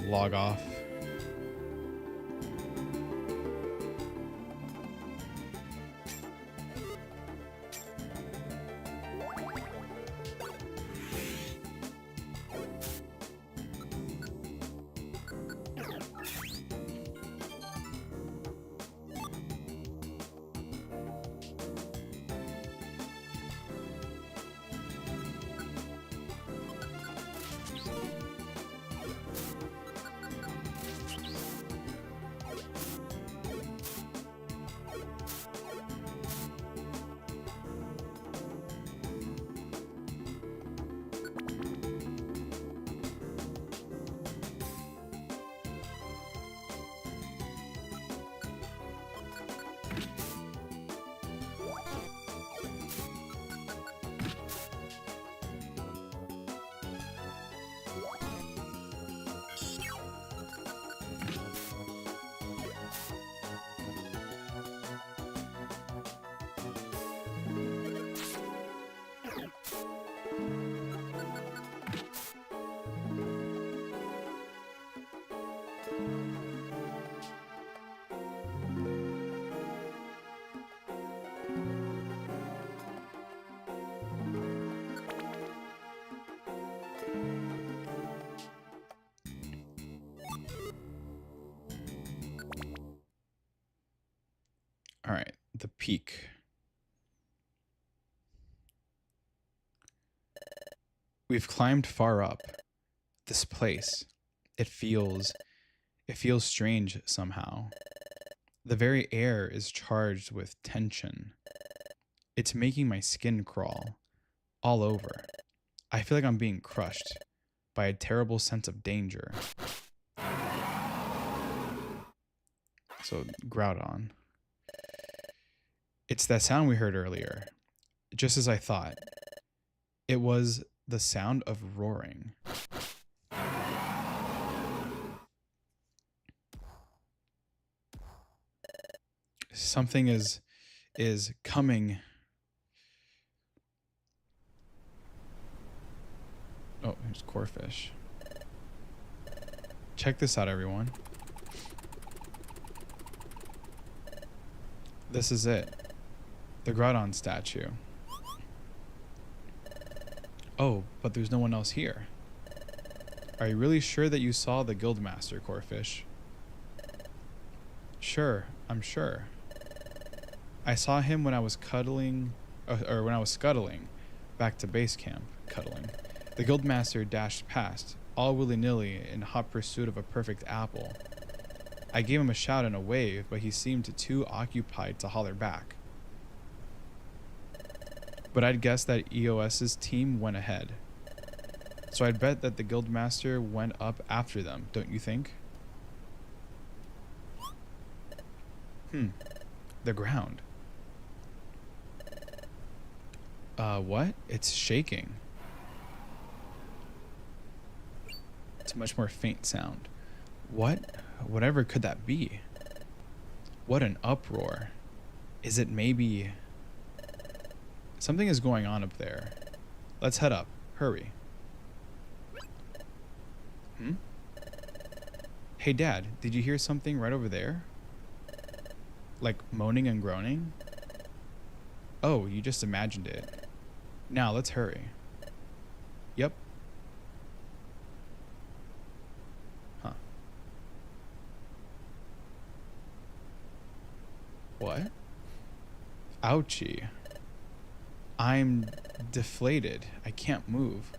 Speaker 1: log off. All right, the peak. We've climbed far up. This place, it feels strange somehow. The very air is charged with tension. It's making my skin crawl all over. I feel like I'm being crushed by a terrible sense of danger. So, Groudon. It's that sound we heard earlier. Just as I thought. It was the sound of roaring. Something is coming. Oh, here's Corfish. Check this out, everyone. This is it. The Groudon statue. Oh, but there's no one else here. Are you really sure that you saw the Guildmaster, Corfish? Sure, I'm sure. I saw him when I was scuttling back to base camp. Cuddling. The Guildmaster dashed past, all willy-nilly in hot pursuit of a perfect apple. I gave him a shout and a wave, but he seemed too occupied to holler back. But I'd guess that EOS's team went ahead. So I'd bet that the Guildmaster went up after them, don't you think? The ground. What? It's shaking. It's a much more faint sound. Whatever could that be? What an uproar. Is it maybe... Something is going on up there. Let's head up. Hurry. Hey, Dad, did you hear something right over there? Like moaning and groaning? Oh, you just imagined it. Now, let's hurry. Yep. Huh. What? Ouchie. I'm deflated. I can't move.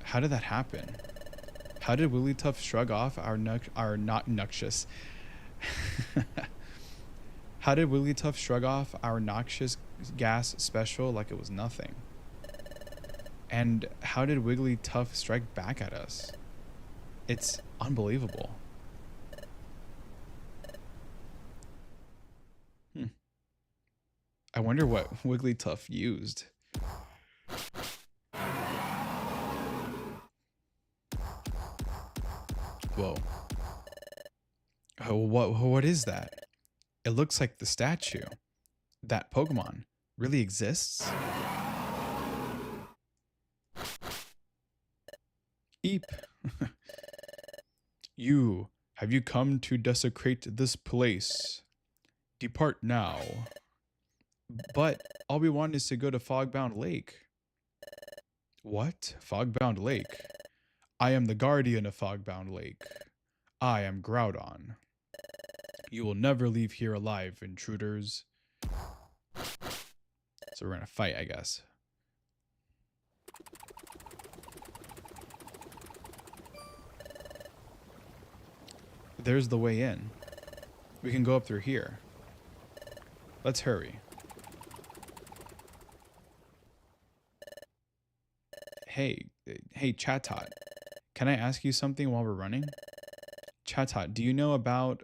Speaker 1: How did that happen? How did Wigglytuff shrug off our not noxious? How did Wigglytuff shrug off our noxious gas special like it was nothing? And how did Wigglytuff strike back at us? It's unbelievable. I wonder what Wigglytuff used. Whoa. Oh, what is that? It looks like the statue. That Pokemon. really exists? Eep. Have you come to desecrate this place? Depart now. But all we want is to go to Fogbound Lake. What? Fogbound Lake? I am the guardian of Fogbound Lake. I am Groudon. You will never leave here alive, intruders. So we're gonna fight, I guess. There's the way in. We can go up through here. Let's hurry. Hey, Chatot. Can I ask you something while we're running? Chatot, do you know about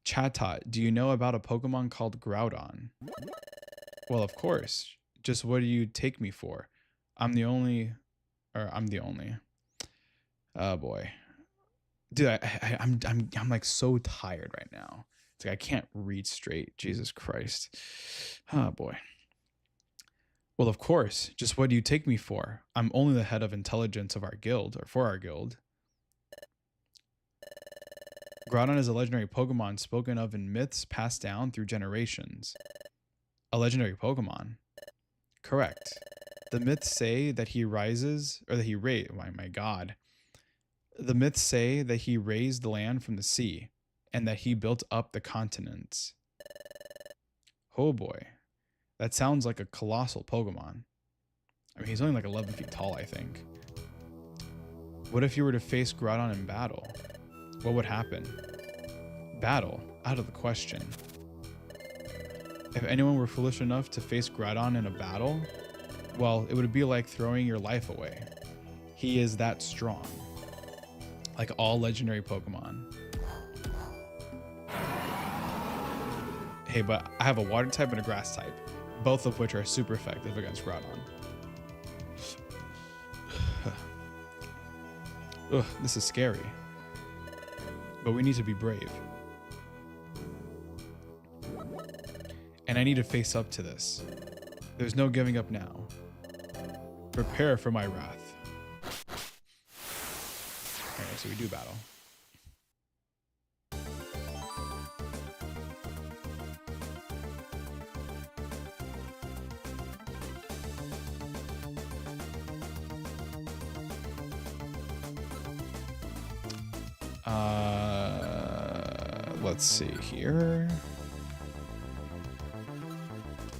Speaker 1: Chatot, do you know about a Pokemon called Groudon? Well, of course. Just what do you take me for? I'm the only. Oh boy, dude, I'm like so tired right now. It's like I can't read straight. Jesus Christ. Oh boy. Well, of course. Just what do you take me for? I'm only the head of intelligence of our guild, or for our guild. Groudon is a legendary Pokemon spoken of in myths passed down through generations. A legendary Pokemon? Correct. The myths say that he rises, or that he raised, my god. The myths say that he raised the land from the sea, and that he built up the continents. Oh boy. That sounds like a colossal Pokemon. I mean, he's only like 11 feet tall, I think. What if you were to face Groudon in battle? What would happen? Battle? Out of the question. If anyone were foolish enough to face Groudon in a battle, well, it would be like throwing your life away. He is that strong. Like all legendary Pokemon. Hey, but I have a water type and a grass type, both of which are super effective against Groudon. Ugh, this is scary. But we need to be brave. And I need to face up to this. There's no giving up now. Prepare for my wrath. Alright, so we do battle. Let's see here.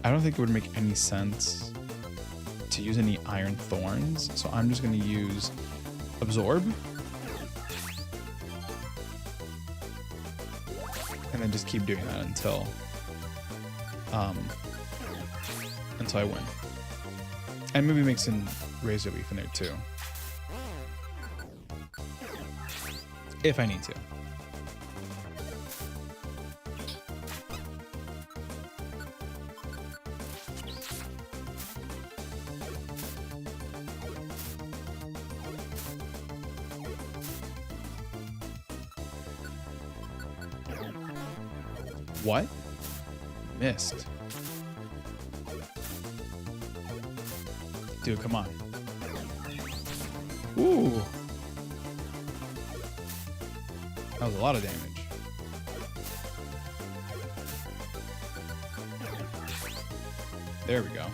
Speaker 1: I don't think it would make any sense to use any Iron Thorns, so I'm just going to use Absorb. And then just keep doing that until I win. And maybe make some Razor Leaf in there too. If I need to. What? Missed. Dude, come on. Ooh. That was a lot of damage. There we go.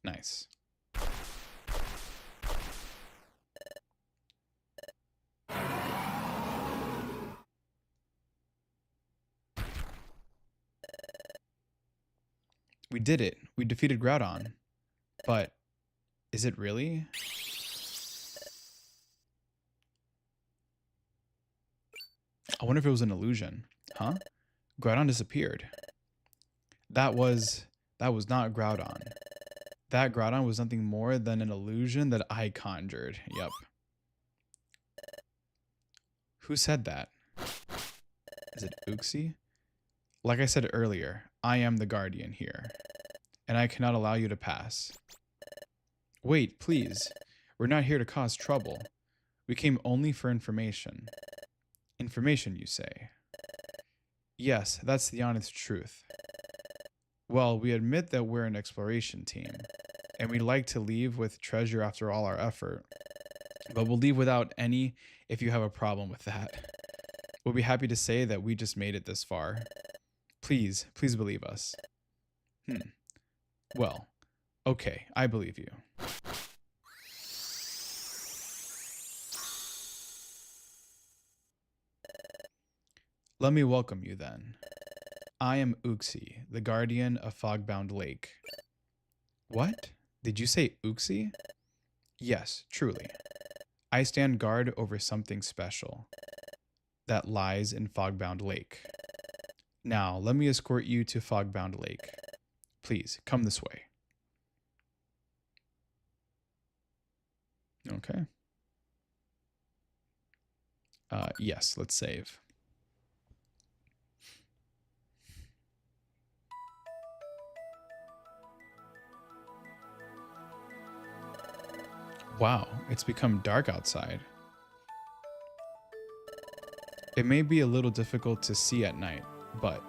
Speaker 1: Nice. We did it. We defeated Groudon. But is it really? I wonder if it was an illusion. Huh? Groudon disappeared. That was not Groudon. That Groudon was nothing more than an illusion that I conjured. Yep. Who said that? Is it Uxie? Like I said earlier, I am the guardian here, and I cannot allow you to pass. Wait, please. We're not here to cause trouble. We came only for information. Information, you say? Yes, that's the honest truth. Well, we admit that we're an exploration team, and we'd like to leave with treasure after all our effort, but we'll leave without any if you have a problem with that. We'll be happy to say that we just made it this far. Please, please believe us. Hmm. Well, okay, I believe you. Let me welcome you then. I am Uxie, the guardian of Fogbound Lake. What? Did you say Uxie? Yes, truly. I stand guard over something special that lies in Fogbound Lake. Now, let me escort you to Fogbound Lake. Please, come this way. Okay. Yes, let's save. Wow, it's become dark outside. It may be a little difficult to see at night, but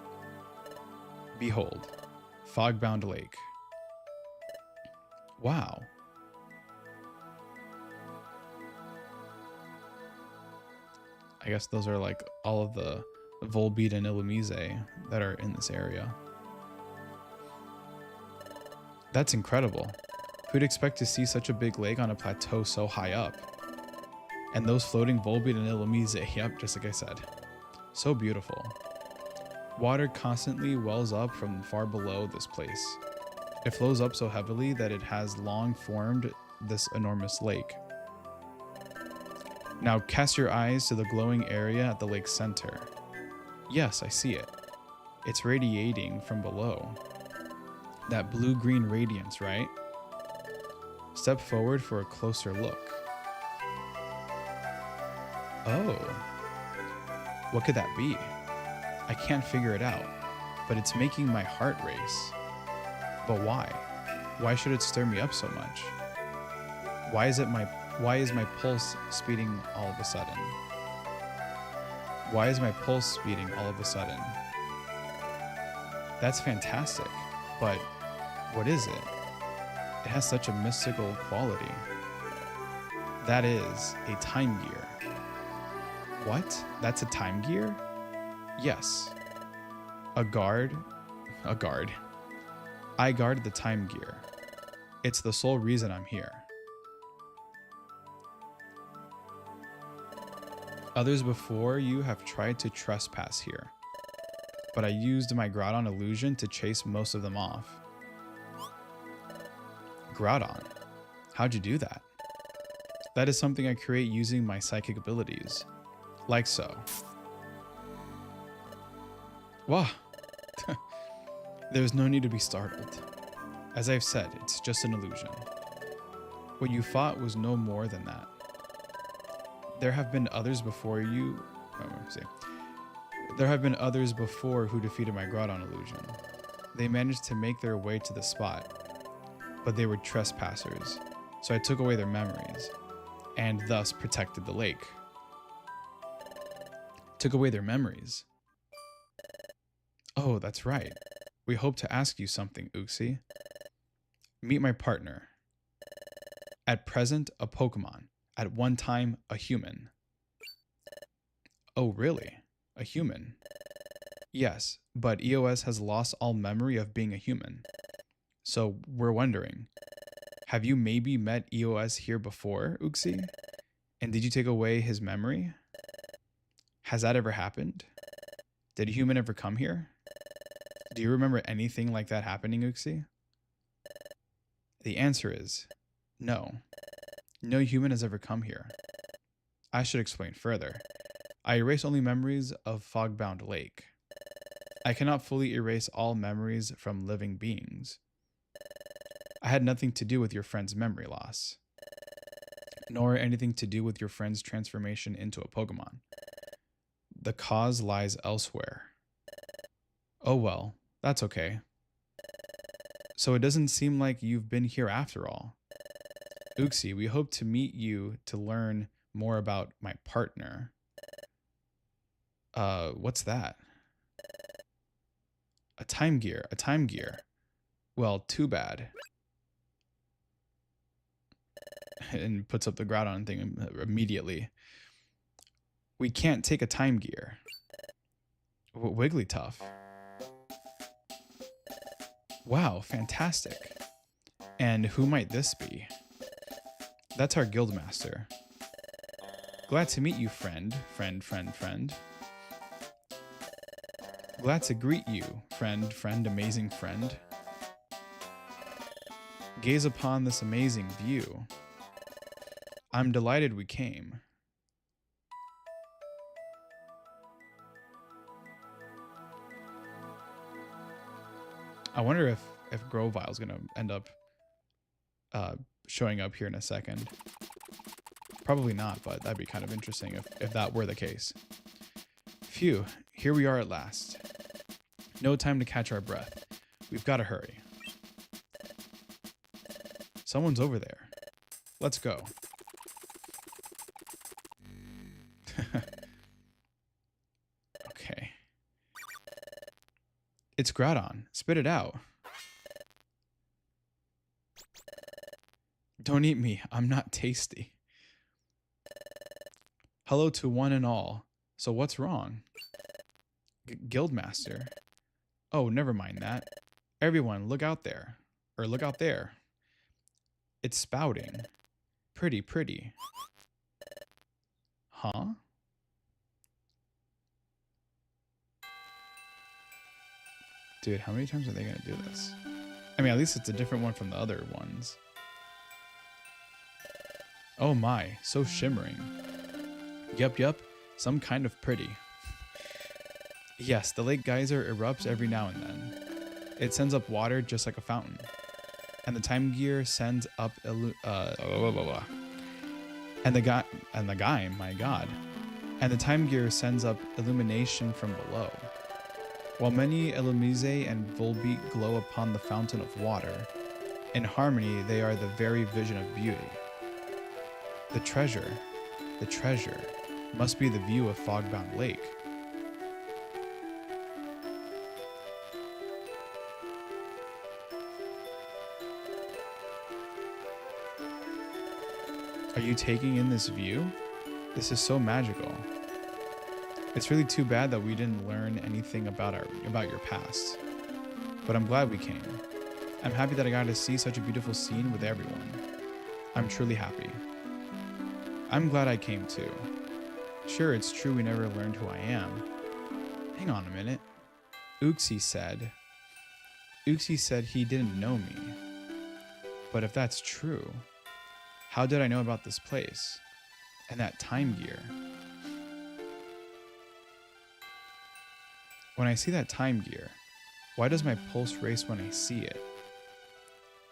Speaker 1: behold, Fogbound Lake. Wow. I guess those are like all of the Volbeat and Illumise that are in this area. That's incredible. Who'd expect to see such a big lake on a plateau so high up? And those floating Volbeat and Illumise, yep, just like I said. So beautiful. Water constantly wells up from far below this place. It flows up so heavily that it has long formed this enormous lake. Now cast your eyes to the glowing area at the lake's center. Yes, I see it. It's radiating from below. That blue-green radiance, right? Step forward for a closer look. Oh. What could that be? I can't figure it out, but it's making my heart race. But why? Why should it stir me up so much? Why is my pulse speeding all of a sudden? Why is my pulse speeding all of a sudden? That's fantastic, but what is it? It has such a mystical quality. That is a time gear. What? That's a time gear? Yes. A guard? A guard. I guard the time gear. It's the sole reason I'm here. Others before you have tried to trespass here, but I used my Groudon illusion to chase most of them off. Groudon? How'd you do that? That is something I create using my psychic abilities. Like so. Wow. There's no need to be startled. As I've said, it's just an illusion. What you fought was no more than that. There have been others before you. There have been others before who defeated my Groudon illusion. They managed to make their way to the spot, but they were trespassers, so I took away their memories, and thus protected the lake. Took away their memories. Oh, that's right. We hope to ask you something, Uxie. Meet my partner. At present, a Pokémon. At one time, a human. Oh, really? A human? Yes, but EOS has lost all memory of being a human. So we're wondering, have you maybe met EOS here before, Uxie? And did you take away his memory? Has that ever happened? Did a human ever come here? Do you remember anything like that happening, Uxie? The answer is no. No human has ever come here. I should explain further. I erase only memories of Fogbound Lake. I cannot fully erase all memories from living beings. I had nothing to do with your friend's memory loss, nor anything to do with your friend's transformation into a Pokemon. The cause lies elsewhere. Oh well, that's okay. So it doesn't seem like you've been here after all. Uxie, we hope to meet you to learn more about my partner. What's that? A time gear. A time gear. Well, too bad. And puts up the Groudon thing immediately. We can't take a time gear. Wigglytuff. Wow, fantastic. And who might this be? That's our guildmaster. Glad to meet you, friend. Friend. Glad to greet you, friend, amazing friend. Gaze upon this amazing view. I'm delighted we came. I wonder if Grovile's gonna end up showing up here in a second. Probably not, but that'd be kind of interesting if that were the case. Phew, here we are at last. No time to catch our breath. We've got to hurry. Someone's over there. Let's go. Okay. It's Groudon. Spit it out. Don't eat me. I'm not tasty. Hello to one and all. So what's wrong? Guildmaster. Oh, never mind that. Everyone, look out there. Or look out there. It's spouting. Pretty. Huh? Dude, how many times are they gonna do this? I mean, at least it's a different one from the other ones. Oh my, so shimmering. Yup, some kind of pretty. Yes, the lake geyser erupts every now and then. It sends up water just like a fountain. And the time gear sends up and the guy, my god. And the time gear sends up illumination from below. While many Illumise and Volbeat glow upon the fountain of water, in harmony they are the very vision of beauty. The treasure must be the view of Fogbound Lake. Are you taking in this view? This is so magical. It's really too bad that we didn't learn anything about your past. But I'm glad we came. I'm happy that I got to see such a beautiful scene with everyone. I'm truly happy. I'm glad I came too. Sure, it's true we never learned who I am. Hang on a minute. Uxie said he didn't know me. But if that's true, how did I know about this place? And that time gear? When I see that time gear, why does my pulse race when I see it?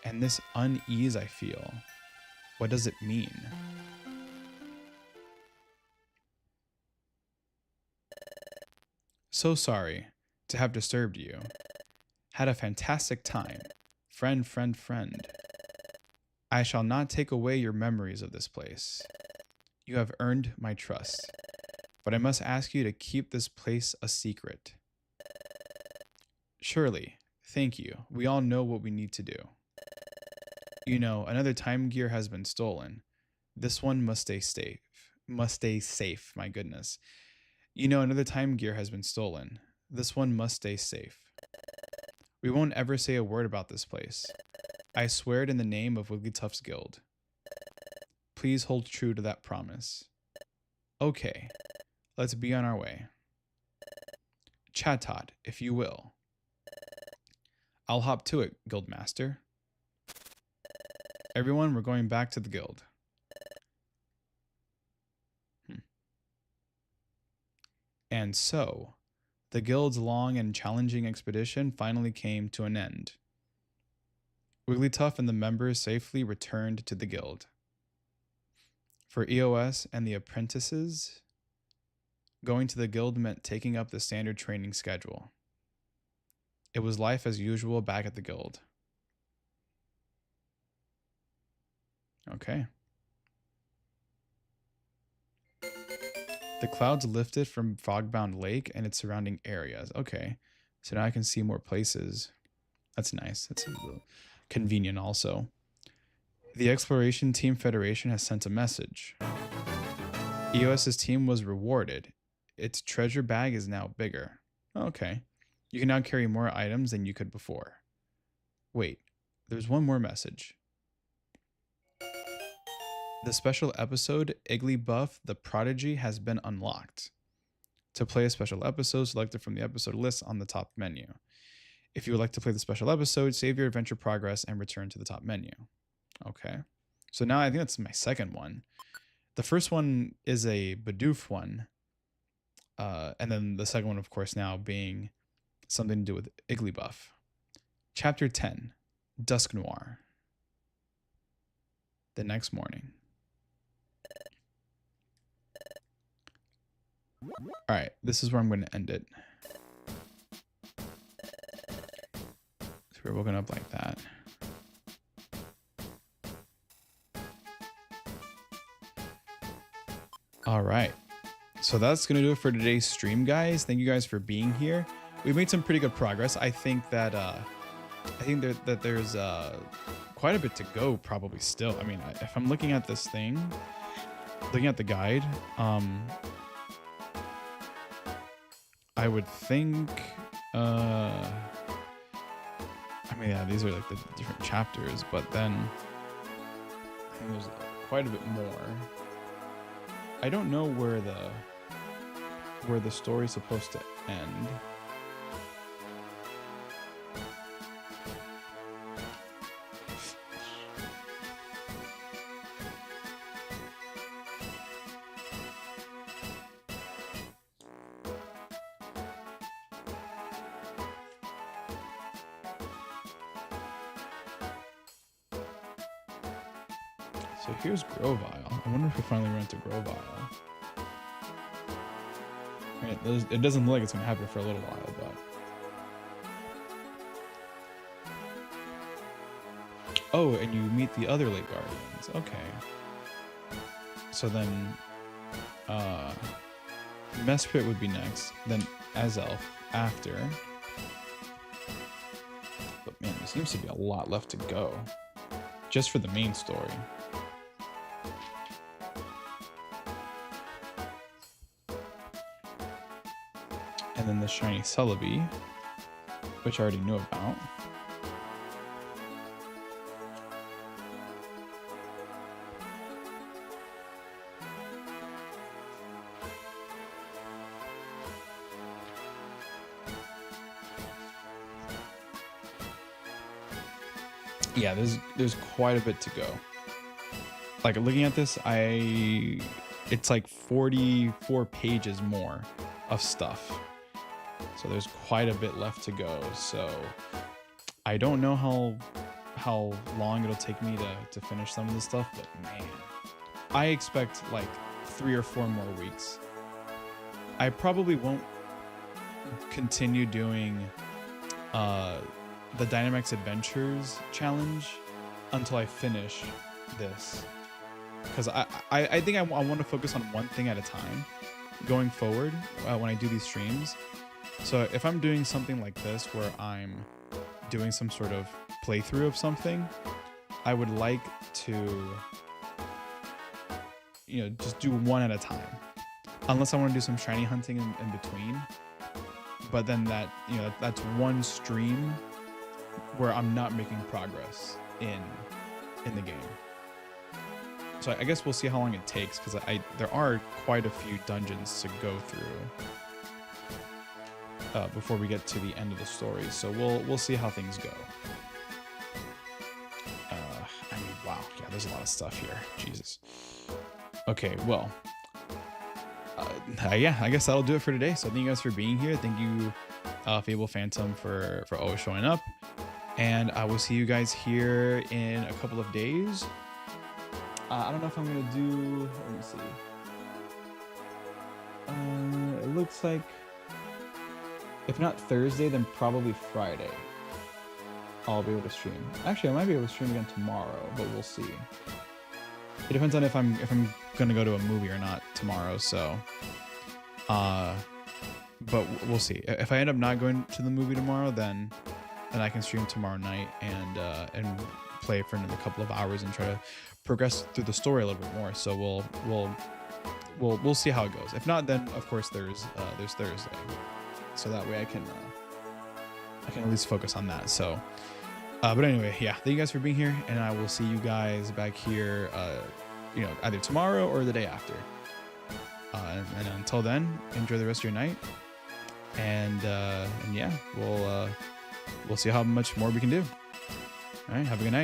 Speaker 1: And this unease I feel, what does it mean? So sorry to have disturbed you. Had a fantastic time. Friend. I shall not take away your memories of this place. You have earned my trust. But I must ask you to keep this place a secret. Surely, thank you. We all know what we need to do. You know, another time gear has been stolen. This one must stay safe. My goodness. You know, another time gear has been stolen. This one must stay safe. We won't ever say a word about this place. I swear it in the name of Wigglytuff's Guild. Please hold true to that promise. Okay, let's be on our way. Chatot, if you will. I'll hop to it, Guildmaster. Everyone, we're going back to the guild. And so, the guild's long and challenging expedition finally came to an end. Wigglytuff and the members safely returned to the guild. For EOS and the apprentices, going to the guild meant taking up the standard training schedule. It was life as usual back at the guild. Okay. The clouds lifted from Fogbound Lake and its surrounding areas. Okay. So now I can see more places. That's nice. That's convenient also. The Exploration Team Federation has sent a message. EOS's team was rewarded. Its treasure bag is now bigger. Okay. You can now carry more items than you could before. Wait, there's one more message. The special episode, Igglybuff the Prodigy, has been unlocked. To play a special episode, select it from the episode list on the top menu. If you would like to play the special episode, save your adventure progress and return to the top menu. Okay. So now I think that's my second one. The first one is a Bidoof one. And then the second one, of course, now being something to do with Igglybuff. Chapter 10, Dusk Noir. The next morning. All right, this is where I'm going to end it. So we're woken up like that. All right. So that's going to do it for today's stream, guys. Thank you guys for being here. We made some pretty good progress. I think that there's quite a bit to go probably still. I mean, if I'm looking at this thing, looking at the guide, I would think I mean, yeah, these are like the different chapters, but then I think there's quite a bit more. I don't know where the story's supposed to end. So here's Grovile. I wonder if we finally run into Grovile. It doesn't look like it's going to happen for a little while, but... Oh, and you meet the other Lake Guardians. Okay. So then... Mesprit would be next, then Azelf after. But man, there seems to be a lot left to go. Just for the main story. And then the shiny Celebi, which I already knew about. Yeah, there's quite a bit to go. Like looking at this, it's like 44 pages more of stuff. So there's quite a bit left to go. So I don't know how long it'll take me to finish some of this stuff, but man, I expect like 3 or 4 more weeks. I probably won't continue doing the Dynamax Adventures challenge until I finish this, because I think I want to focus on one thing at a time going forward when I do these streams. So if I'm doing something like this where I'm doing some sort of playthrough of something, I would like to, just do one at a time, unless I want to do some shiny hunting in between. But then that's one stream where I'm not making progress in the game. So I guess we'll see how long it takes, because there are quite a few dungeons to go through before we get to the end of the story. So we'll see how things go. I mean, wow, yeah, there's a lot of stuff here. Jesus. Okay, well, yeah, I guess that'll do it for today. So thank you guys for being here. Thank you, Fable Phantom, for always showing up. And I will see you guys here in a couple of days. I don't know if I'm gonna do. Let me see. It looks like, if not Thursday, then probably Friday, I'll be able to stream. Actually, I might be able to stream again tomorrow, but we'll see. It depends on if I'm gonna go to a movie or not tomorrow. So, but we'll see. If I end up not going to the movie tomorrow, then I can stream tomorrow night and play for another couple of hours and try to progress through the story a little bit more. So we'll see how it goes. If not, then of course there's Thursday, so that way I can at least focus on that. So, but anyway, yeah, thank you guys for being here, and I will see you guys back here, either tomorrow or the day after. And until then, enjoy the rest of your night, and yeah, we'll see how much more we can do. All right, have a good night.